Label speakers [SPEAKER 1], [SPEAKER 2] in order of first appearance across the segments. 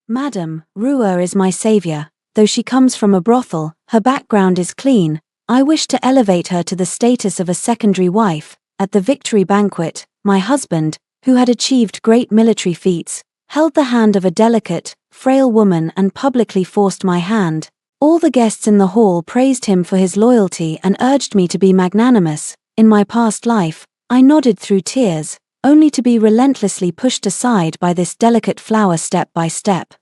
[SPEAKER 1] Madam, Ruer is my savior. Though she comes from a brothel, her background is clean. I wish to elevate her to the status of a secondary wife. At the victory banquet, my husband, who had achieved great military feats, held the hand of a delicate, frail woman and publicly forced my hand. All the guests in the hall praised him for his loyalty and urged me to be magnanimous. In my past life, I nodded through tears, only to be relentlessly pushed aside by this delicate flower step by step.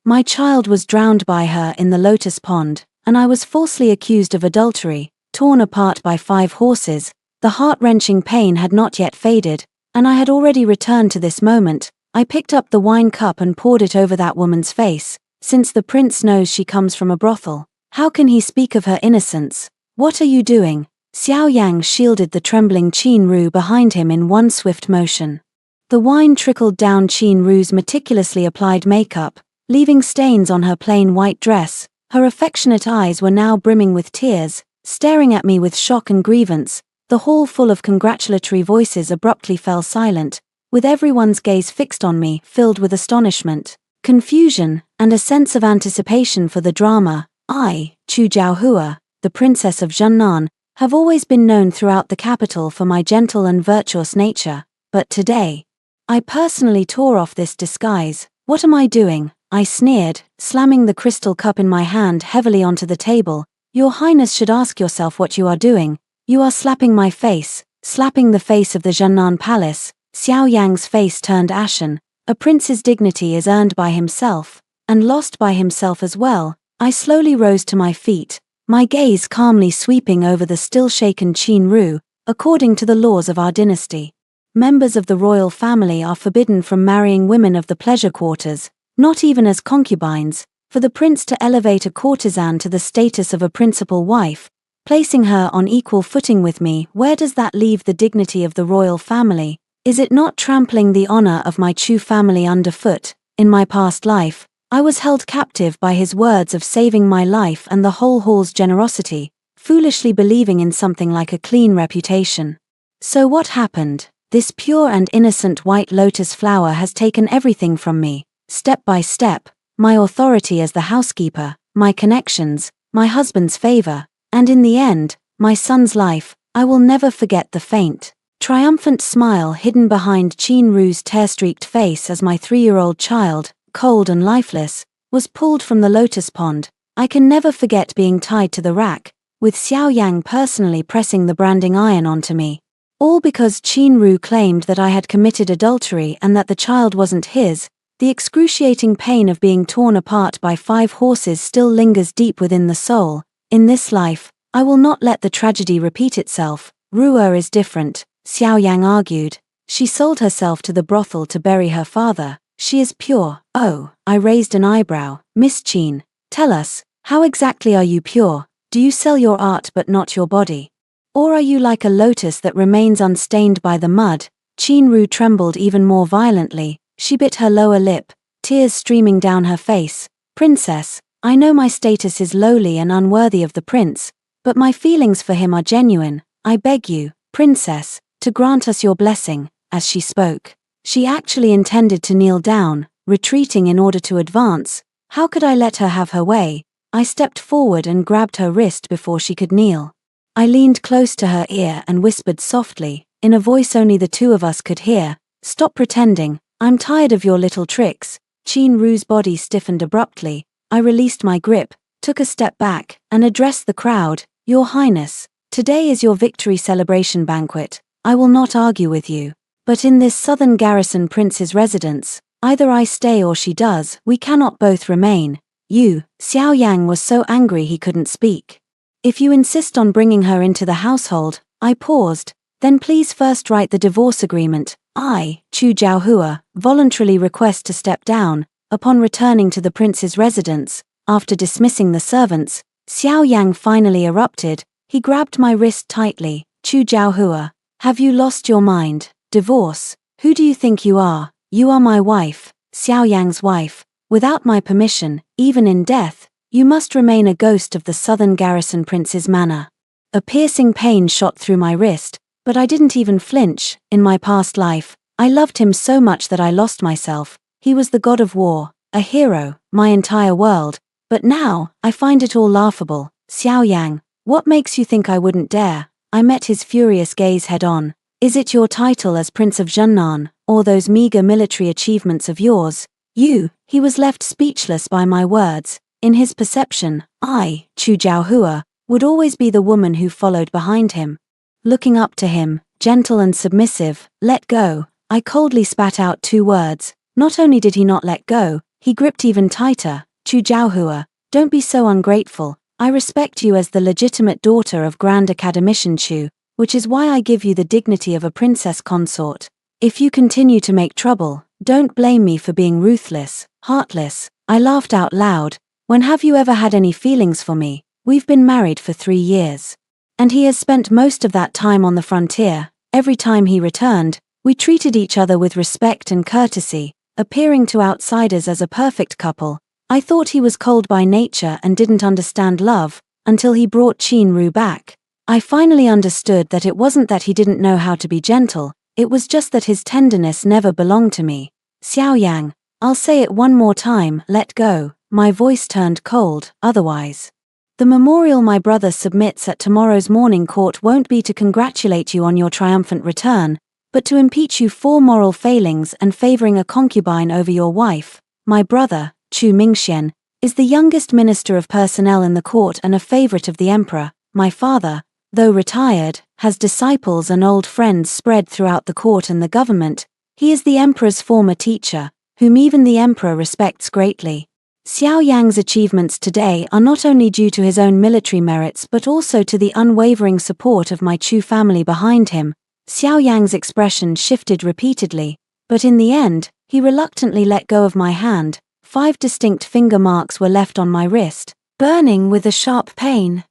[SPEAKER 1] My child was drowned by her in the lotus pond, and I was falsely accused of adultery, torn apart by 5 horses. The heart-wrenching pain had not yet faded, and I had already returned to this moment. I picked up the wine cup and poured it over that woman's face. Since the prince knows she comes from a brothel, how can he speak of her innocence? What are you doing? Xiao Yang shielded the trembling Qin Ru behind him in one swift motion. The wine trickled down Qin Ru's meticulously applied makeup, leaving stains on her plain white dress. Her affectionate eyes were now brimming with tears, staring at me with shock and grievance. The hall full of congratulatory voices abruptly fell silent, with everyone's gaze fixed on me, filled with astonishment, confusion, and a sense of anticipation for the drama. I, Chu Jiaohua, the Princess of Zhennan, have always been known throughout the capital for my gentle and virtuous nature, but today, I personally tore off this disguise. What am I doing? I sneered, slamming the crystal cup in my hand heavily onto the table. Your Highness should ask yourself what you are doing. You are slapping my face, slapping the face of the Zhennan Palace. Xiao Yang's face turned ashen. A prince's dignity is earned by himself, and lost by himself as well. I slowly rose to my feet, my gaze calmly sweeping over the still-shaken Qin Ru. According to the laws of our dynasty, members of the royal family are forbidden from marrying women of the pleasure quarters, not even as concubines. For the prince to elevate a courtesan to the status of a principal wife, placing her on equal footing with me, where does that leave the dignity of the royal family? Is it not trampling the honor of my Chu family underfoot? In my past life, I was held captive by his words of saving my life and the whole hall's generosity, foolishly believing in something like a clean reputation. So what happened? This pure and innocent white lotus flower has taken everything from me, step by step, my authority as the housekeeper, my connections, my husband's favor, and in the end, my son's life. I will never forget the faint, triumphant smile hidden behind Qin Ru's tear-streaked face as my 3-year-old child, cold and lifeless, was pulled from the lotus pond. I can never forget being tied to the rack, with Xiao Yang personally pressing the branding iron onto me. All because Qin Ru claimed that I had committed adultery and that the child wasn't his. The excruciating pain of being torn apart by 5 horses still lingers deep within the soul. In this life, I will not let the tragedy repeat itself. Ruer is different, Xiao Yang argued. She sold herself to the brothel to bury her father. She is pure. Oh, I raised an eyebrow. Miss Qin, tell us, how exactly are you pure? Do you sell your art but not your body? Or are you like a lotus that remains unstained by the mud? Qin Ru trembled even more violently. She bit her lower lip, tears streaming down her face. Princess, I know my status is lowly and unworthy of the prince, but my feelings for him are genuine. I beg you, princess, to grant us your blessing. As she spoke, she actually intended to kneel down, retreating in order to advance. How could I let her have her way? I stepped forward and grabbed her wrist before she could kneel. I leaned close to her ear and whispered softly, in a voice only the two of us could hear, "Stop pretending. I'm tired of your little tricks." Qin Ru's body stiffened abruptly. I released my grip, took a step back, and addressed the crowd. "Your Highness, today is your victory celebration banquet. I will not argue with you. But in this southern garrison prince's residence, either I stay or she does. We cannot both remain." Xiao Yang was so angry he couldn't speak. "If you insist on bringing her into the household," I paused, "then please first write the divorce agreement. I, Chu Jiaohua, voluntarily request to step down." Upon returning to the prince's residence, after dismissing the servants, Xiao Yang finally erupted. He grabbed my wrist tightly. "Chu Jiaohua, have you lost your mind? Divorce? Who do you think you are? You are my wife, Xiao Yang's wife. Without my permission, even in death, you must remain a ghost of the southern garrison prince's manor." A piercing pain shot through my wrist, but I didn't even flinch. In my past life, I loved him so much that I lost myself. He was the god of war, a hero, my entire world. But now, I find it all laughable. Xiao Yang, what makes you think I wouldn't dare? I met his furious gaze head on. Is it your title as Prince of Zhennan, or those meager military achievements of yours? He was left speechless by my words. In his perception, I, Chu Jiaohua, would always be the woman who followed behind him. Looking up to him, gentle and submissive, let go, I coldly spat out 2 words. Not only did he not let go, he gripped even tighter. Chu Jiaohua, don't be so ungrateful. I respect you as the legitimate daughter of Grand Academician Chu, which is why I give you the dignity of a princess consort. If you continue to make trouble, don't blame me for being ruthless, heartless. I laughed out loud. When have you ever had any feelings for me? We've been married for 3 years. And he has spent most of that time on the frontier. Every time he returned, we treated each other with respect and courtesy, appearing to outsiders as a perfect couple. I thought he was cold by nature and didn't understand love, until he brought Qin Ru back. I finally understood that it wasn't that he didn't know how to be gentle, it was just that his tenderness never belonged to me. Xiao Yang, I'll say it one more time, let go. My voice turned cold, otherwise. The memorial my brother submits at tomorrow's morning court won't be to congratulate you on your triumphant return, but to impeach you for moral failings and favoring a concubine over your wife. My brother, Chu Mingxian, is the youngest minister of personnel in the court and a favorite of the emperor. My father, though retired, has disciples and old friends spread throughout the court and the government. He is the emperor's former teacher, whom even the emperor respects greatly. Xiao Yang's achievements today are not only due to his own military merits but also to the unwavering support of my Chu family behind him. Xiao Yang's expression shifted repeatedly, but in the end, he reluctantly let go of my hand. 5 distinct finger marks were left on my wrist, burning with a sharp pain.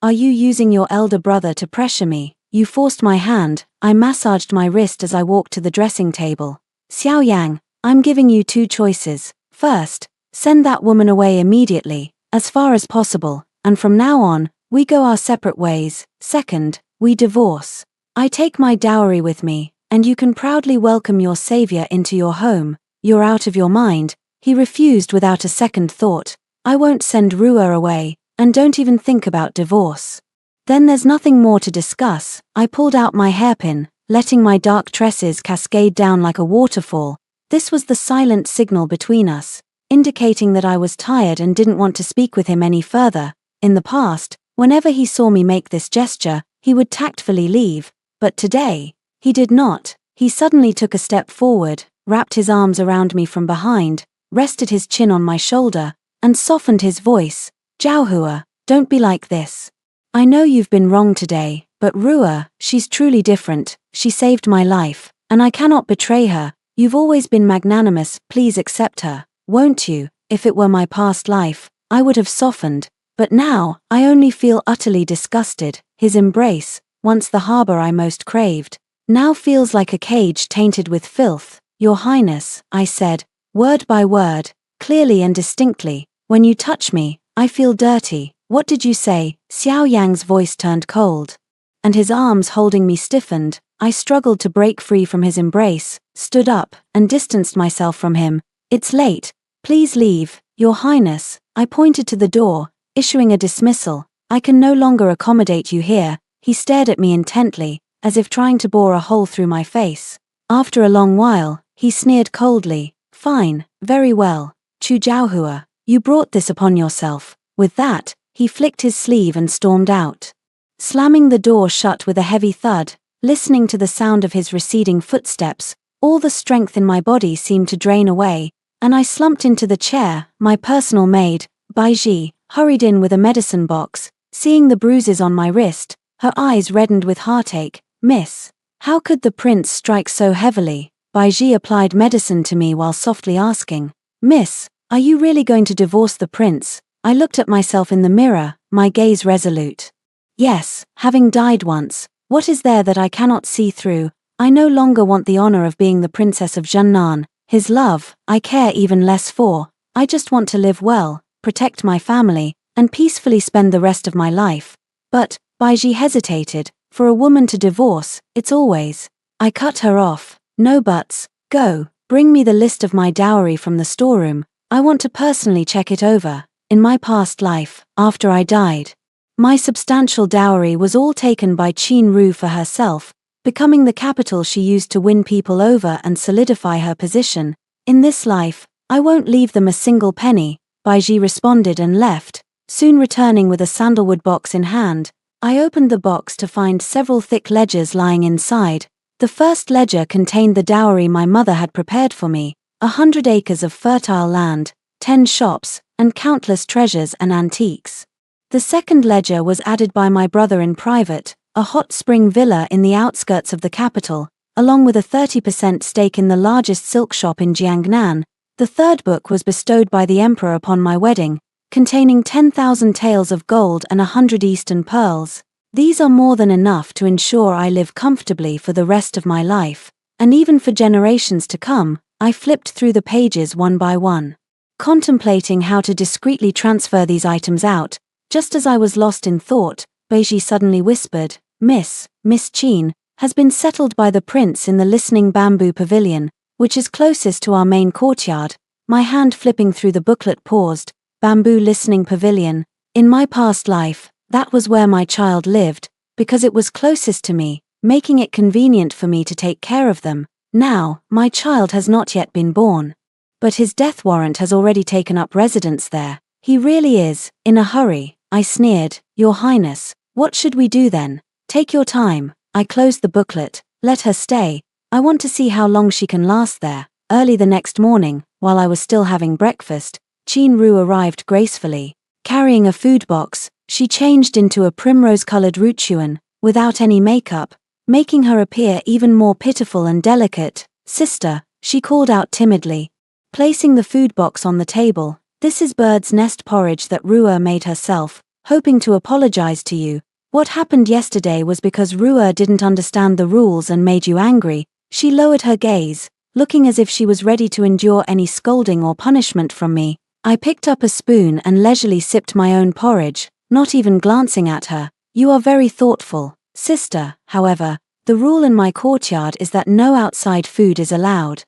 [SPEAKER 1] Are you using your elder brother to pressure me? You forced my hand. I massaged my wrist as I walked to the dressing table. Xiao Yang, I'm giving you 2 choices. First, send that woman away immediately, as far as possible, and from now on, we go our separate ways. Second, we divorce. I take my dowry with me, and you can proudly welcome your savior into your home. You're out of your mind. He refused without a second thought. I won't send Rua away, and don't even think about divorce. Then there's nothing more to discuss. I pulled out my hairpin, letting my dark tresses cascade down like a waterfall. This was the silent signal between us, indicating that I was tired and didn't want to speak with him any further. In the past, whenever he saw me make this gesture, he would tactfully leave, but today, he did not. He suddenly took a step forward, wrapped his arms around me from behind, rested his chin on my shoulder, and softened his voice. Jiaohua, don't be like this. I know you've been wrong today, but Rua, she's truly different. She saved my life, and I cannot betray her. You've always been magnanimous, please accept her, won't you? If it were my past life, I would have softened, but now, I only feel utterly disgusted. His embrace, once the harbor I most craved, now feels like a cage tainted with filth. Your Highness, I said, word by word, clearly and distinctly, when you touch me, I feel dirty. What did you say? Xiao Yang's voice turned cold, and his arms holding me stiffened. I struggled to break free from his embrace, stood up, and distanced myself from him. It's late. Please leave, Your Highness. I pointed to the door, issuing a dismissal. I can no longer accommodate you here. He stared at me intently, as if trying to bore a hole through my face. After a long while, he sneered coldly. Fine, very well. Chu Jiaohua, you brought this upon yourself. With that, he flicked his sleeve and stormed out, slamming the door shut with a heavy thud. Listening to the sound of his receding footsteps, all the strength in my body seemed to drain away, and I slumped into the chair. My personal maid, Baiji, hurried in with a medicine box. Seeing the bruises on my wrist, her eyes reddened with heartache. Miss, how could the prince strike so heavily? Baiji applied medicine to me while softly asking, Miss, are you really going to divorce the prince? I looked at myself in the mirror, my gaze resolute. Yes, having died once, what is there that I cannot see through? I no longer want the honor of being the princess of Zhennan. His love, I care even less for. I just want to live well, protect my family, and peacefully spend the rest of my life. But, Baiji hesitated, for a woman to divorce, it's always. I cut her off. No buts. Go, bring me the list of my dowry from the storeroom. I want to personally check it over. In my past life, after I died, my substantial dowry was all taken by Qin Ru for herself, becoming the capital she used to win people over and solidify her position. In this life, I won't leave them a single penny, Baiji responded and left, soon returning with a sandalwood box in hand. I opened the box to find several thick ledgers lying inside. The first ledger contained the dowry my mother had prepared for me, 100 acres of fertile land, 10 shops, and countless treasures and antiques. The second ledger was added by my brother in private, a hot spring villa in the outskirts of the capital, along with a 30% stake in the largest silk shop in Jiangnan. The third book was bestowed by the emperor upon my wedding, containing 10,000 taels of gold and 100 eastern pearls. These are more than enough to ensure I live comfortably for the rest of my life, and even for generations to come. I flipped through the pages one by one, contemplating how to discreetly transfer these items out. Just as I was lost in thought, Beiji suddenly whispered, Miss Qin, has been settled by the prince in the listening bamboo pavilion, which is closest to our main courtyard. My hand flipping through the booklet paused. Bamboo listening pavilion. In my past life, that was where my child lived, because it was closest to me, making it convenient for me to take care of them. Now, my child has not yet been born, but his death warrant has already taken up residence there. He really is in a hurry. I sneered. Your Highness, what should we do then? Take your time. I closed the booklet. Let her stay. I want to see how long she can last there. Early the next morning, while I was still having breakfast, Qin Ru arrived gracefully. Carrying a food box, she changed into a primrose-colored Ruchuan, without any makeup, making her appear even more pitiful and delicate. Sister, she called out timidly, placing the food box on the table. This is bird's nest porridge that Ruer made herself, hoping to apologize to you. What happened yesterday was because Ruer didn't understand the rules and made you angry. She lowered her gaze, looking as if she was ready to endure any scolding or punishment from me. I picked up a spoon and leisurely sipped my own porridge, not even glancing at her. You are very thoughtful, sister. However, the rule in my courtyard is that no outside food is allowed.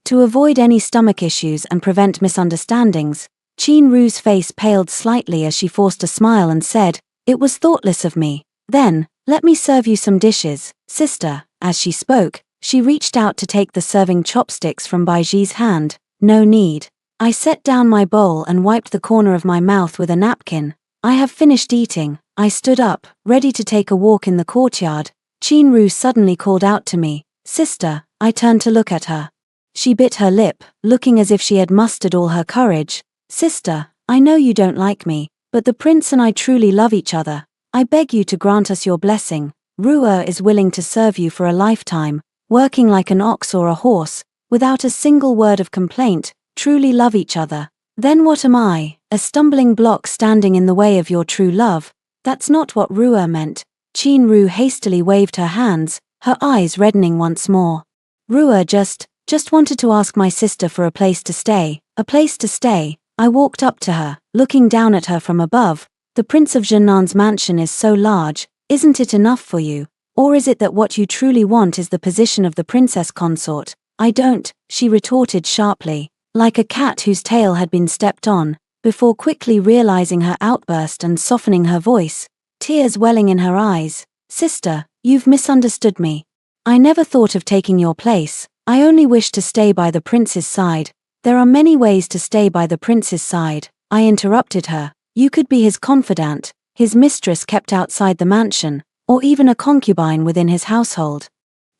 [SPEAKER 1] To avoid any stomach issues and prevent misunderstandings, Qin Ru's face paled slightly as she forced a smile and said, It was thoughtless of me. Then, let me serve you some dishes, sister. As she spoke, she reached out to take the serving chopsticks from Baiji's hand. No need. I set down my bowl and wiped the corner of my mouth with a napkin. I have finished eating. I stood up, ready to take a walk in the courtyard. Qin Ru suddenly called out to me, Sister. I turned to look at her. She bit her lip, looking as if she had mustered all her courage. Sister, I know you don't like me, but the prince and I truly love each other. I beg you to grant us your blessing. Ruer is willing to serve you for a lifetime, working like an ox or a horse, without a single word of complaint. Truly love each other. Then what am I? A stumbling block standing in the way of your true love? That's not what Ruer meant. Qin Ru hastily waved her hands, her eyes reddening once more. Ruer just wanted to ask my sister for a place to stay. A place to stay. I walked up to her, looking down at her from above. The Prince of Jinnan's mansion is so large, isn't it enough for you? Or is it that what you truly want is the position of the princess consort? I don't, she retorted sharply, like a cat whose tail had been stepped on, before quickly realizing her outburst and softening her voice, tears welling in her eyes. Sister, you've misunderstood me. I never thought of taking your place. I only wish to stay by the prince's side. There are many ways to stay by the prince's side. I interrupted her. You could be his confidant, his mistress kept outside the mansion, or even a concubine within his household.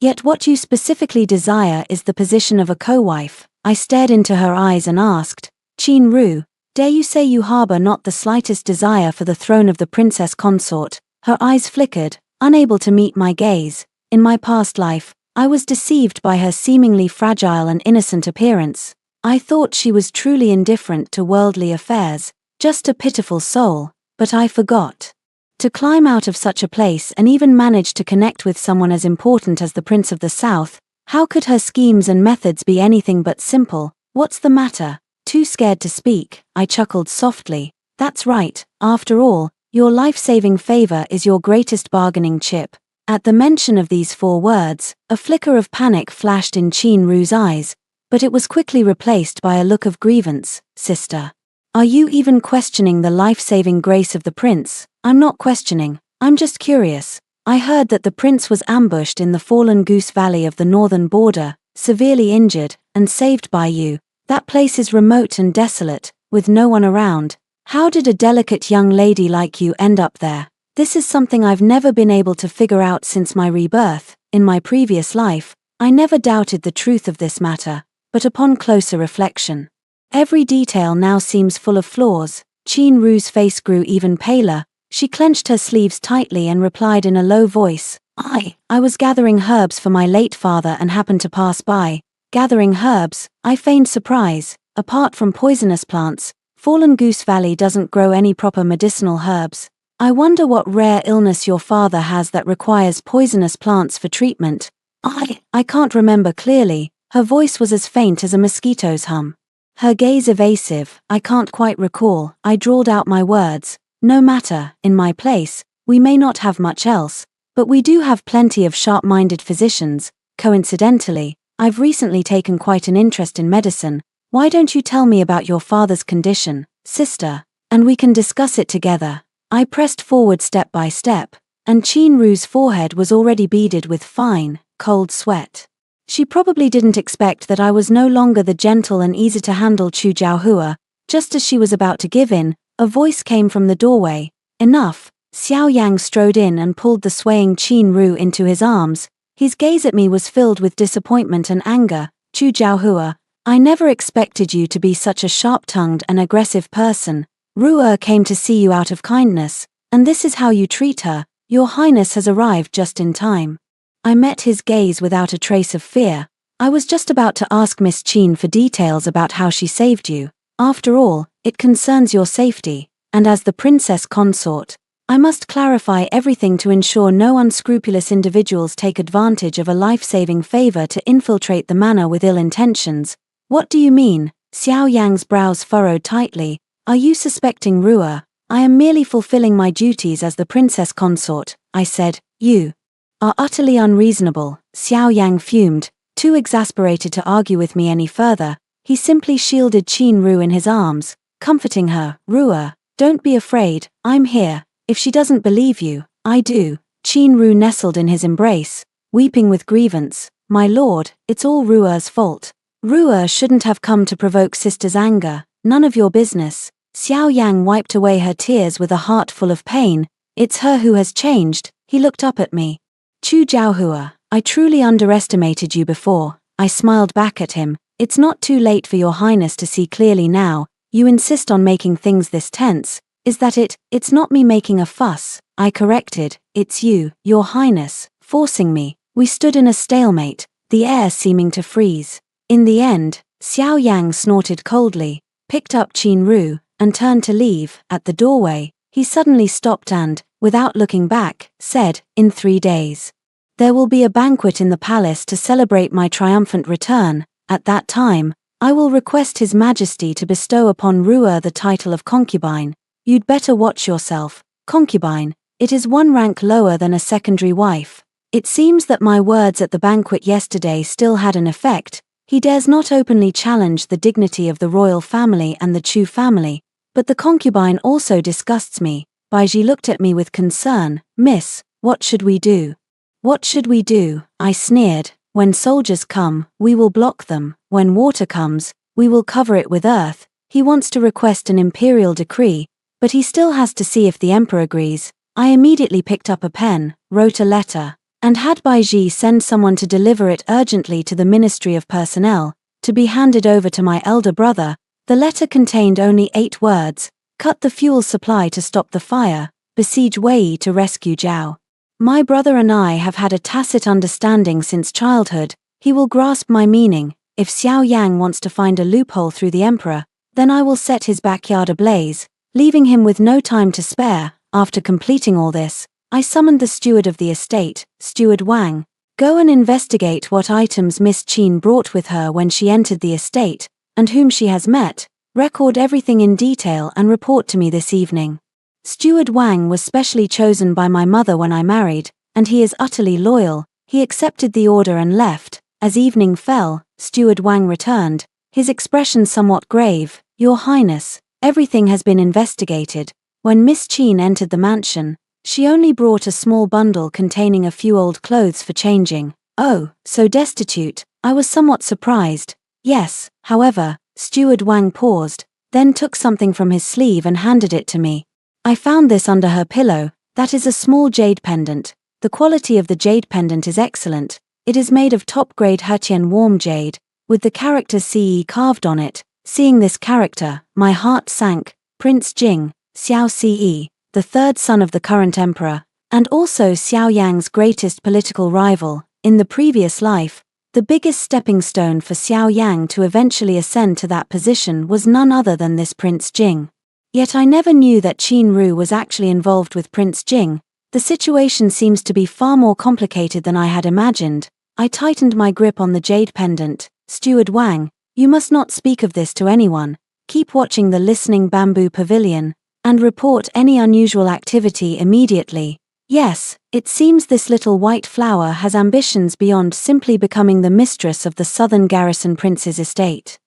[SPEAKER 1] Yet what you specifically desire is the position of a co-wife. I stared into her eyes and asked, Qin Ru, dare you say you harbor not the slightest desire for the throne of the princess consort? Her eyes flickered, unable to meet my gaze. In my past life, I was deceived by her seemingly fragile and innocent appearance. I thought she was truly indifferent to worldly affairs, just a pitiful soul, but I forgot. To climb out of such a place and even manage to connect with someone as important as the Prince of the South, how could her schemes and methods be anything but simple? What's the matter? Too scared to speak, I chuckled softly. That's right, after all, your life-saving favor is your greatest bargaining chip. At the mention of these 4 words, a flicker of panic flashed in Qin Ru's eyes, but it was quickly replaced by a look of grievance. sister. Are you even questioning the life-saving grace of the prince? I'm not questioning, I'm just curious. I heard that the prince was ambushed in the Fallen Goose Valley of the northern border, severely injured, and saved by you. That place is remote and desolate, with no one around. How did a delicate young lady like you end up there? This is something I've never been able to figure out since my rebirth. In my previous life, I never doubted the truth of this matter, but upon closer reflection, every detail now seems full of flaws. Qin Ru's face grew even paler. She clenched her sleeves tightly and replied in a low voice, I was gathering herbs for my late father and happened to pass by. Gathering herbs? I feigned surprise. Apart from poisonous plants, Fallen Goose Valley doesn't grow any proper medicinal herbs. I wonder what rare illness your father has that requires poisonous plants for treatment. I can't remember clearly. Her voice was as faint as a mosquito's hum. Her gaze evasive. I can't quite recall. I drawled out my words. No matter, in my place, we may not have much else, but we do have plenty of sharp-minded physicians. Coincidentally, I've recently taken quite an interest in medicine. Why don't you tell me about your father's condition, sister, and we can discuss it together? I pressed forward step by step, and Qin Ru's forehead was already beaded with fine, cold sweat. She probably didn't expect that I was no longer the gentle and easy-to-handle Chu Jiaohua. Just as she was about to give in, a voice came from the doorway. Enough. Xiao Yang strode in and pulled the swaying Qin Ru into his arms. His gaze at me was filled with disappointment and anger. Chu Jiaohua, I never expected you to be such a sharp-tongued and aggressive person. Ru'er came to see you out of kindness, and this is how you treat her. Your Highness has arrived just in time. I met his gaze without a trace of fear. I was just about to ask Miss Qin for details about how she saved you. After all, it concerns your safety, and as the princess consort, I must clarify everything to ensure no unscrupulous individuals take advantage of a life-saving favor to infiltrate the manor with ill intentions. What do you mean? Xiao Yang's brows furrowed tightly. Are you suspecting Ru'er? I am merely fulfilling my duties as the princess consort, I said. You are utterly unreasonable. Xiao Yang fumed, too exasperated to argue with me any further. He simply shielded Qin Ru in his arms, comforting her. Ru'er, don't be afraid, I'm here. If she doesn't believe you, I do. Qin Ru nestled in his embrace, weeping with grievance. My lord, it's all Ru'er's fault. Ru'er shouldn't have come to provoke sister's anger. None of your business. Xiao Yang wiped away her tears with a heart full of pain. It's her who has changed. He looked up at me. Chu Jiaohua, I truly underestimated you before. I smiled back at him. It's not too late for your highness to see clearly now. You insist on making things this tense. Is that it? It's not me making a fuss. I corrected. It's you, your highness, forcing me. We stood in a stalemate, the air seeming to freeze. In the end, Xiao Yang snorted coldly, picked up Qin Ru, and turned to leave. At the doorway, he suddenly stopped and, without looking back, said, in 3 days. There will be a banquet in the palace to celebrate my triumphant return. At that time, I will request His Majesty to bestow upon Ru'er the title of concubine. You'd better watch yourself. Concubine, it is one rank lower than a secondary wife. It seems that my words at the banquet yesterday still had an effect. He dares not openly challenge the dignity of the royal family and the Chu family, but the concubine also disgusts me. Baiji looked at me with concern. Miss, what should we do? What should we do? I sneered. When soldiers come, we will block them. When water comes, we will cover it with earth. He wants to request an imperial decree, but he still has to see if the emperor agrees. I immediately picked up a pen, wrote a letter, and had Baiji send someone to deliver it urgently to the Ministry of Personnel, to be handed over to my elder brother. The letter contained only 8 words. Cut the fuel supply to stop the fire, besiege Wei to rescue Zhao. My brother and I have had a tacit understanding since childhood. He will grasp my meaning. If Xiao Yang wants to find a loophole through the emperor, then I will set his backyard ablaze, leaving him with no time to spare. After completing all this, I summoned the steward of the estate, Steward Wang. Go and investigate what items Miss Qin brought with her when she entered the estate, and whom she has met. Record everything in detail and report to me this evening. Steward Wang was specially chosen by my mother when I married, and he is utterly loyal. He accepted the order and left. As evening fell, Steward Wang returned, his expression somewhat grave. Your Highness, everything has been investigated. When Miss Qin entered the mansion, she only brought a small bundle containing a few old clothes for changing. Oh, so destitute. I was somewhat surprised. Yes, however, Steward Wang paused, then took something from his sleeve and handed it to me. I found this under her pillow. That is a small jade pendant. The quality of the jade pendant is excellent. It is made of top-grade Hetian warm jade, with the character CE carved on it. Seeing this character, my heart sank. Prince Jing, Xiao Ce, the third son of the current emperor, and also Xiao Yang's greatest political rival, in the previous life. The biggest stepping stone for Xiao Yang to eventually ascend to that position was none other than this Prince Jing. Yet I never knew that Qin Ru was actually involved with Prince Jing. The situation seems to be far more complicated than I had imagined. I tightened my grip on the jade pendant. Steward Wang, you must not speak of this to anyone. Keep watching the listening bamboo pavilion, and report any unusual activity immediately. Yes, it seems this little white flower has ambitions beyond simply becoming the mistress of the southern garrison prince's estate.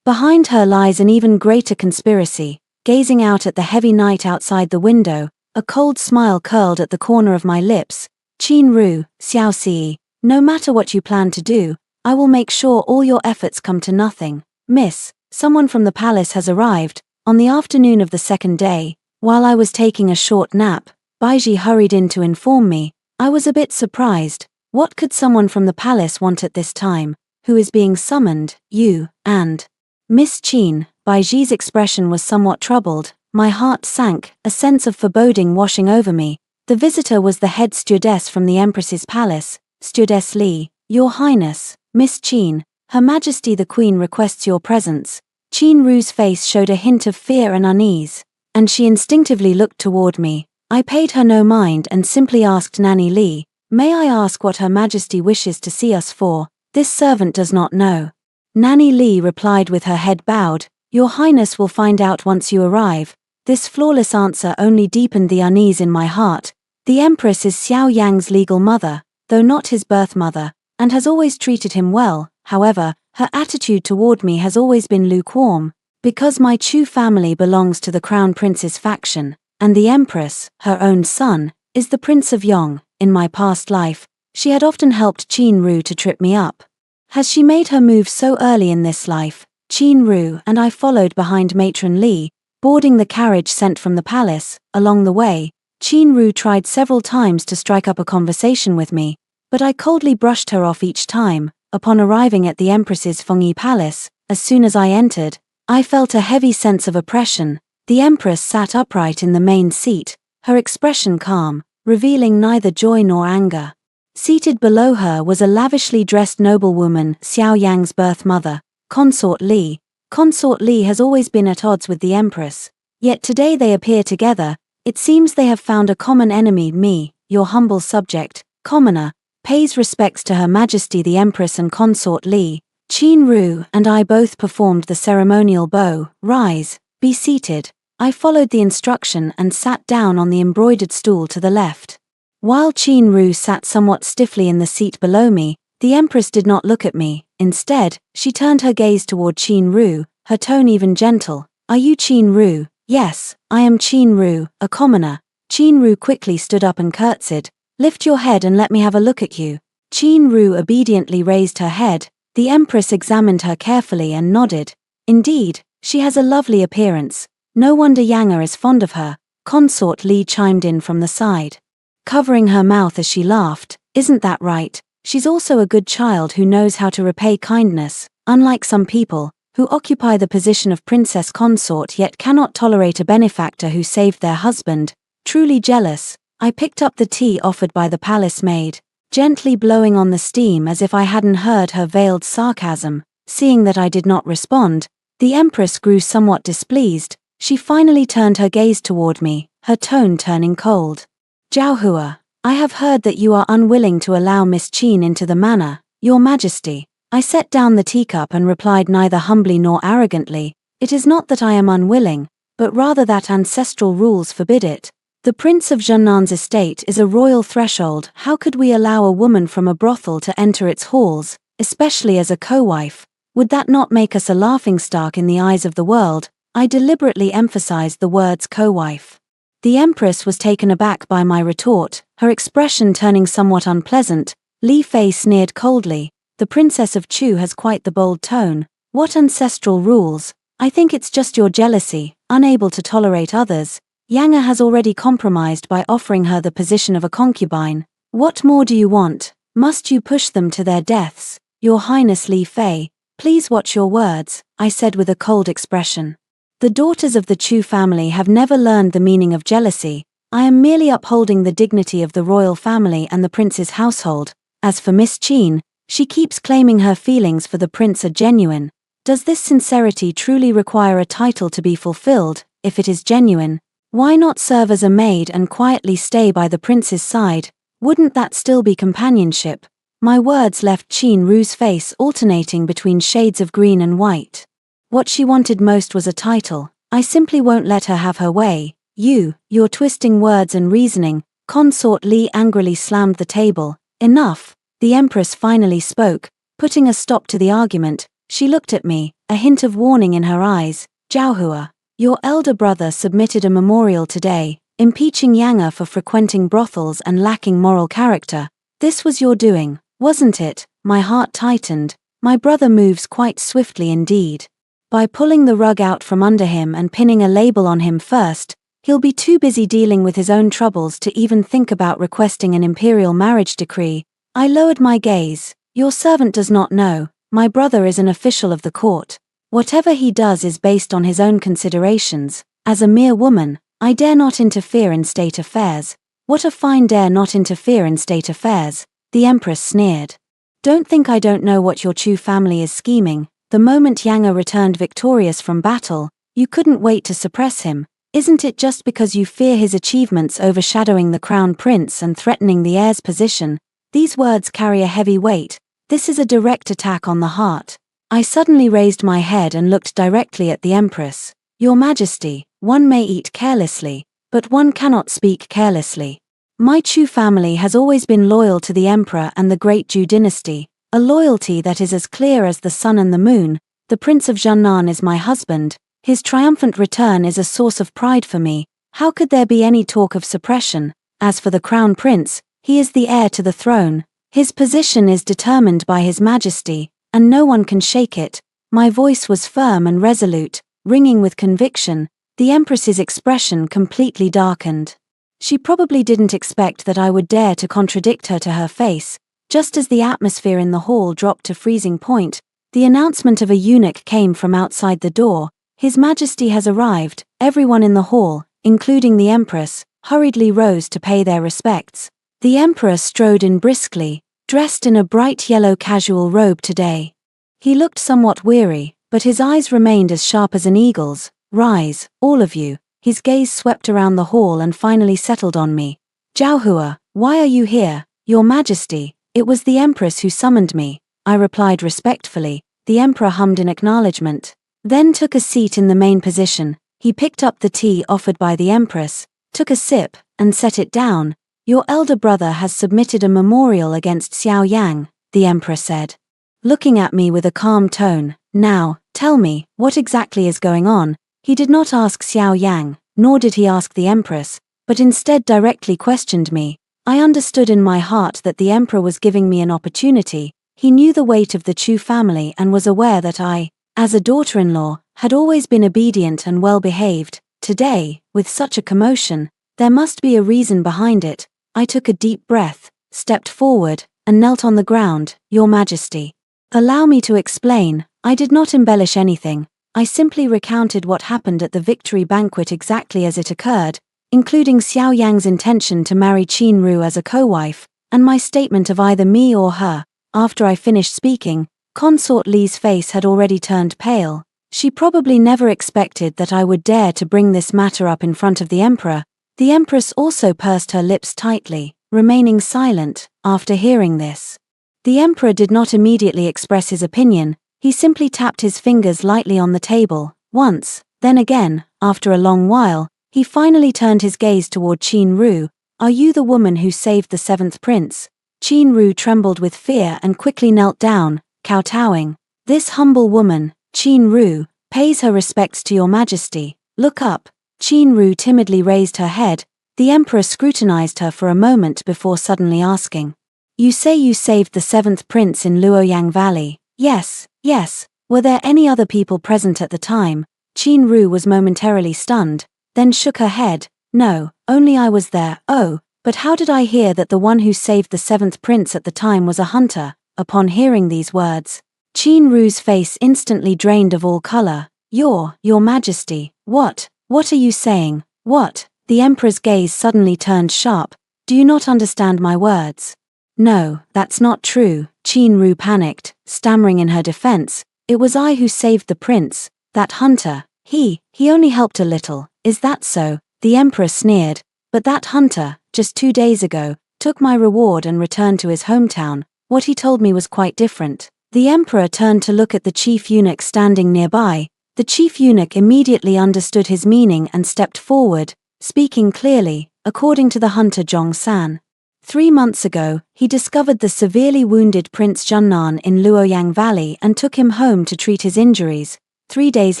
[SPEAKER 1] Behind her lies an even greater conspiracy. Gazing out at the heavy night outside the window, a cold smile curled at the corner of my lips. Qin Ru, Xiao Ce, no matter what you plan to do, I will make sure all your efforts come to nothing. Miss, someone from the palace has arrived. On the afternoon of the second day, while I was taking a short nap, Baiji hurried in to inform me. I was a bit surprised. What could someone from the palace want at this time? Who is being summoned? You, and Miss Qin. Baiji's expression was somewhat troubled. My heart sank, a sense of foreboding washing over me. The visitor was the head stewardess from the Empress's palace, Stewardess Li. Your Highness, Miss Qin, Her Majesty the Queen requests your presence. Qin Ru's face showed a hint of fear and unease, and she instinctively looked toward me. I paid her no mind and simply asked Nanny Li, may I ask what Her Majesty wishes to see us for? This servant does not know. Nanny Li replied with her head bowed, Your Highness will find out once you arrive. This flawless answer only deepened the unease in my heart. The Empress is Xiao Yang's legal mother, though not his birth mother, and has always treated him well. However, her attitude toward me has always been lukewarm. Because my Chu family belongs to the Crown Prince's faction, and the Empress, her own son, is the Prince of Yong. In my past life, she had often helped Qin Ru to trip me up. Has she made her move so early in this life? Qin Ru and I followed behind Matron Li, boarding the carriage sent from the palace. Along the way, Qin Ru tried several times to strike up a conversation with me, but I coldly brushed her off each time. Upon arriving at the Empress's Fengyi Palace, as soon as I entered, I felt a heavy sense of oppression. The Empress sat upright in the main seat, her expression calm, revealing neither joy nor anger. Seated below her was a lavishly dressed noblewoman, Xiao Yang's birth mother, Consort Li. Consort Li has always been at odds with the Empress, yet today they appear together. It seems they have found a common enemy. Me, your humble subject, commoner, pays respects to Her Majesty the Empress and Consort Li. Qin Ru and I both performed the ceremonial bow. Rise, be seated. I followed the instruction and sat down on the embroidered stool to the left. While Qin Ru sat somewhat stiffly in the seat below me, the Empress did not look at me. Instead, she turned her gaze toward Qin Ru, her tone even gentle. Are you Qin Ru? Yes, I am Qin Ru, a commoner. Qin Ru quickly stood up and curtsied. Lift your head and let me have a look at you. Qin Ru obediently raised her head. The Empress examined her carefully and nodded. Indeed, she has a lovely appearance. No wonder Yanga is fond of her. Consort Li chimed in from the side, covering her mouth as she laughed. Isn't that right? She's also a good child who knows how to repay kindness, unlike some people, who occupy the position of princess consort yet cannot tolerate a benefactor who saved their husband. Truly jealous. I picked up the tea offered by the palace maid, gently blowing on the steam as if I hadn't heard her veiled sarcasm. Seeing that I did not respond, the Empress grew somewhat displeased. She finally turned her gaze toward me, her tone turning cold. Zhaohua, I have heard that you are unwilling to allow Miss Qin into the manor, Your Majesty. I set down the teacup and replied neither humbly nor arrogantly, it is not that I am unwilling, but rather that ancestral rules forbid it. The Prince of Zhennan's estate is a royal threshold. How could we allow a woman from a brothel to enter its halls, especially as a co-wife? Would that not make us a laughingstock in the eyes of the world? I deliberately emphasized the words co-wife. The Empress was taken aback by my retort, her expression turning somewhat unpleasant. Li Fei sneered coldly, "The Princess of Chu has quite the bold tone. What ancestral rules? I think it's just your jealousy, unable to tolerate others. Yang has already compromised by offering her the position of a concubine. What more do you want? Must you push them to their deaths? Your Highness Li Fei, please watch your words," I said with a cold expression. The daughters of the Chu family have never learned the meaning of jealousy. I am merely upholding the dignity of the royal family and the prince's household. As for Miss Qin, she keeps claiming her feelings for the prince are genuine. Does this sincerity truly require a title to be fulfilled? If it is genuine, why not serve as a maid and quietly stay by the prince's side? Wouldn't that still be companionship? My words left Qin Ru's face alternating between shades of green and white. What she wanted most was a title. I simply won't let her have her way. You're twisting words and reasoning. Consort Li angrily slammed the table. Enough. The Empress finally spoke, putting a stop to the argument. She looked at me, a hint of warning in her eyes. Zhaohua, your elder brother submitted a memorial today, impeaching Yang for frequenting brothels and lacking moral character. This was your doing, wasn't it? My heart tightened. My brother moves quite swiftly indeed. By pulling the rug out from under him and pinning a label on him first, he'll be too busy dealing with his own troubles to even think about requesting an imperial marriage decree. I lowered my gaze. Your servant does not know. My brother is an official of the court. Whatever he does is based on his own considerations. As a mere woman, I dare not interfere in state affairs. What a fine dare not interfere in state affairs, the Empress sneered. Don't think I don't know what your Chu family is scheming. The moment Yang returned victorious from battle, you couldn't wait to suppress him. Isn't it just because you fear his achievements overshadowing the crown prince and threatening the heir's position? These words carry a heavy weight. This is a direct attack on the heart. I suddenly raised my head and looked directly at the Empress. Your Majesty, one may eat carelessly, but one cannot speak carelessly. My Chu family has always been loyal to the Emperor and the great Zhou dynasty. A loyalty that is as clear as the sun and the moon. The Prince of Jiangnan is my husband. His triumphant return is a source of pride for me. How could there be any talk of suppression? As for the Crown Prince, he is the heir to the throne. His position is determined by His Majesty, and no one can shake it. My voice was firm and resolute, ringing with conviction. The Empress's expression completely darkened. She probably didn't expect that I would dare to contradict her to her face. Just as the atmosphere in the hall dropped to freezing point, the announcement of a eunuch came from outside the door. His Majesty has arrived. Everyone in the hall, including the Empress, hurriedly rose to pay their respects. The Emperor strode in briskly, dressed in a bright yellow casual robe today. He looked somewhat weary, but his eyes remained as sharp as an eagle's. Rise, all of you. His gaze swept around the hall and finally settled on me. Zhaohua, why are you here? Your Majesty. It was the Empress who summoned me, I replied respectfully. The Emperor hummed in acknowledgement, then took a seat in the main position. He picked up the tea offered by the Empress, took a sip, and set it down. Your elder brother has submitted a memorial against Xiao Yang, the Emperor said, looking at me with a calm tone. Now, tell me, what exactly is going on? He did not ask Xiao Yang, nor did he ask the Empress, but instead directly questioned me. I understood in my heart that the Emperor was giving me an opportunity. He knew the weight of the Chu family and was aware that I, as a daughter-in-law, had always been obedient and well-behaved. Today, with such a commotion, there must be a reason behind it. I took a deep breath, stepped forward, and knelt on the ground. Your Majesty, allow me to explain. I did not embellish anything. I simply recounted what happened at the victory banquet exactly as it occurred, including Xiao Yang's intention to marry Qin Ru as a co-wife, and my statement of either me or her. After I finished speaking, Consort Li's face had already turned pale. She probably never expected that I would dare to bring this matter up in front of the Emperor. The Empress also pursed her lips tightly, remaining silent. After hearing this, the Emperor did not immediately express his opinion. He simply tapped his fingers lightly on the table, once, then again. After a long while, he finally turned his gaze toward Qin Ru. Are you the woman who saved the seventh prince? Qin Ru trembled with fear and quickly knelt down, kowtowing. This humble woman, Qin Ru, pays her respects to your majesty. Look up. Qin Ru timidly raised her head. The emperor scrutinized her for a moment before suddenly asking. You say you saved the 7th prince in Luoyang Valley? Yes, yes. Were there any other people present at the time? Qin Ru was momentarily stunned, then shook her head. No, only I was there. Oh, but how did I hear that the one who saved the 7th prince at the time was a hunter? Upon hearing these words, Qin Ru's face instantly drained of all color. Your majesty, what are you saying? What? The emperor's gaze suddenly turned sharp. Do you not understand my words? No, that's not true. Qin Ru panicked, stammering in her defense. It was I who saved the prince. That hunter, he only helped a little. Is that so? The emperor sneered. But that hunter, just 2 days ago, took my reward and returned to his hometown. What he told me was quite different. The emperor turned to look at the chief eunuch standing nearby. The chief eunuch immediately understood his meaning and stepped forward, speaking clearly. According to the hunter Zhong-san, 3 months ago, he discovered the severely wounded Prince Junnan in Luoyang Valley and took him home to treat his injuries. 3 days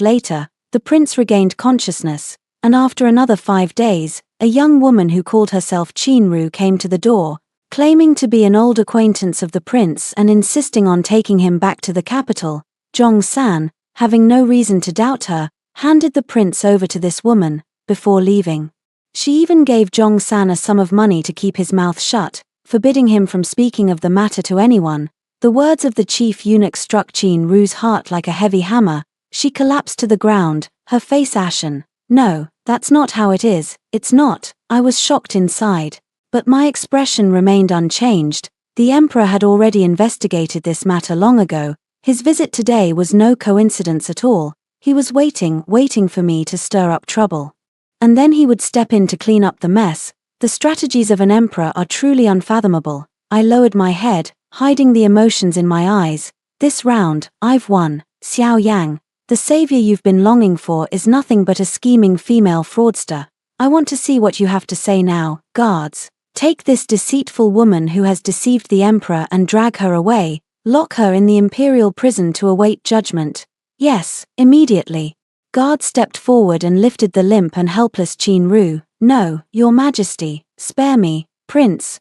[SPEAKER 1] later, the prince regained consciousness, and after another 5 days, a young woman who called herself Qin Ru came to the door, claiming to be an old acquaintance of the prince and insisting on taking him back to the capital. Zhong-san, having no reason to doubt her, handed the prince over to this woman, before leaving. She even gave Zhong-san a sum of money to keep his mouth shut, forbidding him from speaking of the matter to anyone. The words of the chief eunuch struck Qin Ru's heart like a heavy hammer. She collapsed to the ground, her face ashen. No, that's not how it is. It's not. I was shocked inside. But my expression remained unchanged. The emperor had already investigated this matter long ago. His visit today was no coincidence at all. He was waiting for me to stir up trouble. And then he would step in to clean up the mess. The strategies of an emperor are truly unfathomable. I lowered my head, hiding the emotions in my eyes. This round, I've won. Xiao Yang, the savior you've been longing for is nothing but a scheming female fraudster. I want to see what you have to say now. Guards, take this deceitful woman who has deceived the emperor and drag her away. Lock her in the imperial prison to await judgment. Yes, immediately. Guards stepped forward and lifted the limp and helpless Qin Ru. No, your majesty, spare me. Prince,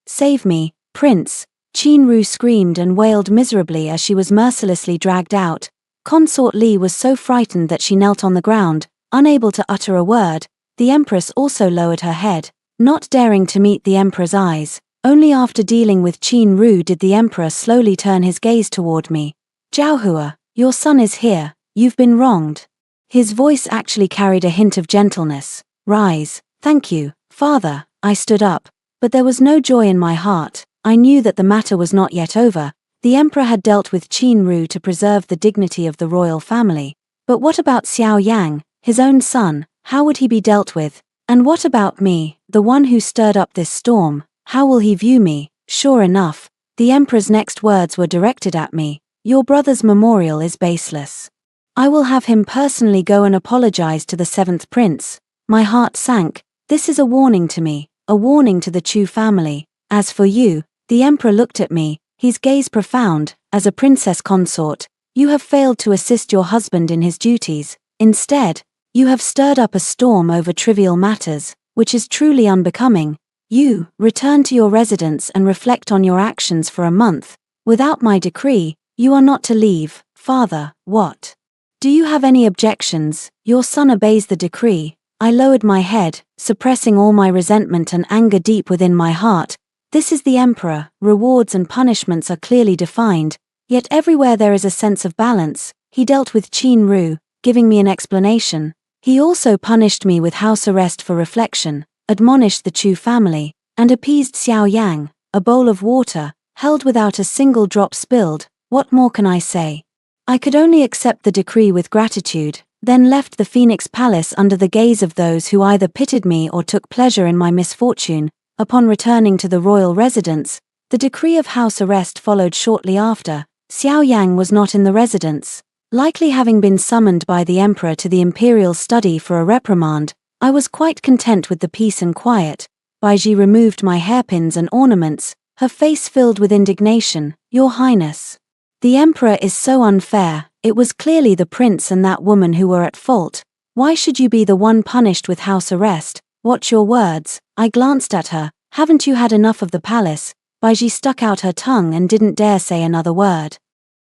[SPEAKER 1] save me, prince. Qin Ru screamed and wailed miserably as she was mercilessly dragged out. Consort Li was so frightened that she knelt on the ground, unable to utter a word. The empress also lowered her head, not daring to meet the emperor's eyes. Only after dealing with Qin Ru did the emperor slowly turn his gaze toward me. Zhaohua, your son is here. You've been wronged. His voice actually carried a hint of gentleness. Rise. Thank you, father. I stood up, but there was no joy in my heart. I knew that the matter was not yet over. The emperor had dealt with Qin Ru to preserve the dignity of the royal family. But what about Xiao Yang, his own son? How would he be dealt with? And what about me, the one who stirred up this storm? How will he view me? Sure enough, the emperor's next words were directed at me. Your brother's memorial is baseless. I will have him personally go and apologize to the 7th prince. My heart sank. This is a warning to me, a warning to the Chu family. As for you, the emperor looked at me, his gaze profound. As a princess consort, you have failed to assist your husband in his duties. Instead, you have stirred up a storm over trivial matters, which is truly unbecoming. You, return to your residence and reflect on your actions for a month. Without my decree, you are not to leave. Father, what? Do you have any objections? Your son obeys the decree. I lowered my head, suppressing all my resentment and anger deep within my heart. This is the emperor. Rewards and punishments are clearly defined, yet everywhere there is a sense of balance. He dealt with Qin Ru, giving me an explanation. He also punished me with house arrest for reflection, admonished the Chu family, and appeased Xiao Yang, a bowl of water, held without a single drop spilled. What more can I say? I could only accept the decree with gratitude, then left the Phoenix Palace under the gaze of those who either pitied me or took pleasure in my misfortune. Upon returning to the royal residence, the decree of house arrest followed shortly after. Xiao Yang was not in the residence. Likely having been summoned by the emperor to the imperial study for a reprimand, I was quite content with the peace and quiet. Baiji removed my hairpins and ornaments, her face filled with indignation. Your Highness, The emperor is so unfair. It was clearly the prince and that woman who were at fault. Why should you be the one punished with house arrest? Watch your words. I glanced at her. Haven't you had enough of the palace? Baiji stuck out her tongue and didn't dare say another word.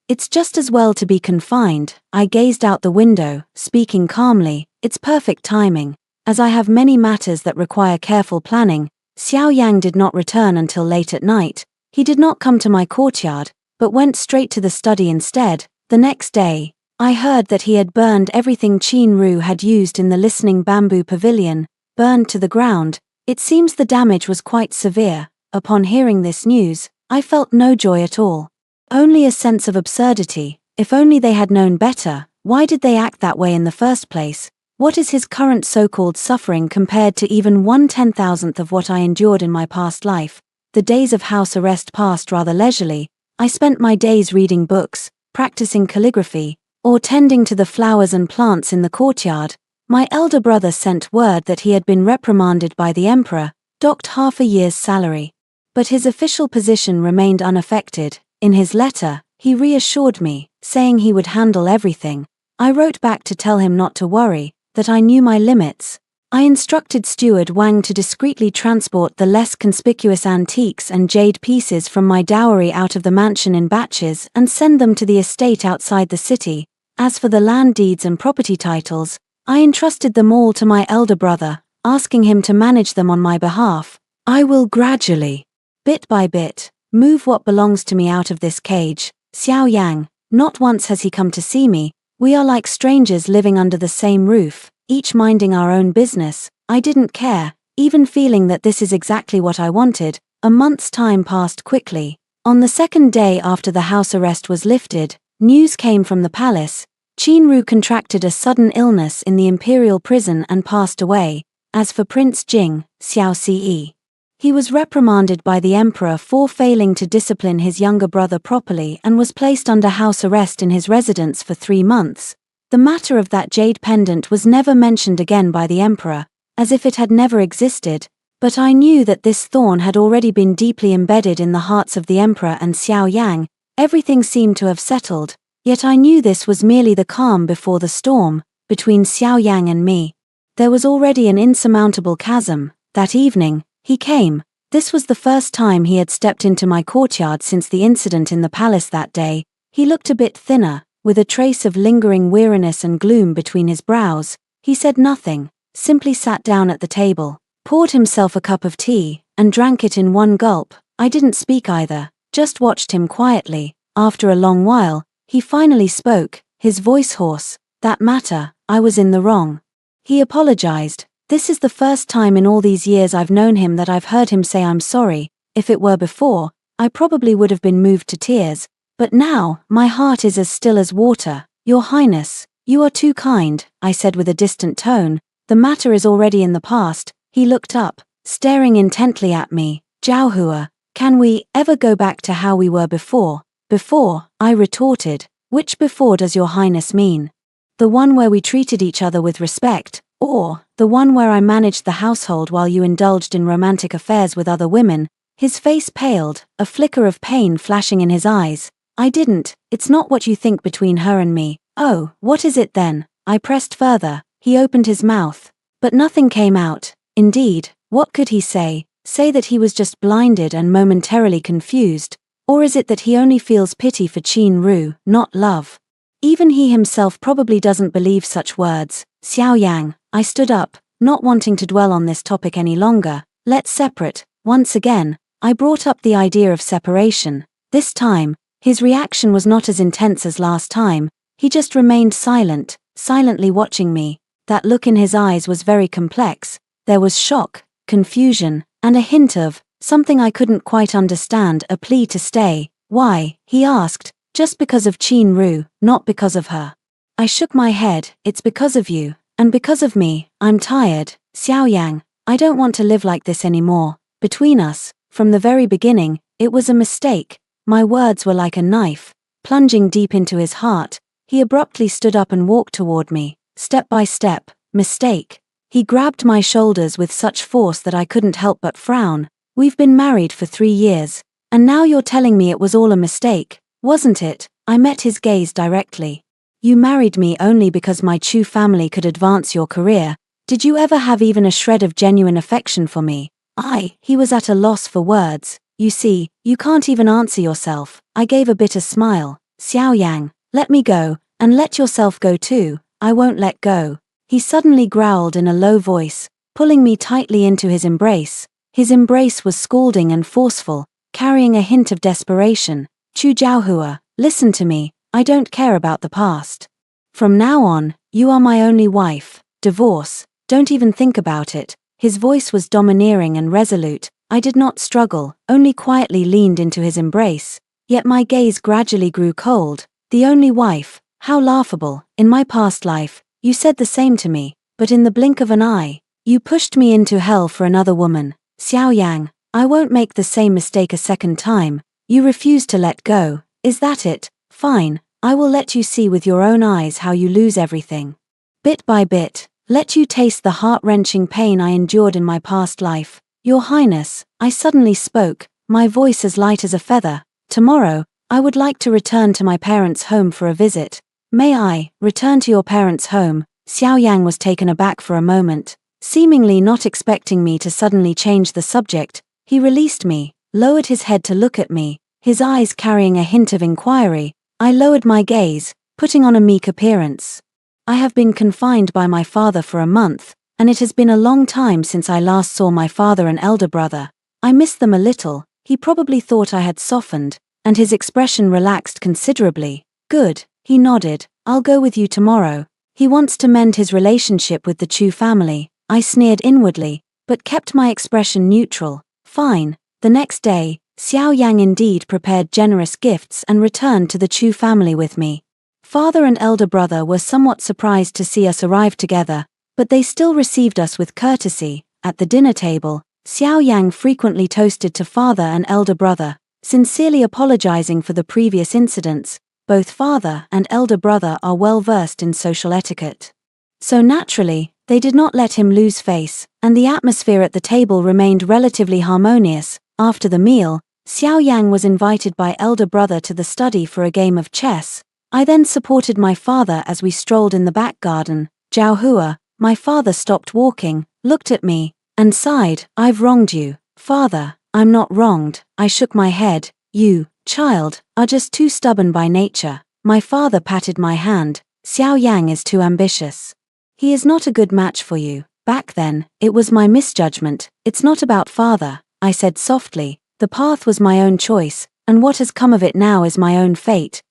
[SPEAKER 1] It's just as well to be confined. I gazed out the window, speaking calmly. It's perfect timing. As I have many matters that require careful planning. Xiao Yang did not return until late at night. He did not come to my courtyard, but went straight to the study instead. The next day, I heard that he had burned everything Qin Ru had used in the listening bamboo pavilion, burned to the ground. It seems the damage was quite severe. Upon hearing this news, I felt no joy at all. Only a sense of absurdity. If only they had known better. Why did they act that way in the first place? What is his current so-called suffering compared to even 1/10,000th of what I endured in my past life? The days of house arrest passed rather leisurely. I spent my days reading books, practicing calligraphy, or tending to the flowers and plants in the courtyard. My elder brother sent word that he had been reprimanded by the emperor, docked half a year's salary. But his official position remained unaffected. In his letter, he reassured me, saying he would handle everything. I wrote back to tell him not to worry, that I knew my limits. I instructed Steward Wang to discreetly transport the less conspicuous antiques and jade pieces from my dowry out of the mansion in batches and send them to the estate outside the city. As for the land deeds and property titles, I entrusted them all to my elder brother, asking him to manage them on my behalf. I will gradually, bit by bit, move what belongs to me out of this cage. Xiao Yang, not once has he come to see me. We are like strangers living under the same roof, each minding our own business. I didn't care, even feeling that this is exactly what I wanted. A month's time passed quickly. On the second day after the house arrest was lifted, news came from the palace. Qin Ru contracted a sudden illness in the imperial prison and passed away. As for Prince Jing, Xiao Ce, he was reprimanded by the emperor for failing to discipline his younger brother properly and was placed under house arrest in his residence for 3 months. The matter of that jade pendant was never mentioned again by the emperor, as if it had never existed, but I knew that this thorn had already been deeply embedded in the hearts of the emperor and Xiao Yang. Everything seemed to have settled, yet I knew this was merely the calm before the storm. Between Xiao Yang and me, there was already an insurmountable chasm. That evening, he came. This was the first time he had stepped into my courtyard since the incident in the palace that day. He looked a bit thinner, with a trace of lingering weariness and gloom between his brows. He said nothing, simply sat down at the table, poured himself a cup of tea, and drank it in one gulp. I didn't speak either, just watched him quietly. After a long while, he finally spoke, his voice hoarse. That matter, I was in the wrong. He apologized. This is the first time in all these years I've known him that I've heard him say I'm sorry. If it were before, I probably would have been moved to tears. But now, my heart is as still as water. Your Highness, you are too kind, I said with a distant tone. The matter is already in the past. He looked up, staring intently at me. Zhaohua, can we ever go back to how we were before? Before, I retorted. Which before does your Highness mean? The one where we treated each other with respect, or the one where I managed the household while you indulged in romantic affairs with other women? His face paled, a flicker of pain flashing in his eyes. I didn't. It's not what you think between her and me. Oh, what is it then? I pressed further. He opened his mouth, but nothing came out. Indeed, what could he say? Say that he was just blinded and momentarily confused? Or is it that he only feels pity for Qin Ru, not love? Even he himself probably doesn't believe such words. Xiao Yang, I stood up, not wanting to dwell on this topic any longer. Let's separate. Once again, I brought up the idea of separation. This time, his reaction was not as intense as last time. He just remained silent, silently watching me. That look in his eyes was very complex. There was shock, confusion, and a hint of something I couldn't quite understand, a plea to stay. Why? He asked. Just because of Qin Ru, not because of her. I shook my head. It's because of you, and because of me. I'm tired. Xiao Yang, I don't want to live like this anymore. Between us, from the very beginning, it was a mistake. My words were like a knife, plunging deep into his heart. He abruptly stood up and walked toward me, step by step. Mistake. He grabbed my shoulders with such force that I couldn't help but frown. We've been married for 3 years, and now you're telling me it was all a mistake, wasn't it? I met his gaze directly. You married me only because my Chu family could advance your career. Did you ever have even a shred of genuine affection for me? He was at a loss for words. You see, you can't even answer yourself. I gave a bitter smile. Xiao Yang, let me go, and let yourself go too. I won't let go. He suddenly growled in a low voice, pulling me tightly into his embrace. His embrace was scalding and forceful, carrying a hint of desperation. Chu Jiaohua, listen to me, I don't care about the past. From now on, you are my only wife. Divorce, don't even think about it. His voice was domineering and resolute. I did not struggle, only quietly leaned into his embrace. Yet my gaze gradually grew cold. The only wife, how laughable. In my past life, you said the same to me, but in the blink of an eye, you pushed me into hell for another woman. Xiao Yang, I won't make the same mistake a second time. You refuse to let go, is that it? Fine, I will let you see with your own eyes how you lose everything. Bit by bit, let you taste the heart-wrenching pain I endured in my past life. Your Highness, I suddenly spoke, my voice as light as a feather. Tomorrow, I would like to return to my parents' home for a visit. May I return to your parents' home? Xiao Yang was taken aback for a moment. Seemingly not expecting me to suddenly change the subject, he released me, lowered his head to look at me, his eyes carrying a hint of inquiry. I lowered my gaze, putting on a meek appearance. I have been confined by my father for a month, and it has been a long time since I last saw my father and elder brother. I miss them a little. He probably thought I had softened, and his expression relaxed considerably. Good, he nodded, I'll go with you tomorrow. He wants to mend his relationship with the Chu family. I sneered inwardly, but kept my expression neutral. Fine. The next day, Xiao Yang indeed prepared generous gifts and returned to the Chu family with me. Father and elder brother were somewhat surprised to see us arrive together, but they still received us with courtesy. At the dinner table, Xiao Yang frequently toasted to father and elder brother, sincerely apologizing for the previous incidents. Both father and elder brother are well versed in social etiquette. So naturally, they did not let him lose face, and the atmosphere at the table remained relatively harmonious. After the meal, Xiao Yang was invited by elder brother to the study for a game of chess. I then supported my father as we strolled in the back garden. Jiaohua, my father stopped walking, looked at me, and sighed. I've wronged you. Father, I'm not wronged. I shook my head. You, child, are just too stubborn by nature. My father patted my hand. Xiao Yang is too ambitious. He is not a good match for you. Back then, it was my misjudgment. It's not about father, I said softly. The path was my own choice, and what has come of it now is my own fate.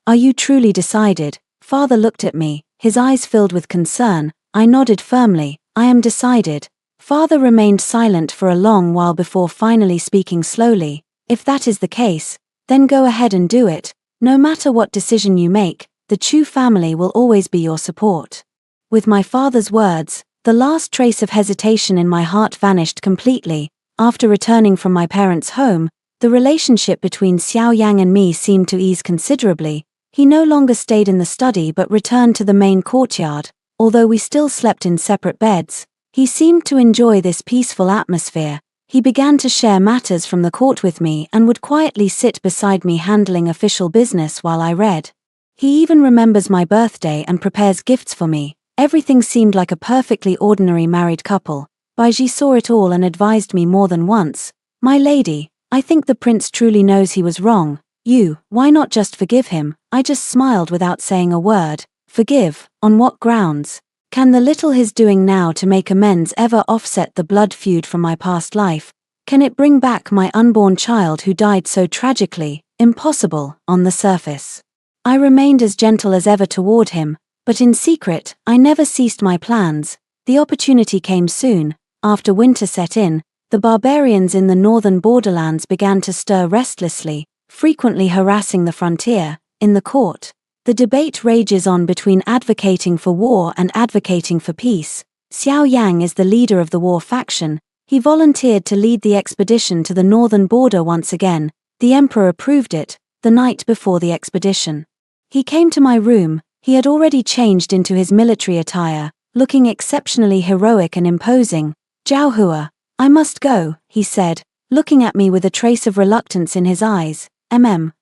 [SPEAKER 1] Are you truly decided? Father looked at me, his eyes filled with concern. I nodded firmly. I am decided. Father remained silent for a long while before finally speaking slowly. If that is the case, then go ahead and do it. No matter what decision you make, the Chu family will always be your support. With my father's words, the last trace of hesitation in my heart vanished completely. After returning from my parents' home, the relationship between Xiao Yang and me seemed to ease considerably. He no longer stayed in the study but returned to the main courtyard. Although we still slept in separate beds, he seemed to enjoy this peaceful atmosphere. He began to share matters from the court with me and would quietly sit beside me handling official business while I read. He even remembers my birthday and prepares gifts for me. Everything seemed like a perfectly ordinary married couple. Baiji saw it all and advised me more than once. My lady, I think the prince truly knows he was wrong. Why not just forgive him? I just smiled without saying a word. Forgive? On what grounds? Can the little he's doing now to make amends ever offset the blood feud from my past life? Can it bring back my unborn child who died so tragically? Impossible, on the surface. I remained as gentle as ever toward him, but in secret, I never ceased my plans. The opportunity came soon. After winter set in, the barbarians in the northern borderlands began to stir restlessly, frequently harassing the frontier. In the court, the debate rages on between advocating for war and advocating for peace. Xiao Yang is the leader of the war faction. He volunteered to lead the expedition to the northern border once again. The emperor approved it, the night before the expedition. He came to my room. He had already changed into his military attire, looking exceptionally heroic and imposing. Jiaohua, I must go, he said, looking at me with a trace of reluctance in his eyes.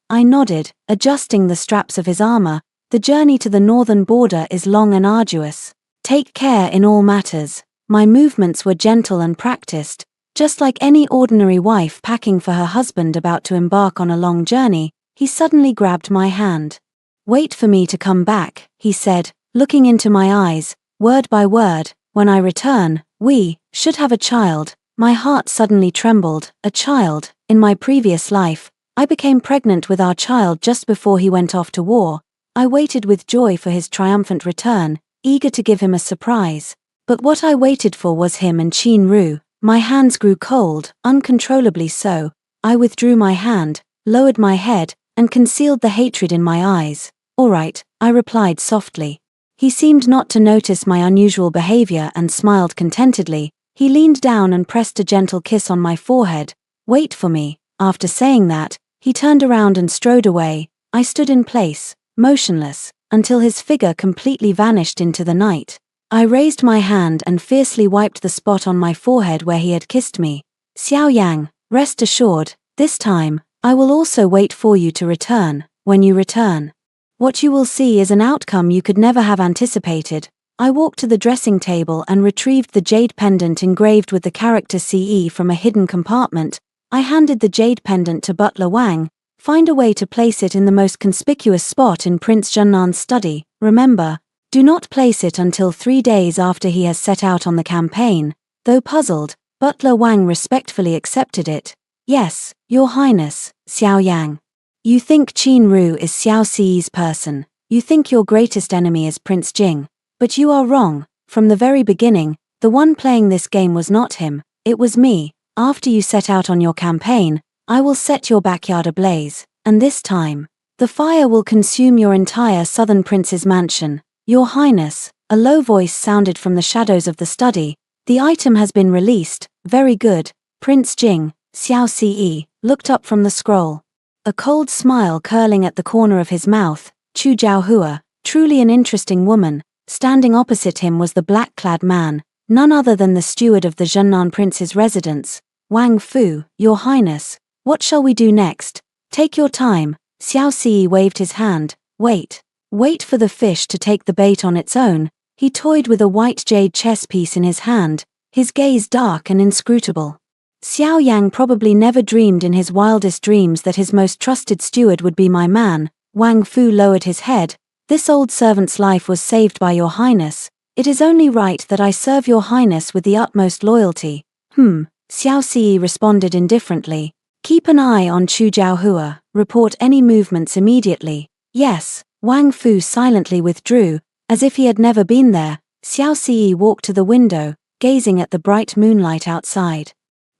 [SPEAKER 1] I nodded, adjusting the straps of his armor. The journey to the northern border is long and arduous. Take care in all matters. My movements were gentle and practiced, just like any ordinary wife packing for her husband about to embark on a long journey. He suddenly grabbed my hand. Wait for me to come back, he said, looking into my eyes, word by word. When I return, we should have a child. My heart suddenly trembled. A child. In my previous life, I became pregnant with our child just before he went off to war. I waited with joy for his triumphant return, eager to give him a surprise. But what I waited for was him and Qin Ru. My hands grew cold, uncontrollably so. I withdrew my hand, lowered my head, and concealed the hatred in my eyes. All right, I replied softly. He seemed not to notice my unusual behavior and smiled contentedly. He leaned down and pressed a gentle kiss on my forehead. Wait for me. After saying that, he turned around and strode away. I stood in place, motionless, until his figure completely vanished into the night. I raised my hand and fiercely wiped the spot on my forehead where he had kissed me. Xiao Yang, rest assured, this time, I will also wait for you to return. When you return, what you will see is an outcome you could never have anticipated. I walked to the dressing table and retrieved the jade pendant engraved with the character CE from a hidden compartment. I handed the jade pendant to Butler Wang. Find a way to place it in the most conspicuous spot in Prince Junnan's study. Remember, do not place it until 3 days after he has set out on the campaign. Though puzzled, Butler Wang respectfully accepted it. Yes, Your Highness, Xiao Yang. You think Qin Ru is Xiao Ci's person. You think your greatest enemy is Prince Jing. But you are wrong. From the very beginning, the one playing this game was not him, it was me. After you set out on your campaign, I will set your backyard ablaze, and this time, the fire will consume your entire southern prince's mansion. Your Highness, a low voice sounded from the shadows of the study. The item has been released. Very good. Prince Jing, Xiao Ce, looked up from the scroll. A cold smile curling at the corner of his mouth. Chu Jiaohua, truly an interesting woman. Standing opposite him was the black-clad man, none other than the steward of the Zhennan prince's residence. Wang Fu, Your Highness, what shall we do next? Take your time. Xiao Ce waved his hand. Wait. Wait for the fish to take the bait on its own. He toyed with a white jade chess piece in his hand, his gaze dark and inscrutable. Xiao Yang probably never dreamed in his wildest dreams that his most trusted steward would be my man. Wang Fu lowered his head. This old servant's life was saved by Your Highness. It is only right that I serve Your Highness with the utmost loyalty. Xiao Ce responded indifferently. Keep an eye on Chu Jiaohua. Report any movements immediately. Yes. Wang Fu silently withdrew, as if he had never been there. Xiao Ce walked to the window, gazing at the bright moonlight outside.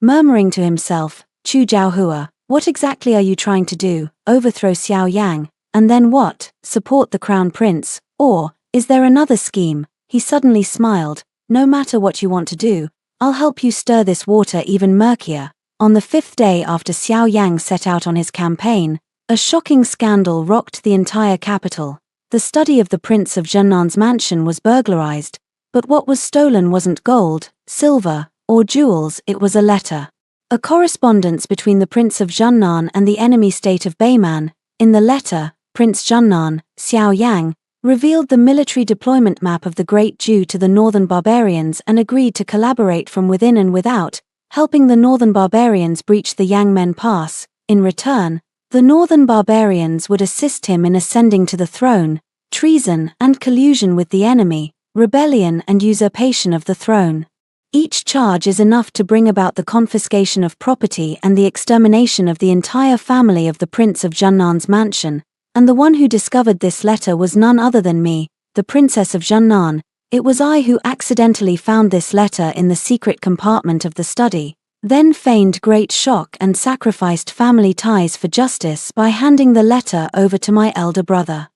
[SPEAKER 1] Murmuring to himself, Chu Jiaohua, what exactly are you trying to do? Overthrow Xiao Yang? And then what? Support the crown prince? Or, is there another scheme? He suddenly smiled. No matter what you want to do, I'll help you stir this water even murkier. On the 5th day after Xiao Yang set out on his campaign, a shocking scandal rocked the entire capital. The study of the Prince of Zhennan's mansion was burglarized, but what was stolen wasn't gold, silver, or jewels, it was a letter. A correspondence between the Prince of Zhennan and the enemy state of Beiman. In the letter, Prince Zhennan, Xiao Yang, revealed the military deployment map of the Great Jew to the northern barbarians and agreed to collaborate from within and without, helping the northern barbarians breach the Yangmen Pass. In return, the northern barbarians would assist him in ascending to the throne. Treason and collusion with the enemy, rebellion and usurpation of the throne. Each charge is enough to bring about the confiscation of property and the extermination of the entire family of the Prince of Zhennan's mansion. And the one who discovered this letter was none other than me, the Princess of Zhennan. It was I who accidentally found this letter in the secret compartment of the study, then feigned great shock and sacrificed family ties for justice by handing the letter over to my elder brother.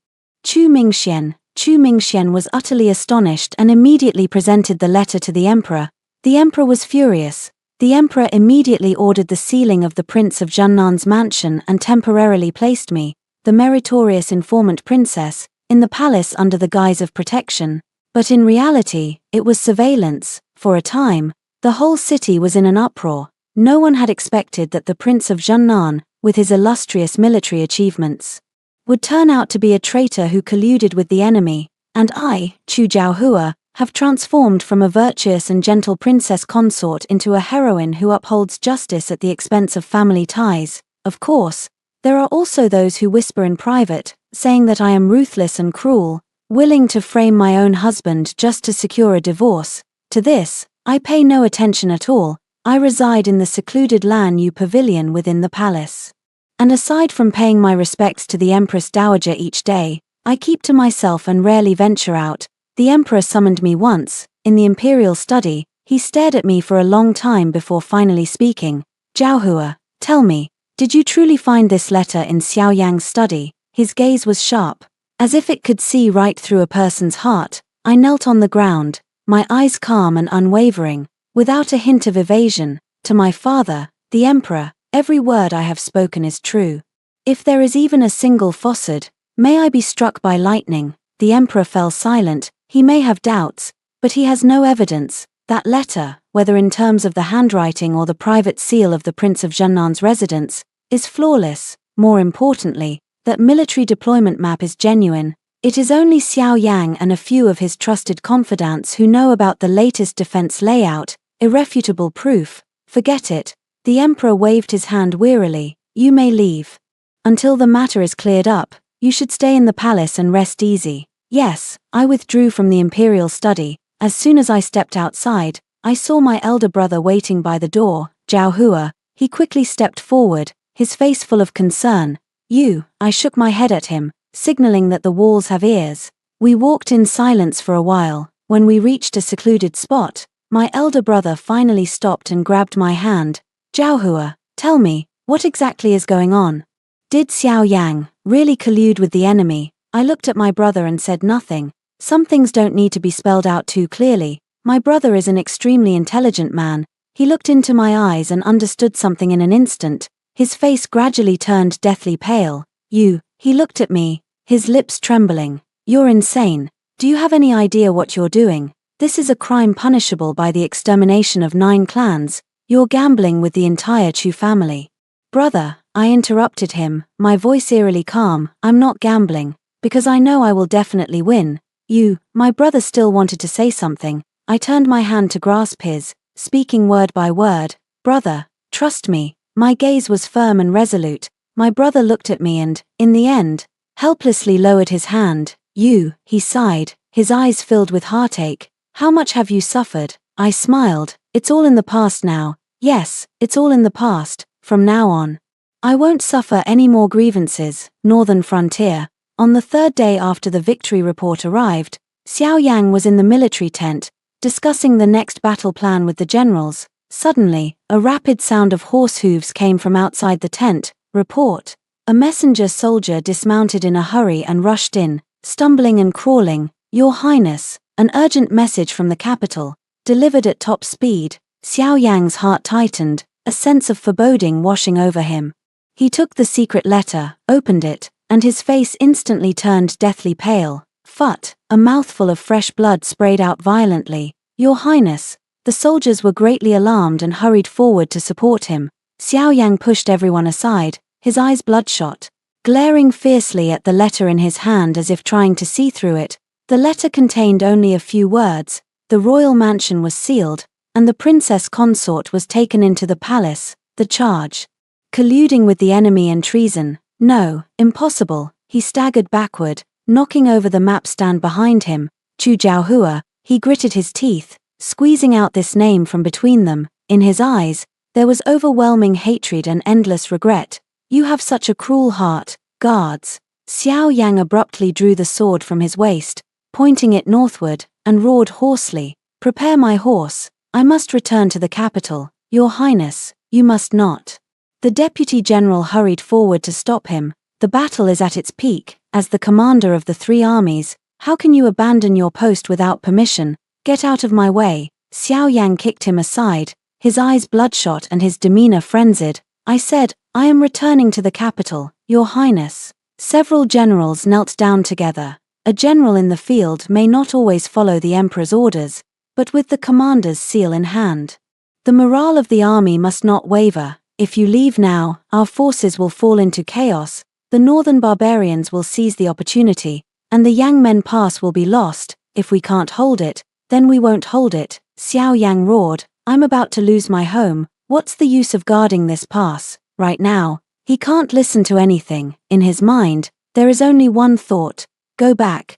[SPEAKER 1] Chu Mingxian was utterly astonished and immediately presented the letter to the emperor. The emperor was furious. The emperor immediately ordered the sealing of the Prince of Zhennan's mansion and temporarily placed me, the meritorious informant princess, in the palace under the guise of protection. But in reality, it was surveillance. For a time, the whole city was in an uproar. No one had expected that the Prince of Zhennan, with his illustrious military achievements, would turn out to be a traitor who colluded with the enemy, and I, Chu Jiaohua, have transformed from a virtuous and gentle princess consort into a heroine who upholds justice at the expense of family ties. Of course, there are also those who whisper in private, saying that I am ruthless and cruel, willing to frame my own husband just to secure a divorce. To this, I pay no attention at all. I reside in the secluded Lan Yu pavilion within the palace. And aside from paying my respects to the Empress Dowager each day, I keep to myself and rarely venture out. The Emperor summoned me once, in the imperial study. He stared at me for a long time before finally speaking. Jiaohua, tell me, did you truly find this letter in Xiao Yang's study? His gaze was sharp, as if it could see right through a person's heart. I knelt on the ground, my eyes calm and unwavering, without a hint of evasion. To my father, the Emperor, every word I have spoken is true. If there is even a single falsehood, may I be struck by lightning. The Emperor fell silent. He may have doubts, but he has no evidence. That letter, whether in terms of the handwriting or the private seal of the Prince of Zhennan's residence, is flawless. More importantly, that military deployment map is genuine. It is only Xiao Yang and a few of his trusted confidants who know about the latest defense layout. Irrefutable proof. Forget it. The Emperor waved his hand wearily. You may leave. Until the matter is cleared up, you should stay in the palace and rest easy. Yes, I withdrew from the imperial study. As soon as I stepped outside, I saw my elder brother waiting by the door. Jiaohua. He quickly stepped forward, his face full of concern. You. I shook my head at him, signaling that the walls have ears. We walked in silence for a while. When we reached a secluded spot, my elder brother finally stopped and grabbed my hand. Jiaohua, tell me, what exactly is going on? Did Xiao Yang really collude with the enemy? I looked at my brother and said nothing. Some things don't need to be spelled out too clearly. My brother is an extremely intelligent man. He looked into my eyes and understood something in an instant. His face gradually turned deathly pale. You. He looked at me, his lips trembling. You're insane. Do you have any idea what you're doing? This is a crime punishable by the extermination of 9 clans. You're gambling with the entire Chu family. Brother, I interrupted him, my voice eerily calm. I'm not gambling, because I know I will definitely win. You. My brother still wanted to say something. I turned my hand to grasp his, speaking word by word. Brother, trust me. My gaze was firm and resolute. My brother looked at me and, in the end, helplessly lowered his hand. You. He sighed, his eyes filled with heartache. How much have you suffered? I smiled. It's all in the past now. Yes, it's all in the past. From now on, I won't suffer any more grievances. Northern Frontier. On the 3rd day after the victory report arrived, Xiao Yang was in the military tent, discussing the next battle plan with the generals. Suddenly, a rapid sound of horse hooves came from outside the tent. Report. A messenger soldier dismounted in a hurry and rushed in, stumbling and crawling. Your Highness, an urgent message from the capital, delivered at top speed. Xiao Yang's heart tightened, a sense of foreboding washing over him. He took the secret letter, opened it, and his face instantly turned deathly pale. Phut, a mouthful of fresh blood sprayed out violently. Your Highness. The soldiers were greatly alarmed and hurried forward to support him. Xiao Yang pushed everyone aside, his eyes bloodshot, glaring fiercely at the letter in his hand as if trying to see through it. The letter contained only a few words. The royal mansion was sealed, and the princess consort was taken into the palace. The charge. Colluding with the enemy and treason. No, impossible. He staggered backward, knocking over the map stand behind him. Chu Jiaohua. He gritted his teeth, squeezing out this name from between them. In his eyes, there was overwhelming hatred and endless regret. You have such a cruel heart. Guards. Xiao Yang abruptly drew the sword from his waist, pointing it northward, and roared hoarsely. Prepare my horse. I must return to the capital. Your Highness, you must not. The deputy general hurried forward to stop him. The battle is at its peak. As the commander of the 3 armies, how can you abandon your post without permission? Get out of my way. Xiao Yang kicked him aside, his eyes bloodshot and his demeanor frenzied. I said, I am returning to the capital, Your Highness. Several generals knelt down together. A general in the field may not always follow the emperor's orders, but with the commander's seal in hand. The morale of the army must not waver. If you leave now, our forces will fall into chaos, the northern barbarians will seize the opportunity, and the Yang Men pass will be lost. If we can't hold it, then we won't hold it. Xiao Yang roared, I'm about to lose my home, what's the use of guarding this pass? Right now, he can't listen to anything. In his mind, there is only one thought, go back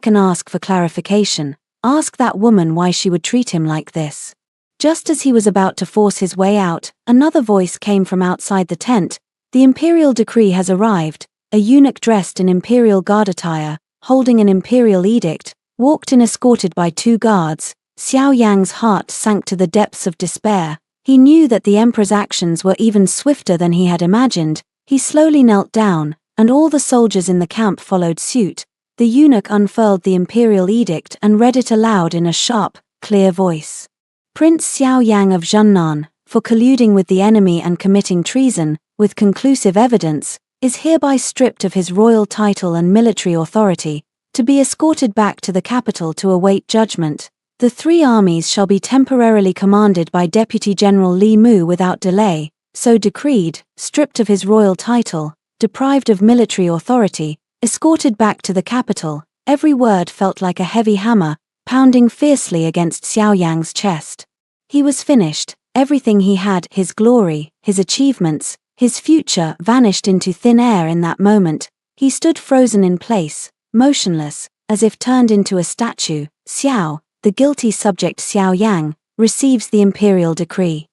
[SPEAKER 1] and ask for clarification, ask that woman why she would treat him like this. Just as he was about to force his way out, another voice came from outside the tent, the imperial decree has arrived. A eunuch dressed in imperial guard attire, holding an imperial edict, walked in escorted by 2 guards. Xiao Yang's heart sank to the depths of despair. He knew that the emperor's actions were even swifter than he had imagined. He slowly knelt down, and all the soldiers in the camp followed suit. The eunuch unfurled the imperial edict and read it aloud in a sharp, clear voice. Prince Xiao Yang of Zhennan, for colluding with the enemy and committing treason, with conclusive evidence, is hereby stripped of his royal title and military authority, to be escorted back to the capital to await judgment. The 3 armies shall be temporarily commanded by Deputy General Li Mu without delay, so decreed, stripped of his royal title, deprived of military authority, escorted back to the capital. Every word felt like a heavy hammer, pounding fiercely against Xiao Yang's chest. He was finished, everything he had, his glory, his achievements, his future, vanished into thin air in that moment. He stood frozen in place, motionless, as if turned into a statue. Xiao, the guilty subject Xiao Yang, receives the imperial decree.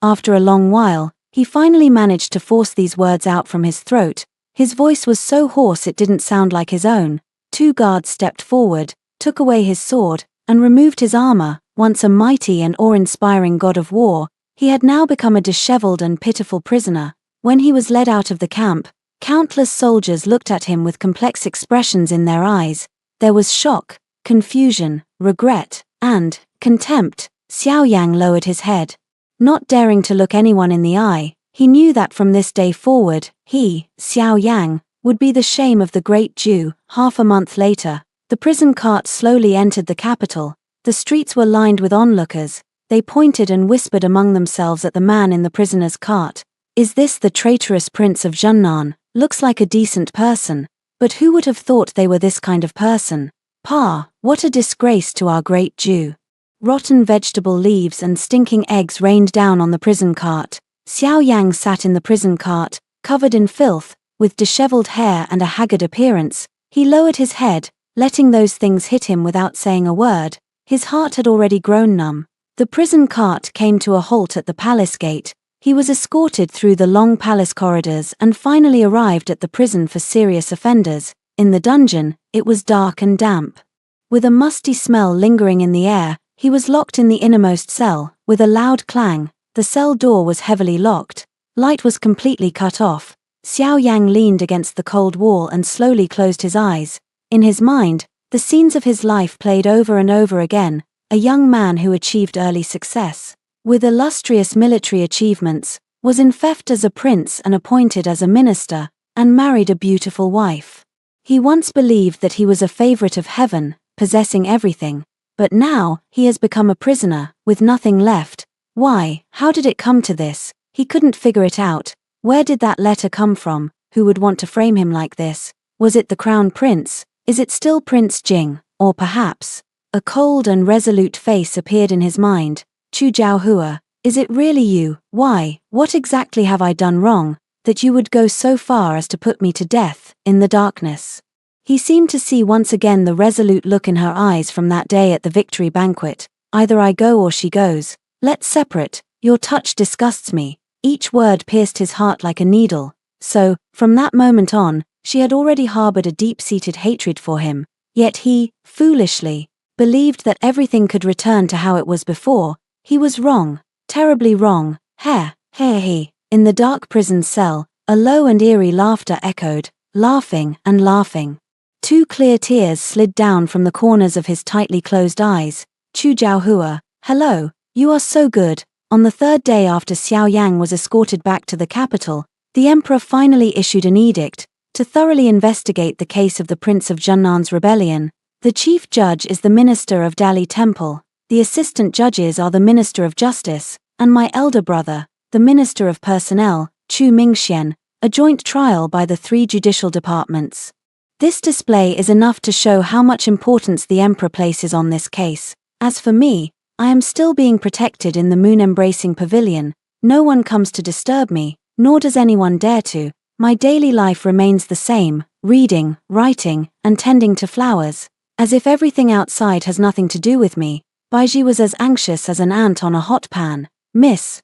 [SPEAKER 1] After a long while, he finally managed to force these words out from his throat. His voice was so hoarse it didn't sound like his own. 2 guards stepped forward, took away his sword, and removed his armor. Once a mighty and awe-inspiring god of war, he had now become a disheveled and pitiful prisoner. When he was led out of the camp, countless soldiers looked at him with complex expressions in their eyes. There was shock, confusion, regret, and contempt. Xiao Yang lowered his head. Not daring to look anyone in the eye, he knew that from this day forward, he, Xiao Yang, would be the shame of the great Jew. Half a month later, the prison cart slowly entered the capital. The streets were lined with onlookers. They pointed and whispered among themselves at the man in the prisoner's cart. Is this the traitorous prince of Zhennan? Looks like a decent person. But who would have thought they were this kind of person? Pa, what a disgrace to our great Jew. Rotten vegetable leaves and stinking eggs rained down on the prison cart. Xiao Yang sat in the prison cart, covered in filth, with disheveled hair and a haggard appearance. He lowered his head, letting those things hit him without saying a word. His heart had already grown numb. The prison cart came to a halt at the palace gate. He was escorted through the long palace corridors and finally arrived at the prison for serious offenders. In the dungeon, it was dark and damp. With a musty smell lingering in the air, he was locked in the innermost cell. With a loud clang, the cell door was heavily locked. Light was completely cut off. Xiao Yang leaned against the cold wall and slowly closed his eyes. In his mind, the scenes of his life played over and over again. A young man who achieved early success, with illustrious military achievements, was enfeoffed as a prince and appointed as a minister, and married a beautiful wife. He once believed that he was a favorite of heaven, possessing everything, but now he has become a prisoner, with nothing left. Why? How did it come to this? He couldn't figure it out. Where did that letter come from? Who would want to frame him like this? Was it the crown prince? Is it still Prince Jing? Or perhaps... A cold and resolute face appeared in his mind. Chu Jiaohua, is it really you? Why, what exactly have I done wrong, that you would go so far as to put me to death, in the darkness? He seemed to see once again the resolute look in her eyes from that day at the victory banquet. Either I go or she goes. Let's separate. Your touch disgusts me. Each word pierced his heart like a needle. So, from that moment on, she had already harbored a deep-seated hatred for him. Yet he, foolishly, believed that everything could return to how it was before. He was wrong, terribly wrong. He. In the dark prison cell, a low and eerie laughter echoed, laughing and laughing. 2 clear tears slid down from the corners of his tightly closed eyes. Chu Jiaohua, hello, you are so good. On the 3rd day after Xiao Yang was escorted back to the capital, the emperor finally issued an edict to thoroughly investigate the case of the Prince of Zhennan's rebellion. The chief judge is the minister of Dali Temple, the assistant judges are the minister of justice, and my elder brother, the Minister of Personnel, Chu Mingxian, a joint trial by the 3 judicial departments. This display is enough to show how much importance the emperor places on this case. As for me, I am still being protected in the moon-embracing pavilion. No one comes to disturb me, nor does anyone dare to. My daily life remains the same, reading, writing, and tending to flowers. As if everything outside has nothing to do with me, Baiji was as anxious as an ant on a hot pan. Miss,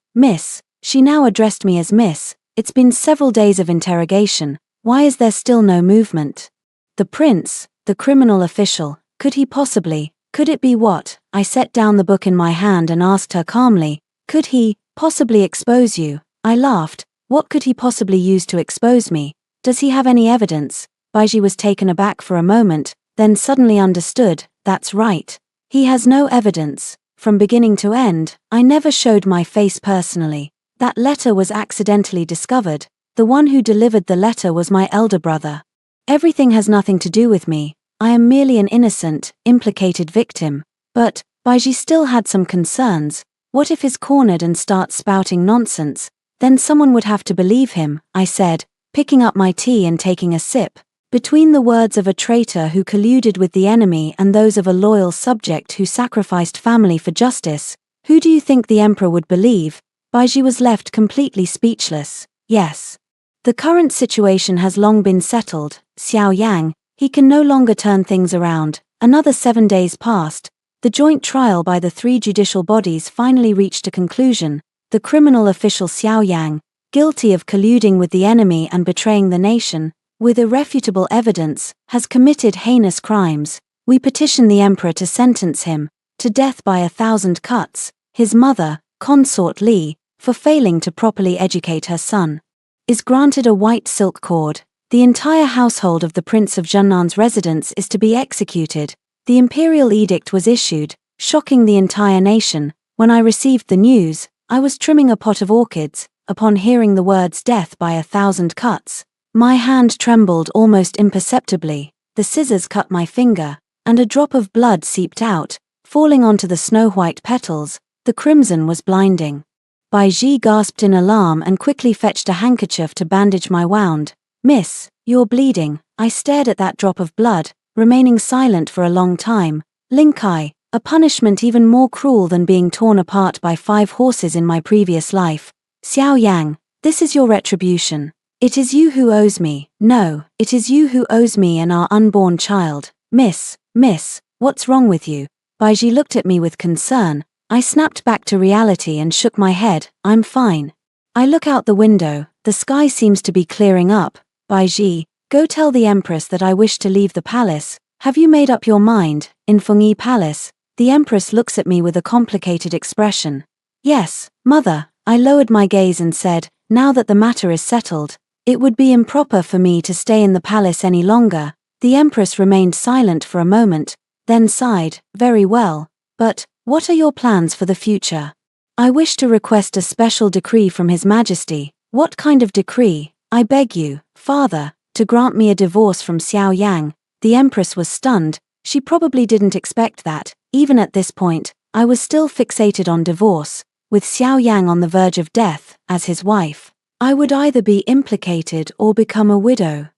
[SPEAKER 1] she now addressed me as Miss. It's been several days of interrogation. Why is there still no movement? The prince, the criminal official, could it be what? I set down the book in my hand and asked her calmly, could he possibly expose you? I laughed. What could he possibly use to expose me? Does he have any evidence? Baiji was taken aback for a moment, then suddenly understood. That's right. He has no evidence. From beginning to end, I never showed my face personally. That letter was accidentally discovered. The one who delivered the letter was my elder brother. Everything has nothing to do with me. I am merely an innocent, implicated victim. But Baiji still had some concerns. What if he's cornered and starts spouting nonsense? Then someone would have to believe him, I said, picking up my tea and taking a sip. Between the words of a traitor who colluded with the enemy and those of a loyal subject who sacrificed family for justice, who do you think the emperor would believe? Baiji was left completely speechless. Yes. The current situation has long been settled, Xiao Yang. He can no longer turn things around. Another 7 days passed. The joint trial by the 3 judicial bodies finally reached a conclusion. The criminal official Xiao Yang, guilty of colluding with the enemy and betraying the nation, with irrefutable evidence, has committed heinous crimes. We petition the emperor to sentence him to death by 1,000 cuts. His mother, Consort Li, for failing to properly educate her son, is granted a white silk cord. The entire household of the Prince of Junnan's residence is to be executed. The imperial edict was issued, shocking the entire nation. When I received the news, I was trimming a pot of orchids. Upon hearing the words death by 1,000 cuts, my hand trembled almost imperceptibly. The scissors cut my finger, and a drop of blood seeped out, falling onto the snow-white petals. The crimson was blinding. Baiji gasped in alarm and quickly fetched a handkerchief to bandage my wound. Miss, you're bleeding. I stared at that drop of blood, remaining silent for a long time. Linkai, a punishment even more cruel than being torn apart by 5 horses in my previous life. Xiao Yang, this is your retribution. It is you who owes me. No, it is you who owes me and our unborn child. Miss, what's wrong with you? Baiji looked at me with concern. I snapped back to reality and shook my head. I'm fine. I look out the window. The sky seems to be clearing up. Baiji, go tell the empress that I wish to leave the palace. Have you made up your mind? In Fengyi Palace, the empress looks at me with a complicated expression. Yes, mother. I lowered my gaze and said, now that the matter is settled, it would be improper for me to stay in the palace any longer. The empress remained silent for a moment, then sighed. Very well. But what are your plans for the future? I wish to request a special decree from His Majesty. What kind of decree? I beg you, father, to grant me a divorce from Xiao Yang. The empress was stunned. She probably didn't expect that. Even at this point, I was still fixated on divorce. With Xiao Yang on the verge of death, as his wife, I would either be implicated or become a widow.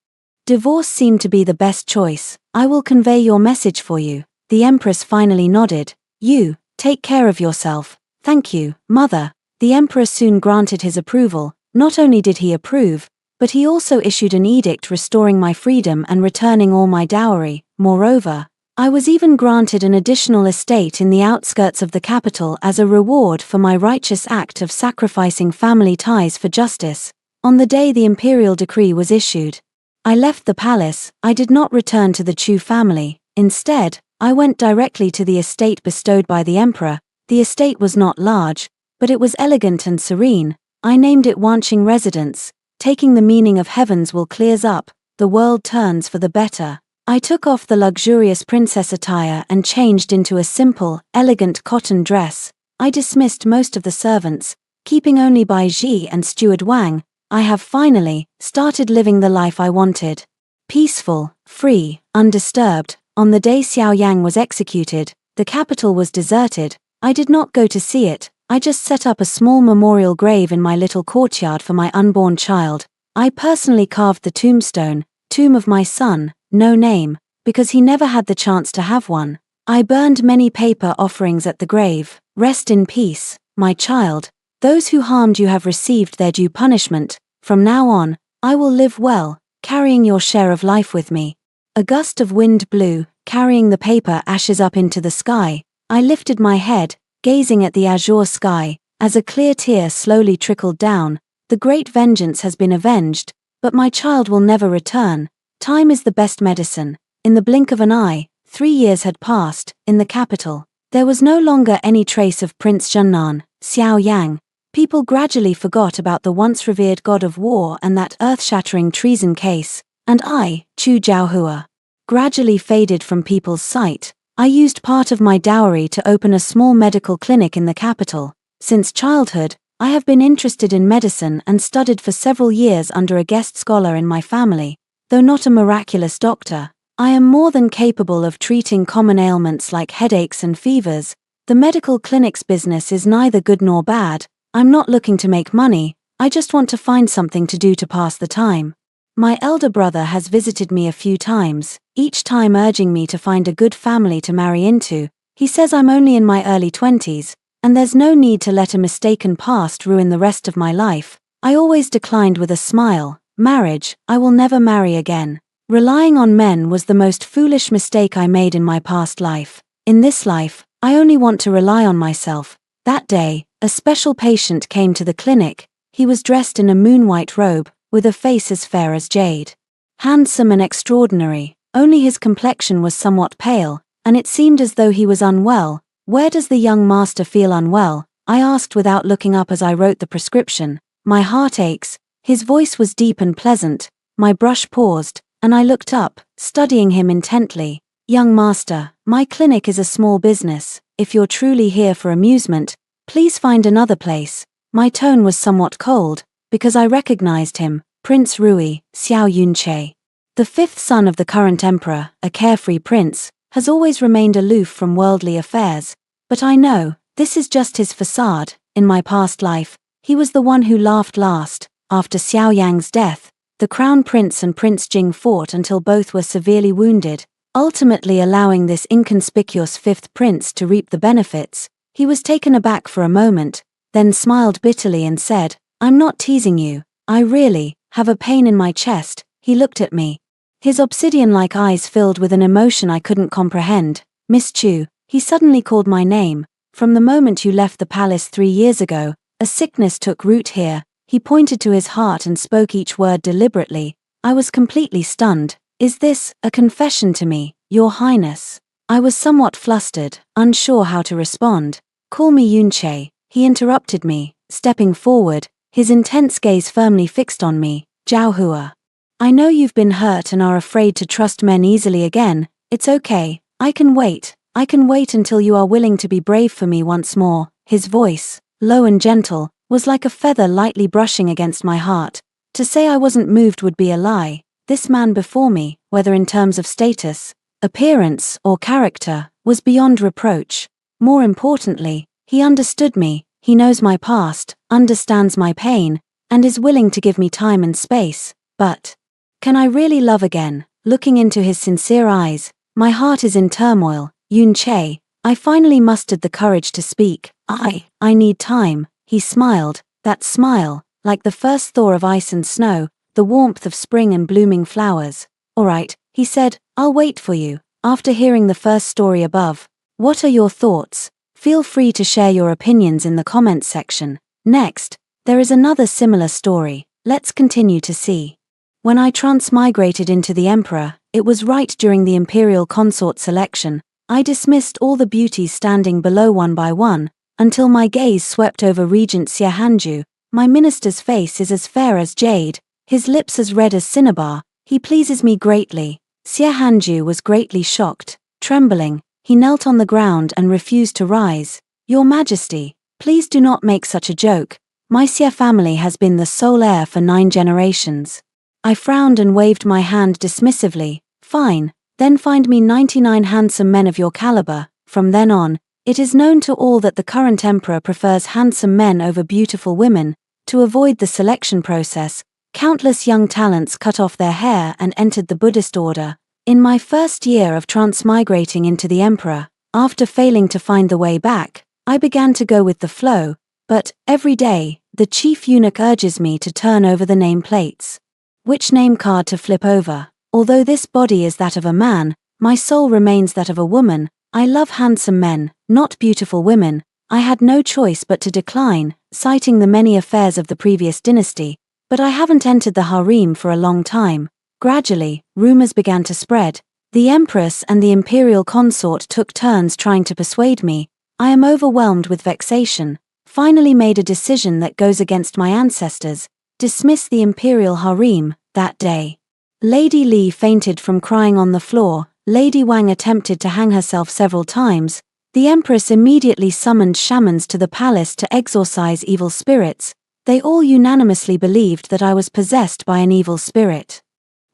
[SPEAKER 1] Divorce seemed to be the best choice. I will convey your message for you. The empress finally nodded. You, take care of yourself. Thank you, mother. The emperor soon granted his approval. Not only did he approve, but he also issued an edict restoring my freedom and returning all my dowry. Moreover, I was even granted an additional estate in the outskirts of the capital as a reward for my righteous act of sacrificing family ties for justice. On the day the imperial decree was issued, I left the palace. I did not return to the Chu family. Instead, I went directly to the estate bestowed by the emperor. The estate was not large, but it was elegant and serene. I named it Wanqing Residence, taking the meaning of heavens will clears up, the world turns for the better. I took off the luxurious princess attire and changed into a simple, elegant cotton dress. I dismissed most of the servants, keeping only Baiji and Steward Wang. I have finally started living the life I wanted. Peaceful, free, undisturbed. On the day Xiao Yang was executed, the capital was deserted. I did not go to see it. I just set up a small memorial grave in my little courtyard for my unborn child. I personally carved the tombstone, tomb of my son, no name, because he never had the chance to have one. I burned many paper offerings at the grave. Rest in peace, my child. Those who harmed you have received their due punishment. From now on, I will live well, carrying your share of life with me. A gust of wind blew, carrying the paper ashes up into the sky. I lifted my head, gazing at the azure sky, as a clear tear slowly trickled down. The great vengeance has been avenged, but my child will never return. Time is the best medicine. In the blink of an eye, 3 years had passed. In the capital, there was no longer any trace of Prince Zhennan, Xiao Yang. People gradually forgot about the once revered god of war and that earth-shattering treason case, and I, Chu Jiaohua, gradually faded from people's sight. I used part of my dowry to open a small medical clinic in the capital. Since childhood, I have been interested in medicine and studied for several years under a guest scholar in my family. Though not a miraculous doctor, I am more than capable of treating common ailments like headaches and fevers. The medical clinic's business is neither good nor bad. I'm not looking to make money, I just want to find something to do to pass the time. My elder brother has visited me a few times, each time urging me to find a good family to marry into. He says I'm only in my early 20s, and there's no need to let a mistaken past ruin the rest of my life. I always declined with a smile. Marriage, I will never marry again. Relying on men was the most foolish mistake I made in my past life. In this life, I only want to rely on myself. That day, a special patient came to the clinic. He was dressed in a moon-white robe, with a face as fair as jade. Handsome and extraordinary, only his complexion was somewhat pale, and it seemed as though he was unwell. Where does the young master feel unwell? I asked without looking up as I wrote the prescription. My heart aches. His voice was deep and pleasant. My brush paused, and I looked up, studying him intently. Young master, my clinic is a small business. If you're truly here for amusement, please find another place. My tone was somewhat cold, because I recognized him, Prince Rui, Xiao Yunche. The fifth son of the current emperor, a carefree prince, has always remained aloof from worldly affairs. But I know, this is just his facade. In my past life, he was the one who laughed last. After Xiao Yang's death, the crown prince and Prince Jing fought until both were severely wounded, ultimately allowing this inconspicuous fifth prince to reap the benefits. He was taken aback for a moment, then smiled bitterly and said, "I'm not teasing you. I really have a pain in my chest." He looked at me. His obsidian-like eyes filled with an emotion I couldn't comprehend. "Miss Chu," he suddenly called my name. "From the moment you left the palace 3 years ago, a sickness took root here." He pointed to his heart and spoke each word deliberately. I was completely stunned. "Is this a confession to me, Your Highness?" I was somewhat flustered, unsure how to respond. "Call me Yunche," he interrupted me, stepping forward, his intense gaze firmly fixed on me. "Jiaohua. I know you've been hurt and are afraid to trust men easily again. It's okay, I can wait. I can wait until you are willing to be brave for me once more." His voice, low and gentle, was like a feather lightly brushing against my heart. To say I wasn't moved would be a lie. This man before me, whether in terms of status, appearance, or character, was beyond reproach. More importantly, he understood me. He knows my past, understands my pain, and is willing to give me time and space. But can I really love again? Looking into his sincere eyes, my heart is in turmoil. "Yunche," I finally mustered the courage to speak. I need time." He smiled, that smile, like the first thaw of ice and snow, the warmth of spring and blooming flowers. "All right," he said, "I'll wait for you." After hearing the first story above, what are your thoughts? Feel free to share your opinions in the comments section. Next, there is another similar story. Let's continue to see. When I transmigrated into the emperor, it was right during the imperial consort selection. I dismissed all the beauties standing below one by one, until my gaze swept over Regent Xiehanju. My minister's face is as fair as jade, his lips as red as cinnabar. He pleases me greatly. Xiehanju was greatly shocked. Trembling, he knelt on the ground and refused to rise. "Your Majesty, please do not make such a joke. My Xie family has been the sole heir for 9 generations. I frowned and waved my hand dismissively. "Fine, then find me 99 handsome men of your caliber." From then on, It is known to all that the current emperor prefers handsome men over beautiful women. To avoid the selection process, countless young talents cut off their hair and entered the Buddhist order. In my first year of transmigrating into the emperor, after failing to find the way back, I began to go with the flow, but, every day, the chief eunuch urges me to turn over the name plates. Which name card to flip over? Although this body is that of a man, my soul remains that of a woman. I love handsome men, not beautiful women. I had no choice but to decline, citing the many affairs of the previous dynasty, but I haven't entered the harem for a long time. Gradually, rumors began to spread. The empress and the imperial consort took turns trying to persuade me. I am overwhelmed with vexation. Finally made a decision that goes against my ancestors. Dismiss the imperial harem. That day, Lady Li fainted from crying on the floor. Lady Wang attempted to hang herself several times. The empress immediately summoned shamans to the palace to exorcise evil spirits. They all unanimously believed that I was possessed by an evil spirit,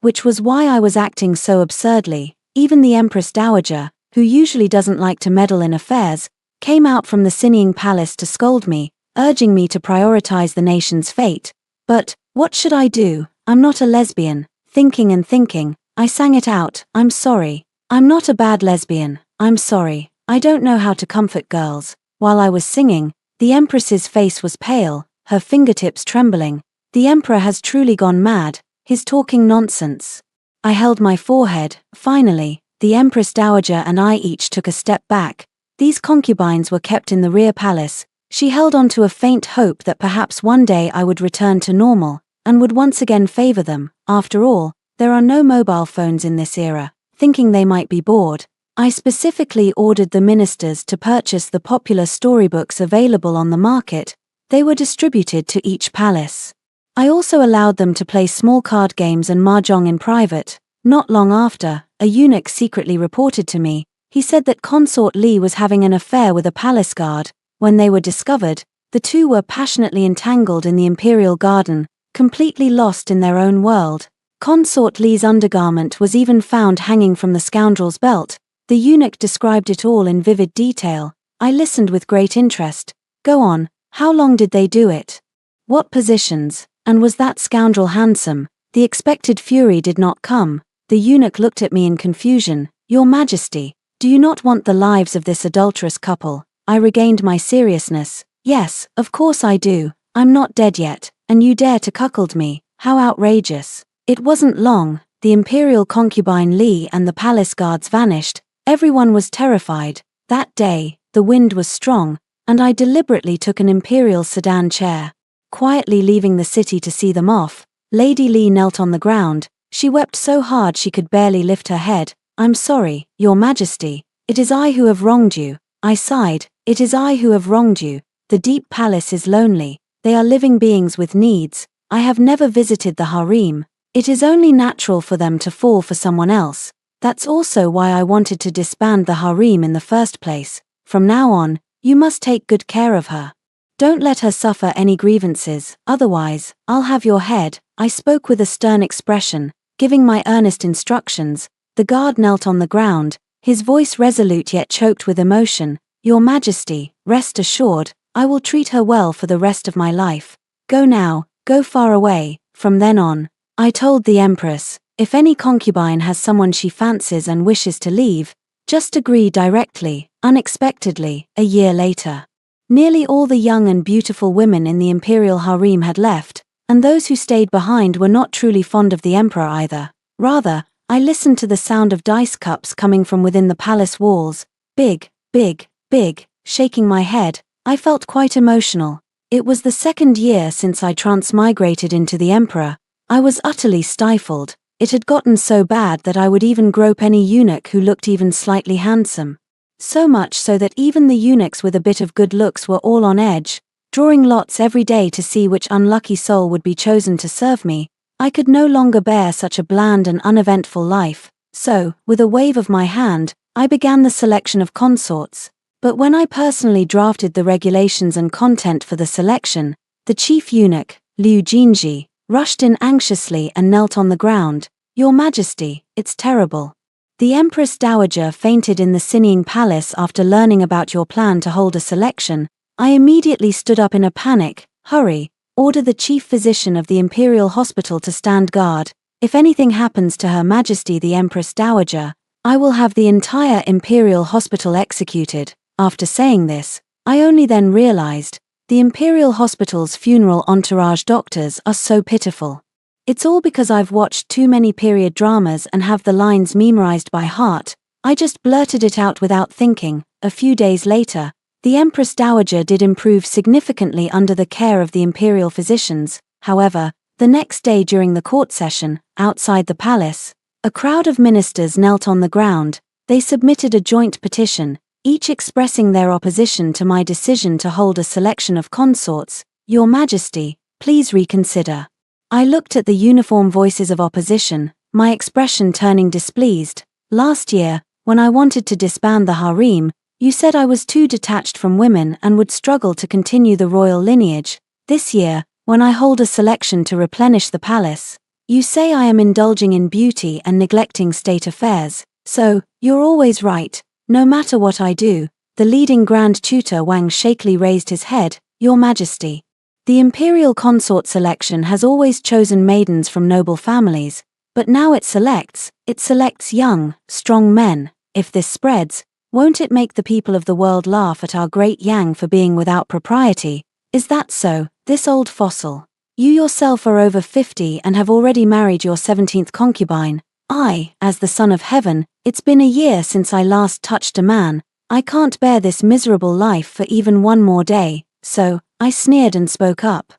[SPEAKER 1] which was why I was acting so absurdly. Even the Empress Dowager, who usually doesn't like to meddle in affairs, came out from the Sinning Palace to scold me, urging me to prioritize the nation's fate. But, what should I do? I'm not a lesbian. Thinking and thinking, I sang it out. I'm sorry. I'm not a bad lesbian. I'm sorry. I don't know how to comfort girls. While I was singing, the Empress's face was pale, her fingertips trembling. The Emperor has truly gone mad. He's talking nonsense. I held my forehead. Finally, the Empress Dowager and I each took a step back. These concubines were kept in the rear palace. She held on to a faint hope that perhaps one day I would return to normal, and would once again favor them. After all, there are no mobile phones in this era. Thinking they might be bored, I specifically ordered the ministers to purchase the popular storybooks available on the market. They were distributed to each palace. I also allowed them to play small card games and mahjong in private. Not long after, a eunuch secretly reported to me. He said that Consort Li was having an affair with a palace guard. When they were discovered, the two were passionately entangled in the imperial garden, completely lost in their own world. Consort Li's undergarment was even found hanging from the scoundrel's belt. The eunuch described it all in vivid detail. I listened with great interest. Go on, how long did they do it? What positions? And was that scoundrel handsome? The expected fury did not come. The eunuch looked at me in confusion. Your Majesty, do you not want the lives of this adulterous couple? I regained my seriousness. Yes, of course I do. I'm not dead yet, and you dare to cuckold me. How outrageous. It wasn't long. The imperial concubine Li and the palace guards vanished. Everyone was terrified. That day, the wind was strong, and I deliberately took an imperial sedan chair. Quietly leaving the city to see them off, Lady Li knelt on the ground. She wept so hard she could barely lift her head. I'm sorry, Your Majesty. It is I who have wronged you. I sighed. It is I who have wronged you. The deep palace is lonely. They are living beings with needs. I have never visited the harem. It is only natural for them to fall for someone else. That's also why I wanted to disband the harem in the first place. From now on, you must take good care of her. Don't let her suffer any grievances, otherwise, I'll have your head. I spoke with a stern expression, giving my earnest instructions. The guard knelt on the ground, his voice resolute yet choked with emotion. Your Majesty, rest assured, I will treat her well for the rest of my life. Go now, go far away. From then on, I told the Empress, if any concubine has someone she fancies and wishes to leave, just agree directly. Unexpectedly, a year later, nearly all the young and beautiful women in the imperial harem had left, and those who stayed behind were not truly fond of the emperor either. Rather, I listened to the sound of dice cups coming from within the palace walls. Big, big, big. Shaking my head, I felt quite emotional. It was the second year since I transmigrated into the emperor. I was utterly stifled. It had gotten so bad that I would even grope any eunuch who looked even slightly handsome. So much so that even the eunuchs with a bit of good looks were all on edge, drawing lots every day to see which unlucky soul would be chosen to serve me. I could no longer bear such a bland and uneventful life, so, with a wave of my hand, I began the selection of consorts. But when I personally drafted the regulations and content for the selection, the chief eunuch, Liu Jinji, rushed in anxiously and knelt on the ground. Your Majesty, it's terrible. The Empress Dowager fainted in the Sinning Palace after learning about your plan to hold a selection. I immediately stood up in a panic. Hurry, order the chief physician of the Imperial Hospital to stand guard. If anything happens to Her Majesty the Empress Dowager, I will have the entire Imperial Hospital executed. After saying this, I only then realized, the Imperial Hospital's funeral entourage doctors are so pitiful. It's all because I've watched too many period dramas and have the lines memorized by heart. I just blurted it out without thinking. A few days later, the Empress Dowager did improve significantly under the care of the imperial physicians. However, the next day during the court session, outside the palace, a crowd of ministers knelt on the ground. They submitted a joint petition, each expressing their opposition to my decision to hold a selection of consorts. Your Majesty, please reconsider. I looked at the uniform voices of opposition, my expression turning displeased. Last year, when I wanted to disband the harem, you said I was too detached from women and would struggle to continue the royal lineage. This year, when I hold a selection to replenish the palace, you say I am indulging in beauty and neglecting state affairs. So, you're always right, no matter what I do. The leading Grand Tutor Wang shakily raised his head. Your Majesty, the imperial consort selection has always chosen maidens from noble families, but now it selects young, strong men. If this spreads, won't it make the people of the world laugh at our great Yang for being without propriety? Is that so, this old fossil? You yourself are over 50 and have already married your 17th concubine. I, as the son of heaven, it's been a year since I last touched a man. I can't bear this miserable life for even one more day. So, I sneered and spoke up.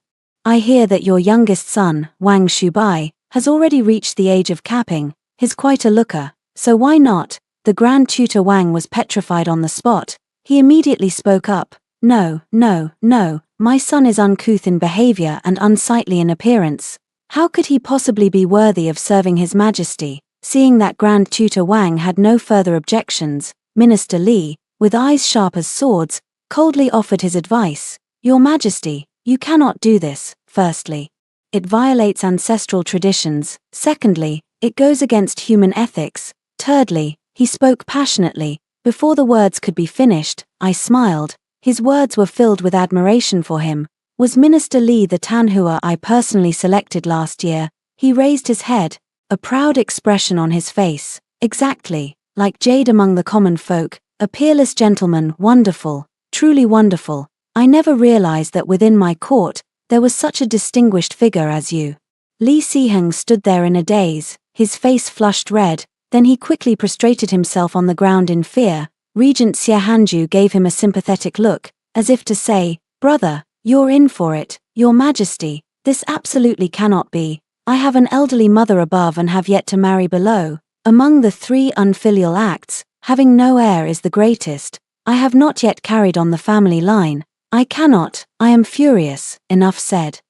[SPEAKER 1] I hear that your youngest son, Wang Shubai, has already reached the age of capping. He's quite a looker, so why not? The Grand Tutor Wang was petrified on the spot. He immediately spoke up. No, my son is uncouth in behavior and unsightly in appearance. How could he possibly be worthy of serving His Majesty? Seeing that Grand Tutor Wang had no further objections, Minister Li, with eyes sharp as swords, coldly offered his advice. Your Majesty, you cannot do this. Firstly, it violates ancestral traditions. Secondly, it goes against human ethics. Thirdly, he spoke passionately. Before the words could be finished, I smiled. His words were filled with admiration for him. Was Minister Li the Tanhua I personally selected last year? He raised his head, a proud expression on his face. Exactly, like jade among the common folk, a peerless gentleman, wonderful, truly wonderful. I never realized that within my court, there was such a distinguished figure as you. Li Siheng stood there in a daze, his face flushed red, then he quickly prostrated himself on the ground in fear. Regent Xie Hanju gave him a sympathetic look, as if to say, brother, you're in for it. Your Majesty, this absolutely cannot be. I have an elderly mother above and have yet to marry below. Among the 3 unfilial acts, having no heir is the greatest. I have not yet carried on the family line. I cannot, I am furious. Enough said.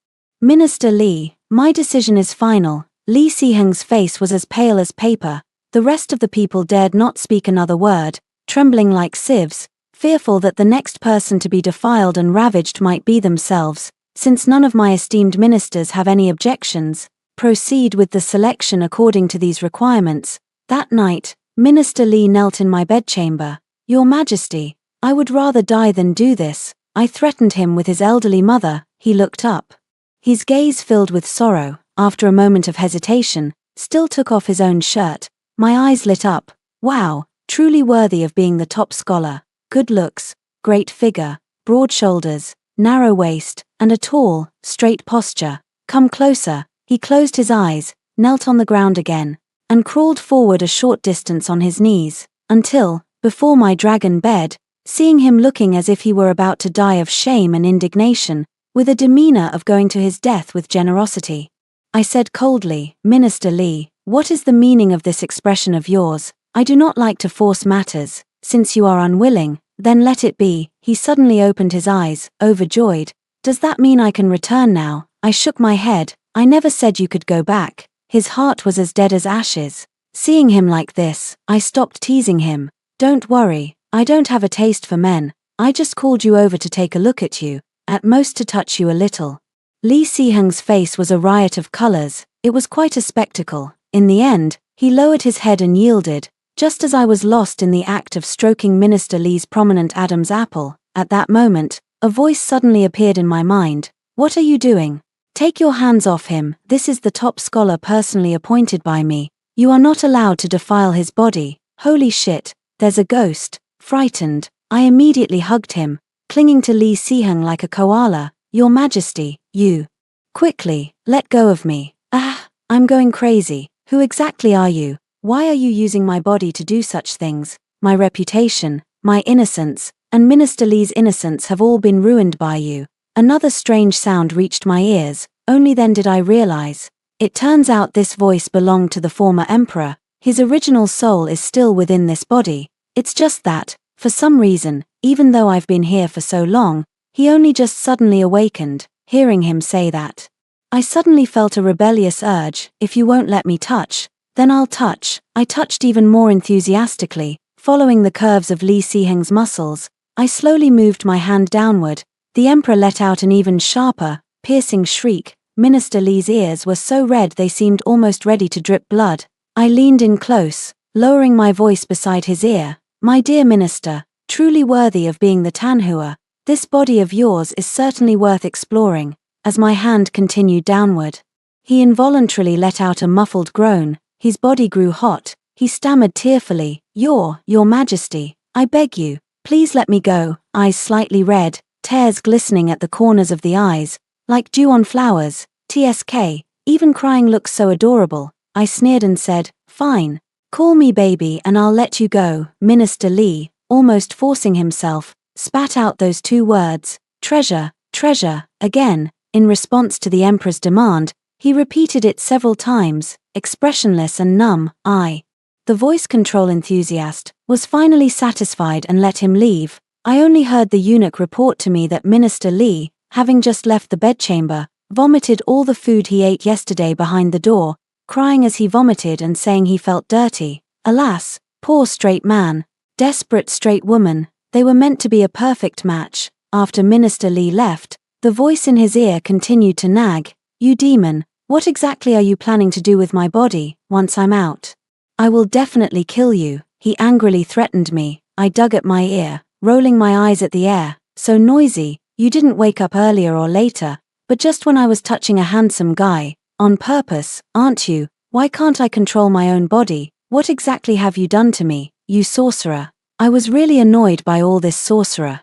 [SPEAKER 1] Minister Li, my decision is final. Li Siheng's face was as pale as paper. The rest of the people dared not speak another word, trembling like sieves, fearful that the next person to be defiled and ravaged might be themselves. Since none of my esteemed ministers have any objections, proceed with the selection according to these requirements. That night, Minister Li knelt in my bedchamber. Your Majesty, I would rather die than do this. I threatened him with his elderly mother. He looked up. His gaze filled with sorrow. After a moment of hesitation, still took off his own shirt. My eyes lit up. Wow, truly worthy of being the top scholar. Good looks, great figure, broad shoulders, narrow waist, and a tall, straight posture. Come closer. He closed his eyes, knelt on the ground again, and crawled forward a short distance on his knees, until, before my dragon bed, seeing him looking as if he were about to die of shame and indignation, with a demeanor of going to his death with generosity, I said coldly, Minister Li, what is the meaning of this expression of yours? I do not like to force matters. Since you are unwilling, then let it be. He suddenly opened his eyes, overjoyed. Does that mean I can return now? I shook my head. I never said you could go back. His heart was as dead as ashes. Seeing him like this, I stopped teasing him. Don't worry, I don't have a taste for men. I just called you over to take a look at you, at most to touch you a little. Li Siheng's face was a riot of colors. It was quite a spectacle. In the end, he lowered his head and yielded. Just as I was lost in the act of stroking Minister Lee's prominent Adam's apple, at that moment, a voice suddenly appeared in my mind. What are you doing? Take your hands off him. This is the top scholar personally appointed by me. You are not allowed to defile his body. Holy shit, there's a ghost. Frightened, I immediately hugged him, clinging to Lee Si-hung like a koala. Your Majesty, you. Quickly, let go of me. Ah, I'm going crazy. Who exactly are you? Why are you using my body to do such things? My reputation, my innocence, and Minister Lee's innocence have all been ruined by you. Another strange sound reached my ears. Only then did I realize. It turns out this voice belonged to the former emperor. His original soul is still within this body. It's just that, for some reason, even though I've been here for so long, he only just suddenly awakened, hearing him say that. I suddenly felt a rebellious urge. If you won't let me touch, then I'll touch. I touched even more enthusiastically, following the curves of Lee Si-hung's muscles. I slowly moved my hand downward. The emperor let out an even sharper, piercing shriek. Minister Lee's ears were so red they seemed almost ready to drip blood. I leaned in close, lowering my voice beside his ear. My dear minister, truly worthy of being the Tanhua, this body of yours is certainly worth exploring. As my hand continued downward, he involuntarily let out a muffled groan. His body grew hot. He stammered tearfully, Your Majesty, I beg you, please let me go. Eyes slightly red, tears glistening at the corners of the eyes, like dew on flowers. TSK, even crying looks so adorable. I sneered and said, Fine. Call me baby and I'll let you go. Minister Lee, almost forcing himself, spat out those two words, treasure, treasure, again. In response to the emperor's demand, he repeated it several times, expressionless and numb. The voice control enthusiast, was finally satisfied and let him leave. I only heard the eunuch report to me that Minister Lee, having just left the bedchamber, vomited all the food he ate yesterday behind the door, crying as he vomited and saying he felt dirty. Alas, poor straight man, desperate straight woman, they were meant to be a perfect match. After Minister Lee left, the voice in his ear continued to nag, You demon, what exactly are you planning to do with my body, once I'm out? I will definitely kill you, he angrily threatened me. I dug at my ear, rolling my eyes at the air. So noisy, you didn't wake up earlier or later, but just when I was touching a handsome guy, on purpose, aren't you? Why can't I control my own body? What exactly have you done to me, you sorcerer? I was really annoyed by all this sorcerer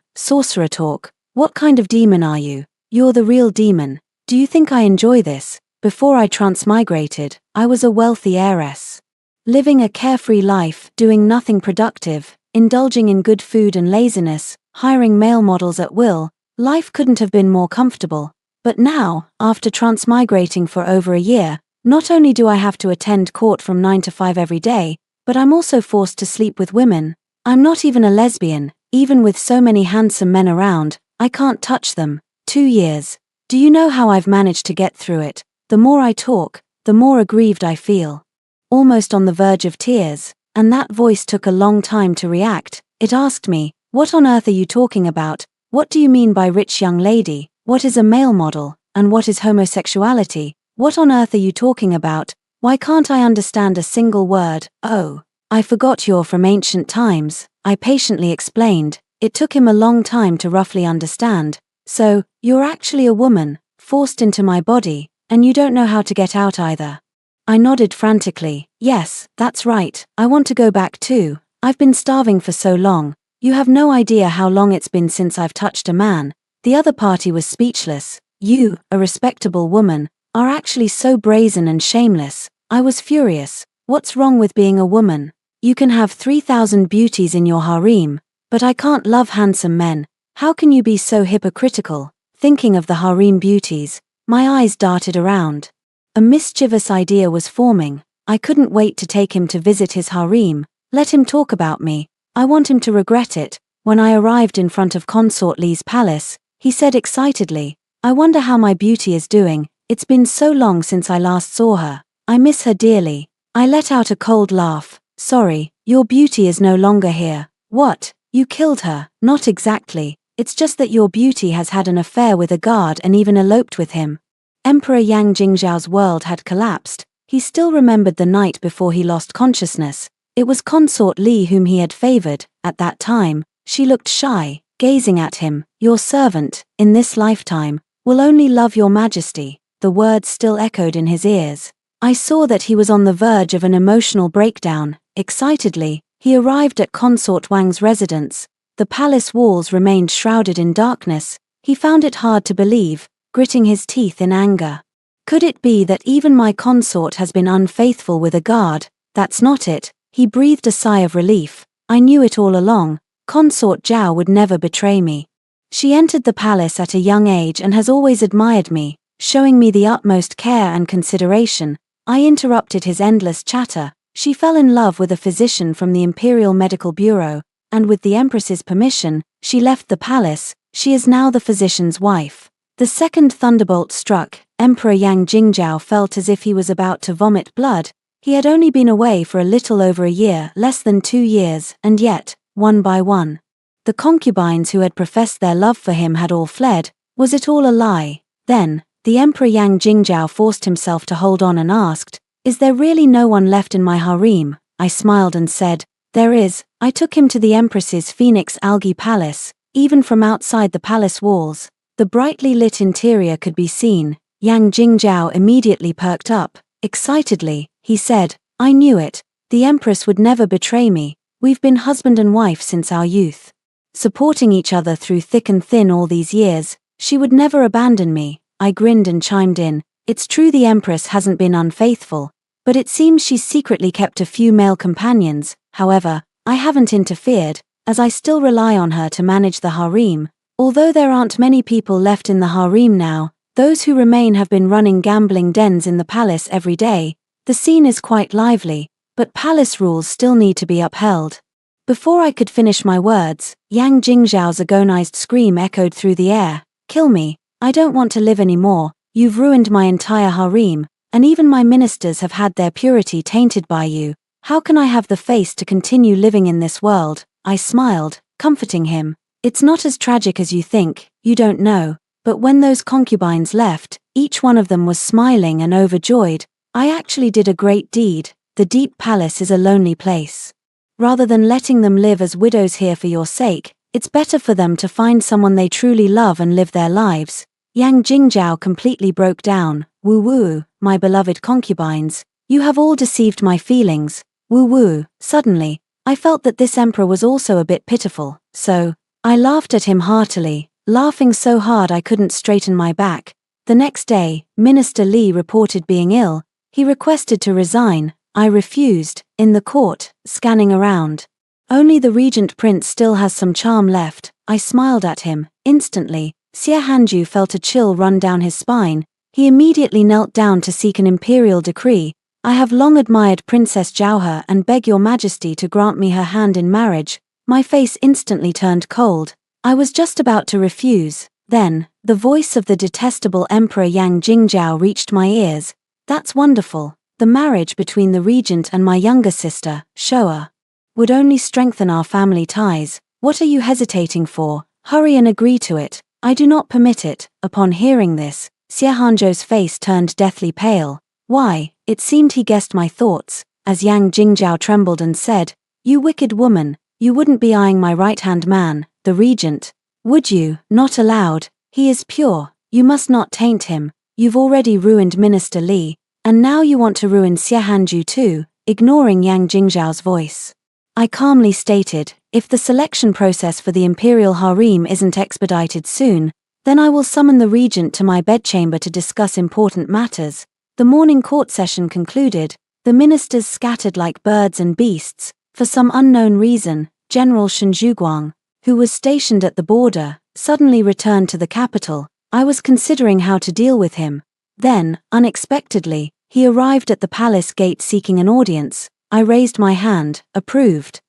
[SPEAKER 1] talk. What kind of demon are you? You're the real demon. Do you think I enjoy this? Before I transmigrated, I was a wealthy heiress. Living a carefree life, doing nothing productive, indulging in good food and laziness, hiring male models at will. Life couldn't have been more comfortable. But now, after transmigrating for over a year, not only do I have to attend court from 9 to 5 every day, but I'm also forced to sleep with women. I'm not even a lesbian. Even with so many handsome men around, I can't touch them. 2 years. Do you know how I've managed to get through it? The more I talk, the more aggrieved I feel. Almost on the verge of tears, and that voice took a long time to react. It asked me, What on earth are you talking about? What do you mean by rich young lady? What is a male model? And what is homosexuality? What on earth are you talking about? Why can't I understand a single word? Oh, I forgot you're from ancient times, I patiently explained. It took him a long time to roughly understand. So, you're actually a woman, forced into my body, and you don't know how to get out either. I nodded frantically. Yes, that's right, I want to go back too. I've been starving for so long. You have no idea how long it's been since I've touched a man. The other party was speechless. You, a respectable woman, are actually so brazen and shameless. I was furious. What's wrong with being a woman? You can have 3,000 beauties in your harem, but I can't love handsome men. How can you be so hypocritical? Thinking of the harem beauties, my eyes darted around. A mischievous idea was forming. I couldn't wait to take him to visit his harem. Let him talk about me. I want him to regret it. When I arrived in front of Consort Lee's palace, he said excitedly, I wonder how my beauty is doing. It's been so long since I last saw her. I miss her dearly. I let out a cold laugh. Sorry, your beauty is no longer here. What? You killed her? Not exactly. It's just that your beauty has had an affair with a guard and even eloped with him. Emperor Yang Jingzhao's world had collapsed. He still remembered the night before he lost consciousness. It was Consort Li whom he had favored. At that time, she looked shy, gazing at him. "Your servant, in this lifetime, will only love your majesty." The words still echoed in his ears. I saw that he was on the verge of an emotional breakdown. Excitedly, he arrived at Consort Wang's residence. The palace walls remained shrouded in darkness. He found it hard to believe, gritting his teeth in anger. Could it be that even my consort has been unfaithful with a guard? That's not it. He breathed a sigh of relief. I knew it all along. Consort Zhao would never betray me. She entered the palace at a young age and has always admired me, showing me the utmost care and consideration. I interrupted his endless chatter. She fell in love with a physician from the Imperial Medical Bureau, and with the Empress's permission, she left the palace. She is now the physician's wife. The second thunderbolt struck. Emperor Yang Jingzhao felt as if he was about to vomit blood. He had only been away for a little over a year, less than 2 years, and yet, one by one, the concubines who had professed their love for him had all fled. Was it all a lie? Then, the Emperor Yang Jingzhao forced himself to hold on and asked, "Is there really no one left in my harem?" I smiled and said, "There is." I took him to the Empress's Phoenix Algae Palace. Even from outside the palace walls, the brightly lit interior could be seen. Yang Jingzhao immediately perked up. Excitedly, he said, "I knew it. The Empress would never betray me. We've been husband and wife since our youth, supporting each other through thick and thin all these years. She would never abandon me." I grinned and chimed in, "It's true the Empress hasn't been unfaithful, but it seems she's secretly kept a few male companions. However, I haven't interfered, as I still rely on her to manage the harem. Although there aren't many people left in the harem now, those who remain have been running gambling dens in the palace every day. The scene is quite lively, but palace rules still need to be upheld." Before I could finish my words, Yang Jingzhao's agonized scream echoed through the air. "Kill me. I don't want to live anymore. You've ruined my entire harem, and even my ministers have had their purity tainted by you. How can I have the face to continue living in this world?" I smiled, comforting him. "It's not as tragic as you think, you don't know, but when those concubines left, each one of them was smiling and overjoyed. I actually did a great deed. The deep palace is a lonely place. Rather than letting them live as widows here for your sake, it's better for them to find someone they truly love and live their lives." Yang Jingzhao completely broke down. "Woo-woo, my beloved concubines, you have all deceived my feelings. Woo-woo." Suddenly, I felt that this emperor was also a bit pitiful, so I laughed at him heartily, laughing so hard I couldn't straighten my back. The next day, Minister Li reported being ill. He requested to resign. I refused. In the court, scanning around. "Only the regent prince still has some charm left." I smiled at him. Instantly, Xie Hanju felt a chill run down his spine. He immediately knelt down to seek an imperial decree. "I have long admired Princess Zhaohe and beg your majesty to grant me her hand in marriage." My face instantly turned cold. I was just about to refuse. Then, the voice of the detestable Emperor Yang Jingzhao reached my ears. "That's wonderful. The marriage between the regent and my younger sister, Shoa, would only strengthen our family ties. What are you hesitating for? Hurry and agree to it. I do not permit it." Upon hearing this, Xie Hanzhou's face turned deathly pale. "Why?" It seemed he guessed my thoughts, as Yang Jingzhao trembled and said, "You wicked woman, you wouldn't be eyeing my right-hand man, the regent, would you?" "Not allowed. He is pure. You must not taint him. You've already ruined Minister Li, and now you want to ruin Xie Hanju too." Ignoring Yang Jingzhao's voice, I calmly stated, "If the selection process for the imperial harem isn't expedited soon, then I will summon the regent to my bedchamber to discuss important matters." The morning court session concluded. The ministers scattered like birds and beasts. For some unknown reason, General Shen Zhuguang, who was stationed at the border, suddenly returned to the capital. I was considering how to deal with him. Then, unexpectedly, he arrived at the palace gate seeking an audience. I raised my hand, approved.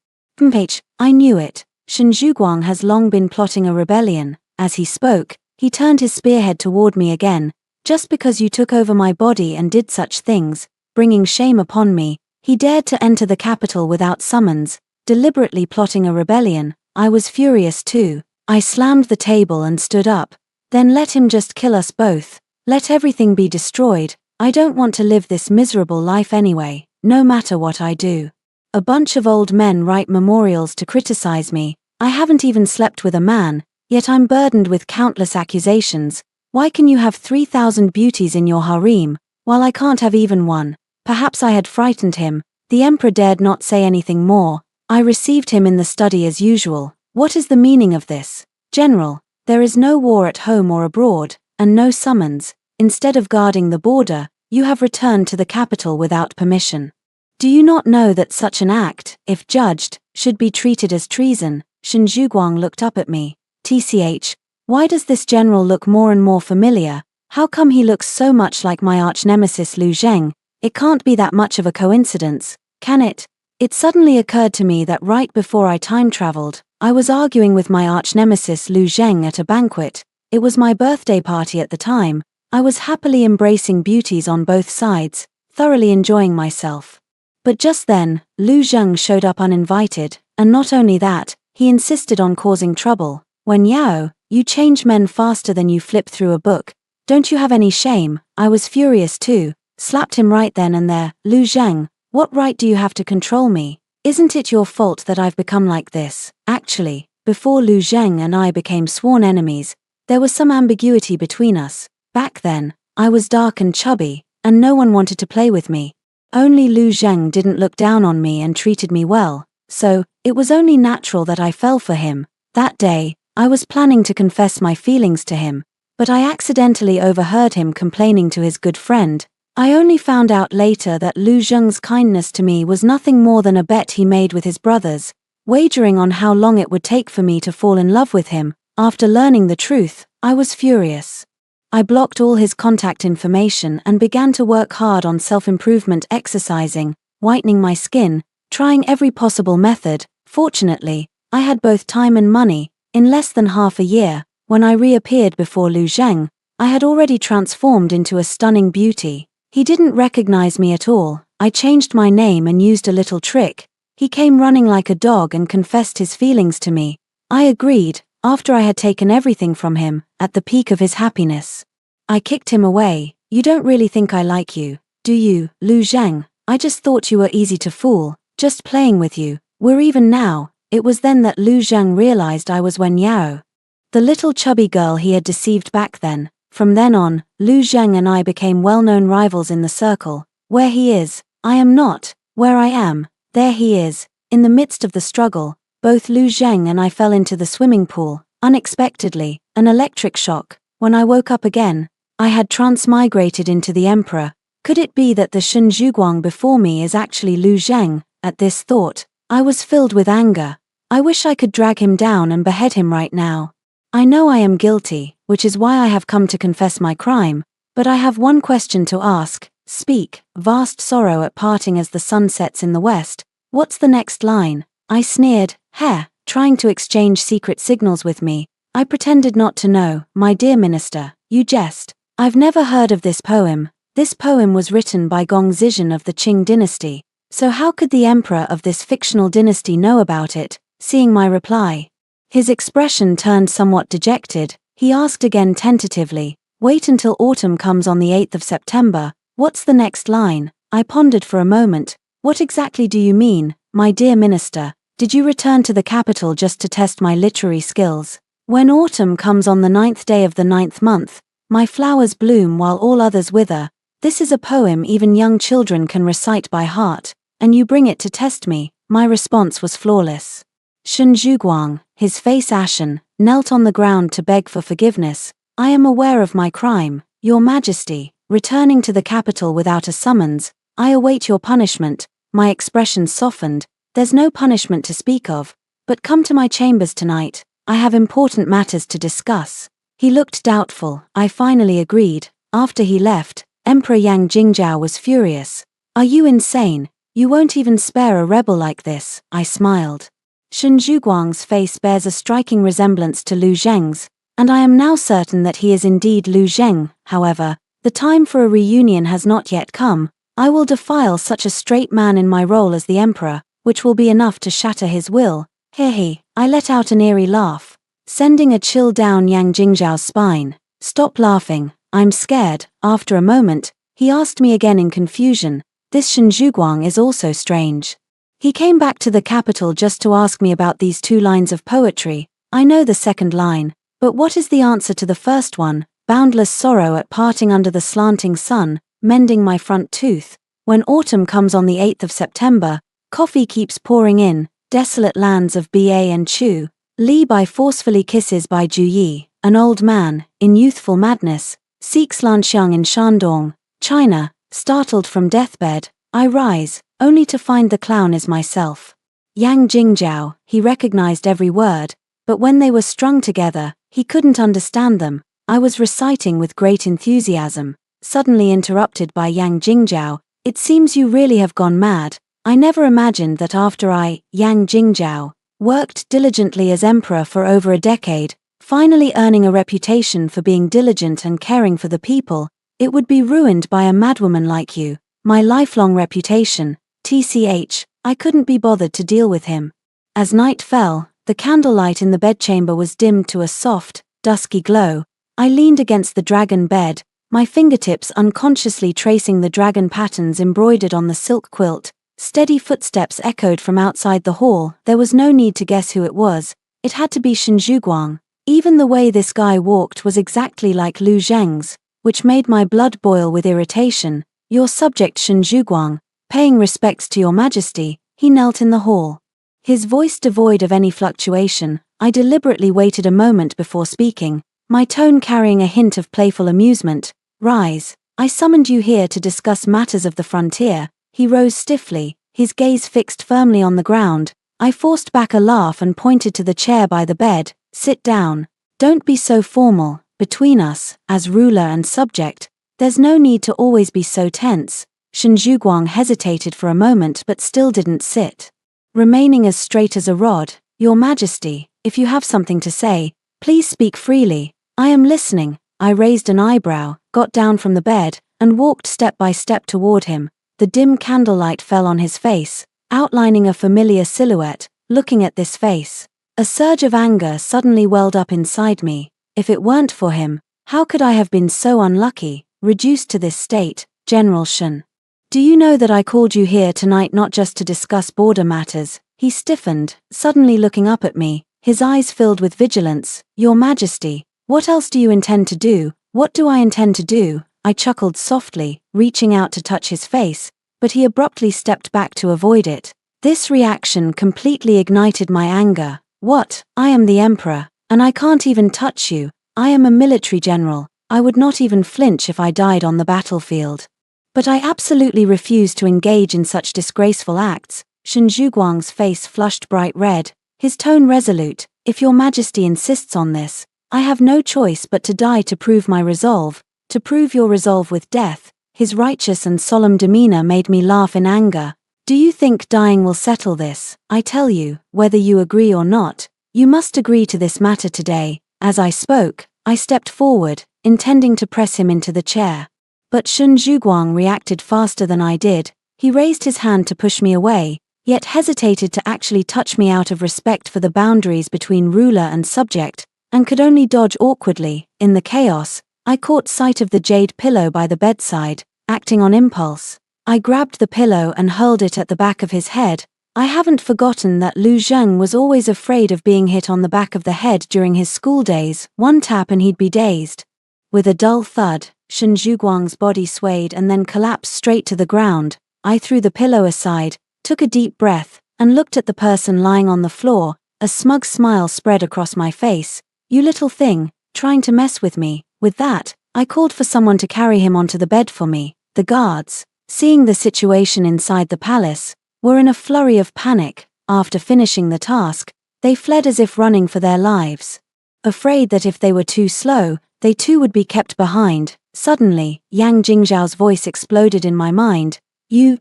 [SPEAKER 1] I knew it. Shen Zhuguang has long been plotting a rebellion." As he spoke, he turned his spearhead toward me again. "Just because you took over my body and did such things, bringing shame upon me, he dared to enter the capital without summons, deliberately plotting a rebellion." I was furious too. I slammed the table and stood up. "Then let him just kill us both. Let everything be destroyed. I don't want to live this miserable life anyway, no matter what I do." A bunch of old men write memorials to criticize me. I haven't even slept with a man, yet I'm burdened with countless accusations. Why can you have 3,000 beauties in your harem, while I can't have even one? Perhaps I had frightened him. The emperor dared not say anything more. I received him in the study as usual. What is the meaning of this? General, there is no war at home or abroad, and no summons. Instead of guarding the border, you have returned to the capital without permission. Do you not know that such an act, if judged, should be treated as treason? Shen Zhuguang looked up at me. TCH, why does this general look more and more familiar? How come he looks so much like my arch-nemesis Lu Zheng? It can't be that much of a coincidence, can it? It suddenly occurred to me that right before I time-traveled, I was arguing with my arch-nemesis Lu Zheng at a banquet. It was my birthday party at the time. I was happily embracing beauties on both sides, thoroughly enjoying myself. But just then, Lu Zheng showed up uninvited, and not only that, he insisted on causing trouble. Wen Yao, you change men faster than you flip through a book. Don't you have any shame? I was furious too, slapped him right then and there. Lu Zheng, what right do you have to control me? Isn't it your fault that I've become like this? Actually, before Lu Zheng and I became sworn enemies, there was some ambiguity between us. Back then, I was dark and chubby, and no one wanted to play with me. Only Lu Zheng didn't look down on me and treated me well, so it was only natural that I fell for him. That day, I was planning to confess my feelings to him, but I accidentally overheard him complaining to his good friend. I only found out later that Lu Zheng's kindness to me was nothing more than a bet he made with his brothers, wagering on how long it would take for me to fall in love with him. After learning the truth, I was furious. I blocked all his contact information and began to work hard on self-improvement, exercising, whitening my skin, trying every possible method. Fortunately, I had both time and money. In less than half a year, when I reappeared before Lu Zheng, I had already transformed into a stunning beauty. He didn't recognize me at all. I changed my name and used a little trick. He came running like a dog and confessed his feelings to me. I agreed, after I had taken everything from him, at the peak of his happiness. I kicked him away. You don't really think I like you, do you, Lu Zheng? I just thought you were easy to fool, just playing with you. We're even now. It was then that Lu Zheng realized I was Wen Yao, the little chubby girl he had deceived back then. From then on, Lu Zheng and I became well-known rivals in the circle. Where he is, I am not. Where I am, there he is. In the midst of the struggle, both Lu Zheng and I fell into the swimming pool. Unexpectedly, an electric shock. When I woke up again, I had transmigrated into the emperor. Could it be that the Shen Zhuguang before me is actually Lu Zheng? At this thought, I was filled with anger. I wish I could drag him down and behead him right now. I know I am guilty, which is why I have come to confess my crime, but I have one question to ask. Speak, vast sorrow at parting as the sun sets in the west. What's the next line? I sneered. Heh, trying to exchange secret signals with me. I pretended not to know. My dear minister, you jest. I've never heard of this poem. This poem was written by Gong Zizhen of the Qing dynasty. So how could the emperor of this fictional dynasty know about it? Seeing my reply, his expression turned somewhat dejected. He asked again tentatively, wait until autumn comes on the 8th of September. What's the next line? I pondered for a moment. What exactly do you mean, my dear minister? Did you return to the capital just to test my literary skills? When autumn comes on the 9th day of the 9th month, my flowers bloom while all others wither. This is a poem even young children can recite by heart, and you bring it to test me. My response was flawless. Shen Zhuguang, his face ashen, knelt on the ground to beg for forgiveness. I am aware of my crime, Your Majesty. Returning to the capital without a summons, I await your punishment. My expression softened. There's no punishment to speak of, but come to my chambers tonight. I have important matters to discuss. He looked doubtful. I finally agreed. After he left, Emperor Yang Jingzhao was furious. Are you insane? You won't even spare a rebel like this. I smiled. Shen Zhuguang's face bears a striking resemblance to Lu Zheng's, and I am now certain that he is indeed Lu Zheng. However, the time for a reunion has not yet come. I will defile such a straight man in my role as the emperor, which will be enough to shatter his will. He. I let out an eerie laugh, sending a chill down Yang Jingzhao's spine. Stop laughing, I'm scared. After a moment, he asked me again in confusion. This Shen Zhuguang is also strange. He came back to the capital just to ask me about these 2 lines of poetry. I know the second line, but what is the answer to the first one? Boundless sorrow at parting under the slanting sun, mending my front tooth. When autumn comes on the 8th of September, coffee keeps pouring in, desolate lands of Ba and Chu. Li by forcefully kisses by Ju Yi, an old man, in youthful madness, seeks Lanxiang in Shandong, China. Startled from deathbed, I rise, only to find the clown is myself. Yang Jingzhao, he recognized every word, but when they were strung together, he couldn't understand them. I was reciting with great enthusiasm, suddenly interrupted by Yang Jingzhao. It seems you really have gone mad. I never imagined that after I, Yang Jingzhao, worked diligently as emperor for over a decade, finally earning a reputation for being diligent and caring for the people, it would be ruined by a madwoman like you. My lifelong reputation, tch, I couldn't be bothered to deal with him. As night fell, the candlelight in the bedchamber was dimmed to a soft, dusky glow. I leaned against the dragon bed, my fingertips unconsciously tracing the dragon patterns embroidered on the silk quilt. Steady footsteps echoed from outside the hall. There was no need to guess who it was. It had to be Shen Zhuguang. Even the way this guy walked was exactly like Lu Zheng's, which made my blood boil with irritation. Your subject Shen Zhuguang, paying respects to your majesty, he knelt in the hall. His voice devoid of any fluctuation. I deliberately waited a moment before speaking, my tone carrying a hint of playful amusement. Rise, I summoned you here to discuss matters of the frontier. He rose stiffly, his gaze fixed firmly on the ground. I forced back a laugh and pointed to the chair by the bed. Sit down. Don't be so formal. Between us, as ruler and subject, there's no need to always be so tense. Shen Zhuguang hesitated for a moment but still didn't sit. Remaining as straight as a rod, Your Majesty, if you have something to say, please speak freely. I am listening. I raised an eyebrow, got down from the bed, and walked step by step toward him. The dim candlelight fell on his face, outlining a familiar silhouette. Looking at this face, a surge of anger suddenly welled up inside me. If it weren't for him, how could I have been so unlucky, reduced to this state? General Shen. Do you know that I called you here tonight not just to discuss border matters? He stiffened, suddenly looking up at me, his eyes filled with vigilance. Your Majesty, what else do you intend to do? What do I intend to do? I chuckled softly, reaching out to touch his face, but he abruptly stepped back to avoid it. This reaction completely ignited my anger. What? I am the emperor, and I can't even touch you. I am a military general. I would not even flinch if I died on the battlefield. But I absolutely refuse to engage in such disgraceful acts. Shen Zhuguang's face flushed bright red, his tone resolute. If your Majesty insists on this, I have no choice but to die to prove my resolve, to prove your resolve with death. His righteous and solemn demeanor made me laugh in anger. Do you think dying will settle this? I tell you, whether you agree or not, you must agree to this matter today. As I spoke, I stepped forward, intending to press him into the chair. But Shen Zhuguang reacted faster than I did. He raised his hand to push me away, yet hesitated to actually touch me out of respect for the boundaries between ruler and subject, and could only dodge awkwardly. In the chaos, I caught sight of the jade pillow by the bedside. Acting on impulse, I grabbed the pillow and hurled it at the back of his head. I haven't forgotten that Lu Zheng was always afraid of being hit on the back of the head during his school days. One tap and he'd be dazed. With a dull thud, Shen Zhuguang's body swayed and then collapsed straight to the ground. I threw the pillow aside, took a deep breath, and looked at the person lying on the floor. A smug smile spread across my face. You little thing, trying to mess with me. With that, I called for someone to carry him onto the bed for me. The guards, seeing the situation inside the palace, were in a flurry of panic. After finishing the task, they fled as if running for their lives. Afraid that if they were too slow, they too would be kept behind. Suddenly, Yang Jingzhao's voice exploded in my mind. You,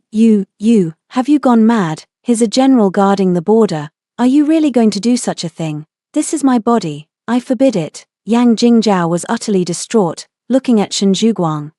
[SPEAKER 1] have you gone mad? He's a general guarding the border. Are you really going to do such a thing? This is my body. I forbid it. Yang Jingzhao was utterly distraught, looking at Shen Zhuguang,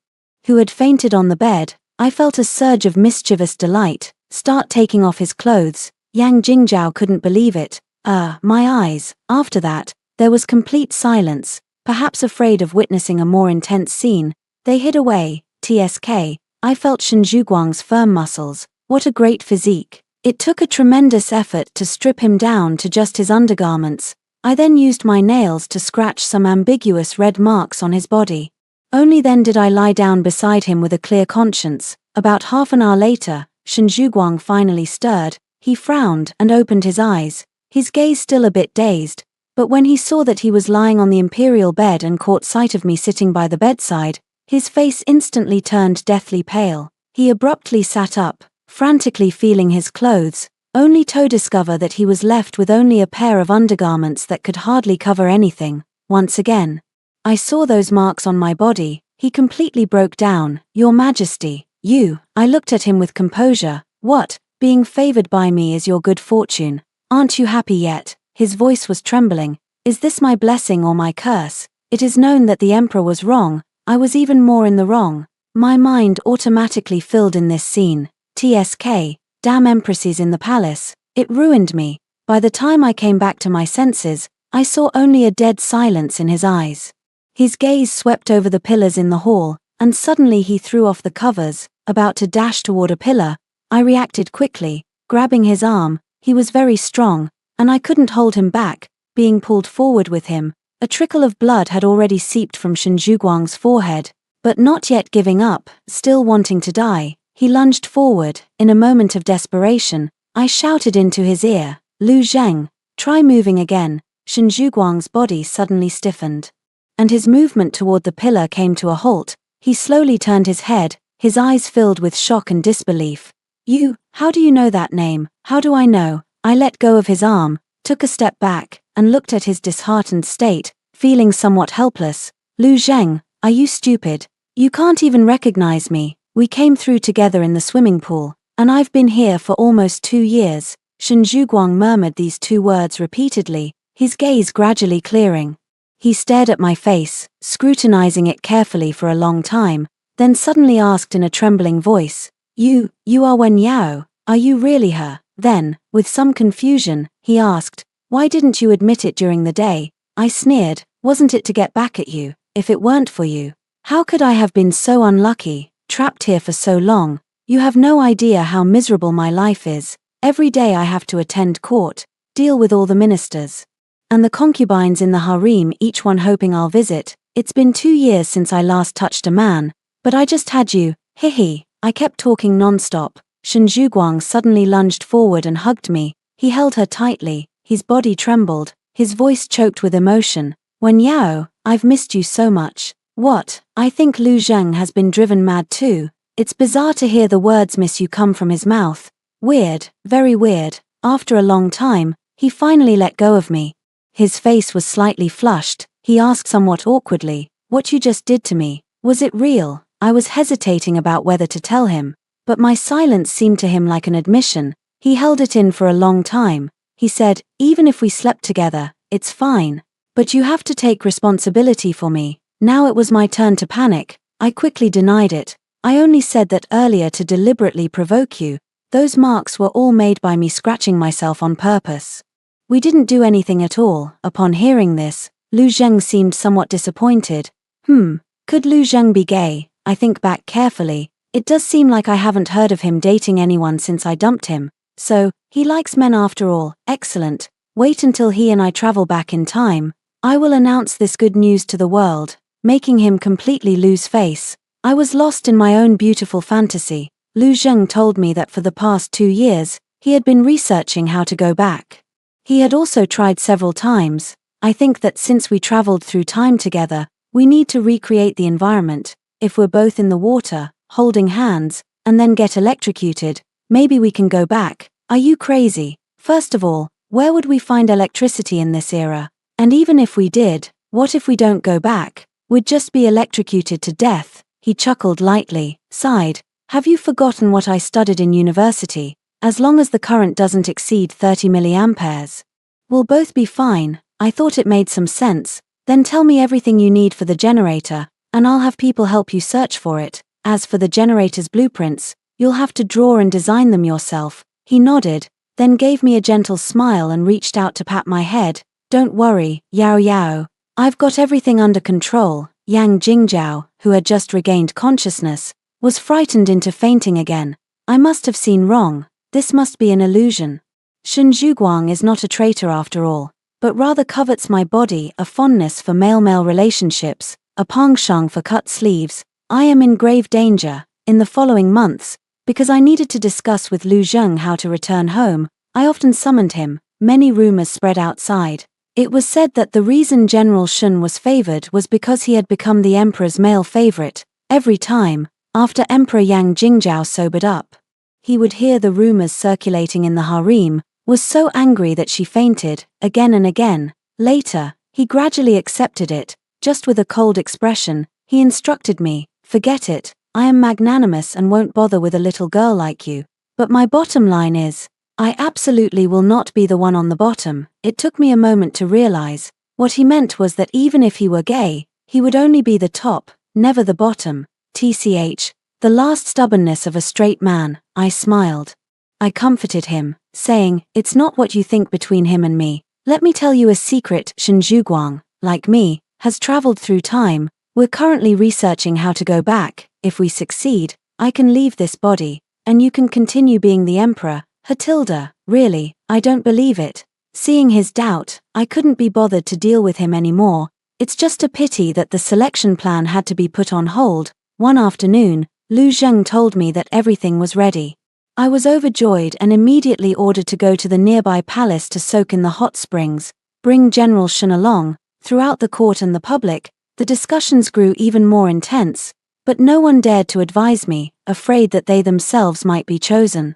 [SPEAKER 1] who had fainted on the bed. I felt a surge of mischievous delight. Start taking off his clothes. Yang Jingzhao couldn't believe it. My eyes. After that, there was complete silence. Perhaps afraid of witnessing a more intense scene, they hid away. TSK. I felt Shen Zhuguang's firm muscles. What a great physique. It took a tremendous effort to strip him down to just his undergarments. I then used my nails to scratch some ambiguous red marks on his body. Only then did I lie down beside him with a clear conscience. About half an hour later, Shen Zhuguang finally stirred. He frowned and opened his eyes, his gaze still a bit dazed, but when he saw that he was lying on the imperial bed and caught sight of me sitting by the bedside, his face instantly turned deathly pale. He abruptly sat up, frantically feeling his clothes, only to discover that he was left with only a pair of undergarments that could hardly cover anything. Once again, I saw those marks on my body. He completely broke down. "Your Majesty, you." I looked at him with composure. "What? Being favored by me is your good fortune. Aren't you happy yet?" His voice was trembling. "Is this my blessing or my curse? It is known that the emperor was wrong. I was even more in the wrong." My mind automatically filled in this scene. TSK, damn empresses in the palace. It ruined me. By the time I came back to my senses, I saw only a dead silence in his eyes. His gaze swept over the pillars in the hall, and suddenly he threw off the covers, about to dash toward a pillar. I reacted quickly, grabbing his arm. He was very strong, and I couldn't hold him back, being pulled forward with him. A trickle of blood had already seeped from Shen Zhuguang's forehead, but not yet giving up, still wanting to die. He lunged forward. In a moment of desperation, I shouted into his ear, "Lu Zheng, try moving again." Shen Zhuguang's body suddenly stiffened, and his movement toward the pillar came to a halt. He slowly turned his head, his eyes filled with shock and disbelief. "You, how do you know that name?" "How do I know?" I let go of his arm, took a step back, and looked at his disheartened state, feeling somewhat helpless. "Lu Zheng, are you stupid? You can't even recognize me. We came through together in the swimming pool, and I've been here for almost 2 years. Shen Zhuguang murmured these 2 words repeatedly, his gaze gradually clearing. He stared at my face, scrutinizing it carefully for a long time, then suddenly asked in a trembling voice, You are Wen Yao, are you really her?" Then, with some confusion, he asked, "Why didn't you admit it during the day?" I sneered, "Wasn't it to get back at you? If it weren't for you, how could I have been so unlucky? Trapped here for so long. You have no idea how miserable my life is. Every day I have to attend court, deal with all the ministers, and the concubines in the harem, each one hoping I'll visit. It's been 2 years since I last touched a man, but I just had you, hihi." I kept talking non-stop. Shen Zhuguang suddenly lunged forward and hugged me. He held her tightly, his body trembled, his voice choked with emotion. "Wen Yao, I've missed you so much." "What?" I think Lu Zheng has been driven mad too. It's bizarre to hear the words "miss you" come from his mouth. Weird, very weird. After a long time, he finally let go of me. His face was slightly flushed. He asked somewhat awkwardly, "What you just did to me, was it real?" I was hesitating about whether to tell him, but my silence seemed to him like an admission. He held it in for a long time. He said, "Even if we slept together, it's fine. But you have to take responsibility for me." Now it was my turn to panic. I quickly denied it. "I only said that earlier to deliberately provoke you. Those marks were all made by me scratching myself on purpose. We didn't do anything at all." Upon hearing this, Lu Zheng seemed somewhat disappointed. Could Lu Zheng be gay? I think back carefully. It does seem like I haven't heard of him dating anyone since I dumped him. So, he likes men after all. Excellent. Wait until he and I travel back in time. I will announce this good news to the world, making him completely lose face. I was lost in my own beautiful fantasy. Lu Zheng told me that for the past 2 years, he had been researching how to go back. He had also tried several times. I think that since we traveled through time together, we need to recreate the environment. If we're both in the water, holding hands, and then get electrocuted, maybe we can go back. Are you crazy? First of all, where would we find electricity in this era? And even if we did, what if we don't go back? We'd just be electrocuted to death." He chuckled lightly, sighed. "Have you forgotten what I studied in university? As long as the current doesn't exceed 30 milliamperes, we'll both be fine." I thought it made some sense. "Then tell me everything you need for the generator, and I'll have people help you search for it. As for the generator's blueprints, you'll have to draw and design them yourself." He nodded, then gave me a gentle smile and reached out to pat my head. "Don't worry, Yao Yao. I've got everything under control." Yang Jingzhao, who had just regained consciousness, was frightened into fainting again. I must have seen wrong. This must be an illusion. Shen Zhuguang is not a traitor after all, but rather covets my body, a fondness for male-male relationships, a penchant for cut sleeves. I am in grave danger. In the following months, because I needed to discuss with Lu Zheng how to return home, I often summoned him. Many rumors spread outside. It was said that the reason General Shun was favored was because he had become the emperor's male favorite. Every time, after Emperor Yang Jingzhao sobered up, he would hear the rumors circulating in the harem, was so angry that she fainted, again and again. Later, he gradually accepted it, just with a cold expression. He instructed me, "Forget it, I am magnanimous and won't bother with a little girl like you." But my bottom line is, I absolutely will not be the one on the bottom. It took me a moment to realize, what he meant was that even if he were gay, he would only be the top, never the bottom. TCH, the last stubbornness of a straight man. I smiled. I comforted him, saying, "It's not what you think between him and me. Let me tell you a secret. Shen Zhuguang, like me, has traveled through time. We're currently researching how to go back. If we succeed, I can leave this body, and you can continue being the emperor." Hatilda, really, I don't believe it. Seeing his doubt, I couldn't be bothered to deal with him anymore. It's just a pity that the selection plan had to be put on hold. One afternoon, Lu Zheng told me that everything was ready. I was overjoyed and immediately ordered to go to the nearby palace to soak in the hot springs, bring General Shun along. Throughout the court and the public, the discussions grew even more intense, but no one dared to advise me, afraid that they themselves might be chosen.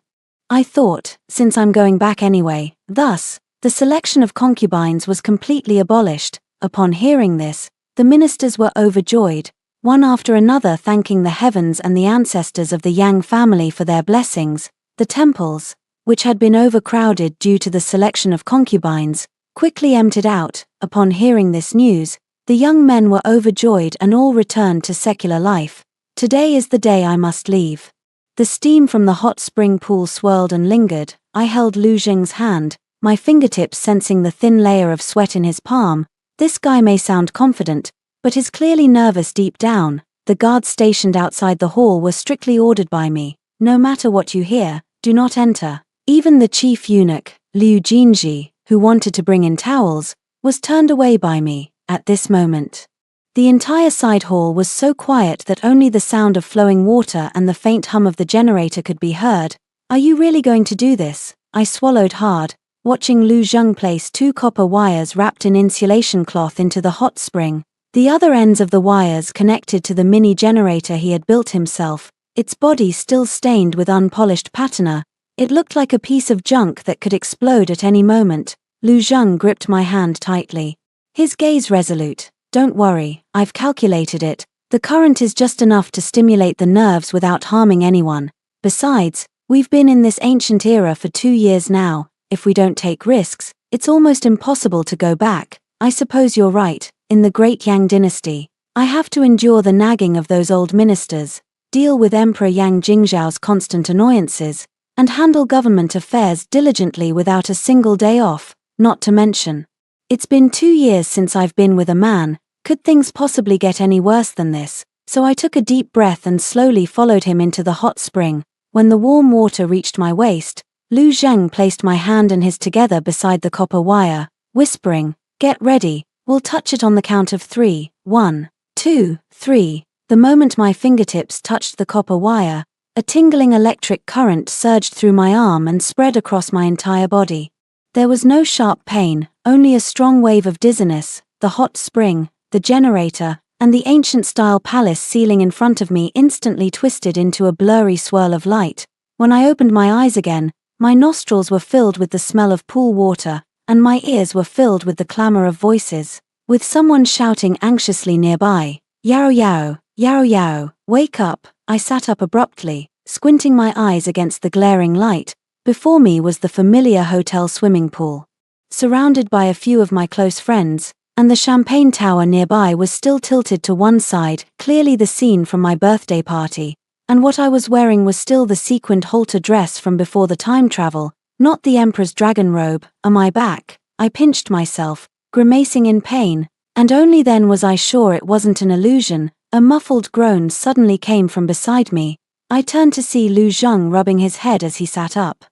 [SPEAKER 1] I thought, since I'm going back anyway, thus, the selection of concubines was completely abolished. Upon hearing this, the ministers were overjoyed, one after another thanking the heavens and the ancestors of the Yang family for their blessings. The temples, which had been overcrowded due to the selection of concubines, quickly emptied out. Upon hearing this news, the young men were overjoyed and all returned to secular life. Today is the day I must leave. The steam from the hot spring pool swirled and lingered. I held Lu Zheng's hand, my fingertips sensing the thin layer of sweat in his palm. This guy may sound confident, but is clearly nervous deep down. The guards stationed outside the hall were strictly ordered by me. No matter what you hear, do not enter. Even the chief eunuch, Liu Jinji, who wanted to bring in towels, was turned away by me. At this moment, the entire side hall was so quiet that only the sound of flowing water and the faint hum of the generator could be heard. "Are you really going to do this?" I swallowed hard, watching Lu Zheng place 2 copper wires wrapped in insulation cloth into the hot spring. The other ends of the wires connected to the mini generator he had built himself, its body still stained with unpolished patina. It looked like a piece of junk that could explode at any moment. Lu Zheng gripped my hand tightly, his gaze resolute. "Don't worry, I've calculated it. The current is just enough to stimulate the nerves without harming anyone. Besides, we've been in this ancient era for 2 years now. If we don't take risks, it's almost impossible to go back." I suppose you're right. In the great Yang dynasty, I have to endure the nagging of those old ministers, deal with Emperor Yang Jingzhao's constant annoyances, and handle government affairs diligently without a single day off, not to mention. It's been 2 years since I've been with a man. Could things possibly get any worse than this? So I took a deep breath and slowly followed him into the hot spring. When the warm water reached my waist, Lu Zheng placed my hand and his together beside the copper wire, whispering, "Get ready, we'll touch it on the count of 3, 1, 2, 3. The moment my fingertips touched the copper wire, a tingling electric current surged through my arm and spread across my entire body. There was no sharp pain, only a strong wave of dizziness. The hot spring, the generator, and the ancient-style palace ceiling in front of me instantly twisted into a blurry swirl of light. When I opened my eyes again, my nostrils were filled with the smell of pool water, and my ears were filled with the clamor of voices, with someone shouting anxiously nearby, "Yao Yao, Yao Yao, wake up." I sat up abruptly, squinting my eyes against the glaring light. Before me was the familiar hotel swimming pool, surrounded by a few of my close friends, and the champagne tower nearby was still tilted to one side, clearly the scene from my birthday party, and what I was wearing was still the sequined halter dress from before the time travel, not the emperor's dragon robe. On my back, I pinched myself, grimacing in pain, and only then was I sure it wasn't an illusion. A muffled groan suddenly came from beside me. I turned to see Lu Zheng rubbing his head as he sat up.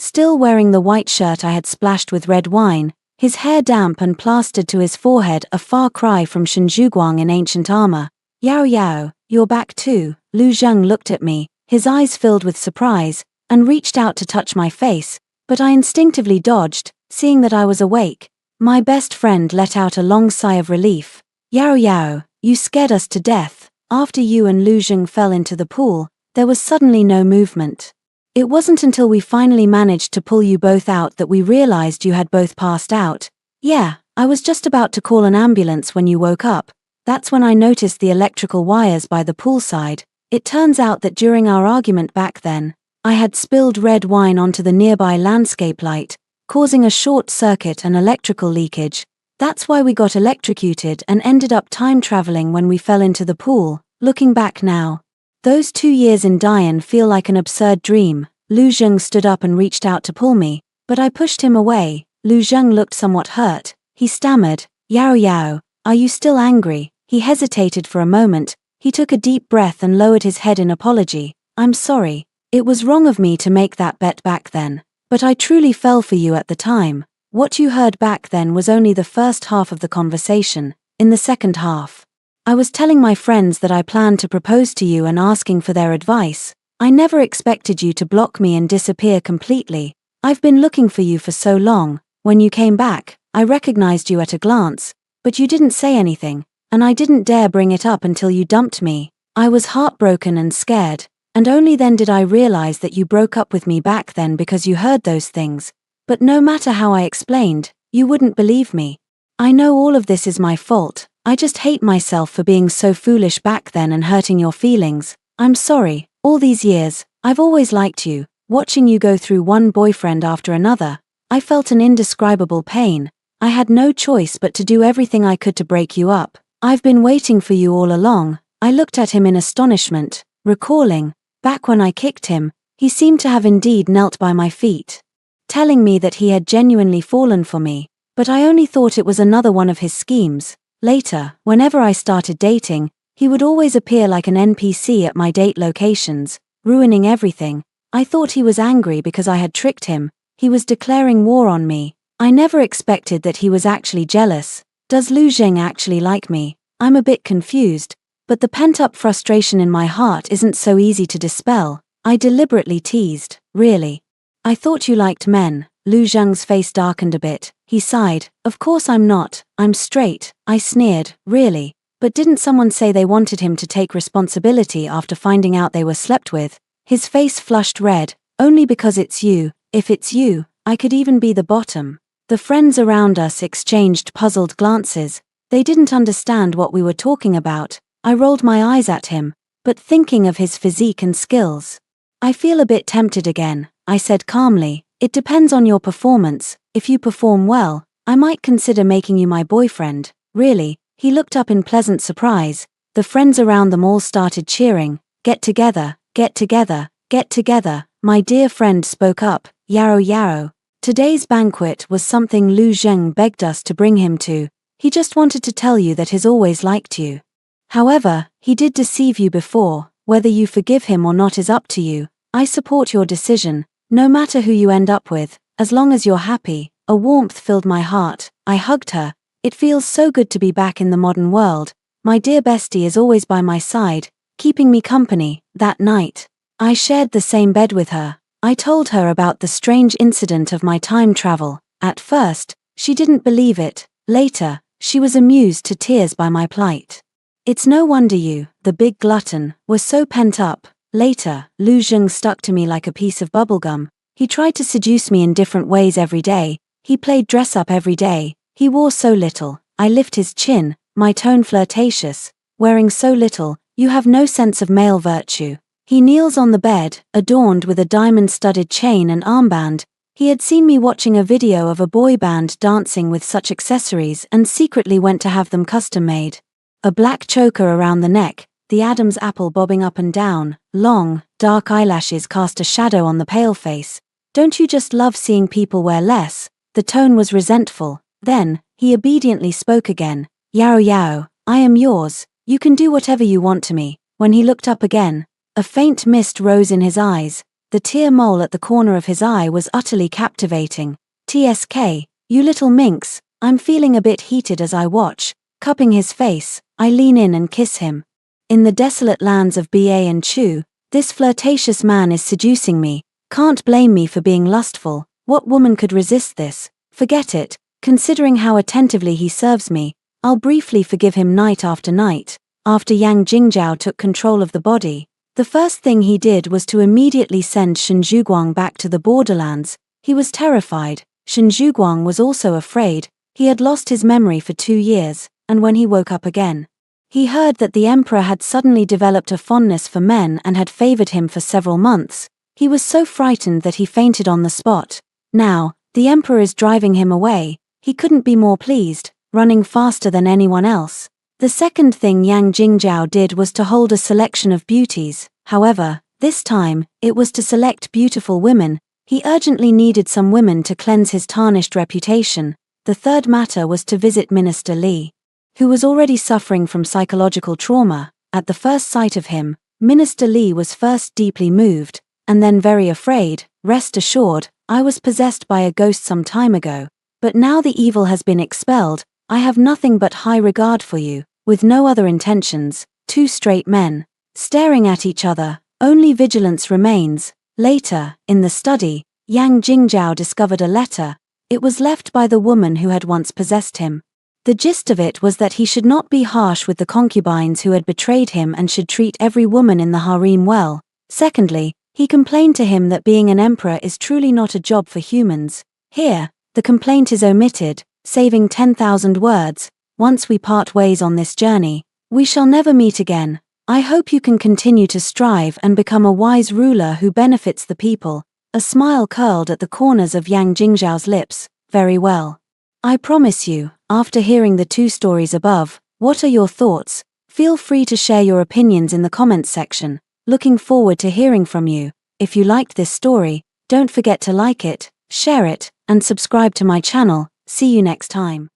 [SPEAKER 1] still wearing the white shirt I had splashed with red wine, his hair damp and plastered to his forehead, a far cry from Shinjuguang in ancient armor. "Yao Yao, you're back too." Lu Zheng looked at me, his eyes filled with surprise, and reached out to touch my face, but I instinctively dodged, seeing that I was awake. My best friend let out a long sigh of relief. "Yao Yao, you scared us to death." After you and Lu Zheng fell into the pool, there was suddenly no movement. It wasn't until we finally managed to pull you both out that we realized you had both passed out. Yeah, I was just about to call an ambulance when you woke up. That's when I noticed the electrical wires by the poolside. It turns out that during our argument back then, I had spilled red wine onto the nearby landscape light, causing a short circuit and electrical leakage. That's why we got electrocuted and ended up time traveling when we fell into the pool. Looking back now, those 2 years in Dian feel like an absurd dream. Lu Zheng stood up and reached out to pull me, but I pushed him away. Lu Zheng looked somewhat hurt. He stammered, "Yao Yao, are you still angry?" He hesitated for a moment. He took a deep breath and lowered his head in apology. "I'm sorry. It was wrong of me to make that bet back then. But I truly fell for you at the time." What you heard back then was only the first half of the conversation. In the second half, I was telling my friends that I planned to propose to you and asking for their advice. I never expected you to block me and disappear completely. I've been looking for you for so long. When you came back, I recognized you at a glance, but you didn't say anything, and I didn't dare bring it up until you dumped me. I was heartbroken and scared, and only then did I realize that you broke up with me back then because you heard those things. But no matter how I explained, you wouldn't believe me. I know all of this is my fault. I just hate myself for being so foolish back then and hurting your feelings. I'm sorry. All these years, I've always liked you. Watching you go through one boyfriend after another, I felt an indescribable pain. I had no choice but to do everything I could to break you up. I've been waiting for you all along." I looked at him in astonishment, recalling, back when I kicked him, he seemed to have indeed knelt by my feet, telling me that he had genuinely fallen for me, but I only thought it was another one of his schemes. Later, whenever I started dating, he would always appear like an NPC at my date locations, ruining everything. I thought he was angry because I had tricked him. He was declaring war on me. I never expected that he was actually jealous. Does Lu Zheng actually like me? I'm a bit confused, but the pent-up frustration in my heart isn't so easy to dispel. I deliberately teased, "Really? I thought you liked men." Lu Zheng's face darkened a bit. He sighed, "Of course I'm not. I'm straight." I sneered, "Really? But didn't someone say they wanted him to take responsibility after finding out they were slept with?" His face flushed red. "Only because it's you. If it's you, I could even be the bottom." The friends around us exchanged puzzled glances. They didn't understand what we were talking about. I rolled my eyes at him, but thinking of his physique and skills, "I feel a bit tempted again," I said calmly. "It depends on your performance. If you perform well, I might consider making you my boyfriend." "Really?" He looked up in pleasant surprise. The friends around them all started cheering. "Get together, get together, get together." My dear friend spoke up, "Yao Yao. Today's banquet was something Lu Zheng begged us to bring him to. He just wanted to tell you that he's always liked you. However, he did deceive you before. Whether you forgive him or not is up to you. I support your decision, no matter who you end up with, as long as you're happy." A warmth filled my heart. I hugged her. It feels so good to be back in the modern world. My dear bestie is always by my side, keeping me company. That night, I shared the same bed with her. I told her about the strange incident of my time travel. At first, she didn't believe it. Later, she was amused to tears by my plight. "It's no wonder you, the big glutton, were so pent up." Later, Lu Zheng stuck to me like a piece of bubblegum. He tried to seduce me in different ways every day. He played dress-up every day. He wore so little. I lift his chin, my tone flirtatious. "Wearing so little, you have no sense of male virtue." He kneels on the bed, adorned with a diamond-studded chain and armband. He had seen me watching a video of a boy band dancing with such accessories and secretly went to have them custom-made. A black choker around the neck, the Adam's apple bobbing up and down, long, dark eyelashes cast a shadow on the pale face. "Don't you just love seeing people wear less?" The tone was resentful. Then, he obediently spoke again. "Yao Yao, I am yours. You can do whatever you want to me." When he looked up again, a faint mist rose in his eyes. The tear mole at the corner of his eye was utterly captivating. TSK, you little minx, I'm feeling a bit heated as I watch. Cupping his face, I lean in and kiss him. In the desolate lands of Ba and Chu, this flirtatious man is seducing me. Can't blame me for being lustful. What woman could resist this? Forget it. Considering how attentively he serves me, I'll briefly forgive him night after night. After Yang Jingzhao took control of the body, the first thing he did was to immediately send Shen Zhuguang back to the borderlands. He was terrified. Shen Zhuguang was also afraid. He had lost his memory for 2 years, and when he woke up again, he heard that the emperor had suddenly developed a fondness for men and had favored him for several months. He was so frightened that he fainted on the spot. Now, the emperor is driving him away. He couldn't be more pleased, running faster than anyone else. The second thing Yang Jingzhao did was to hold a selection of beauties. However, this time, it was to select beautiful women. He urgently needed some women to cleanse his tarnished reputation. The third matter was to visit Minister Li, who was already suffering from psychological trauma. At the first sight of him, Minister Li was first deeply moved, and then very afraid. Rest assured, I was possessed by a ghost some time ago. But now the evil has been expelled, I have nothing but high regard for you. With no other intentions, 2 straight men, staring at each other, only vigilance remains. Later, in the study, Yang Jingzhao discovered a letter. It was left by the woman who had once possessed him. The gist of it was that he should not be harsh with the concubines who had betrayed him and should treat every woman in the harem well. Secondly, he complained to him that being an emperor is truly not a job for humans. Here, the complaint is omitted, saving 10,000 words. Once we part ways on this journey, we shall never meet again. I hope you can continue to strive and become a wise ruler who benefits the people. A smile curled at the corners of Yang Jingzhao's lips. Very well. I promise you, after hearing the 2 stories above, what are your thoughts? Feel free to share your opinions in the comments section. Looking forward to hearing from you. If you liked this story, don't forget to like it, share it, and subscribe to my channel. See you next time.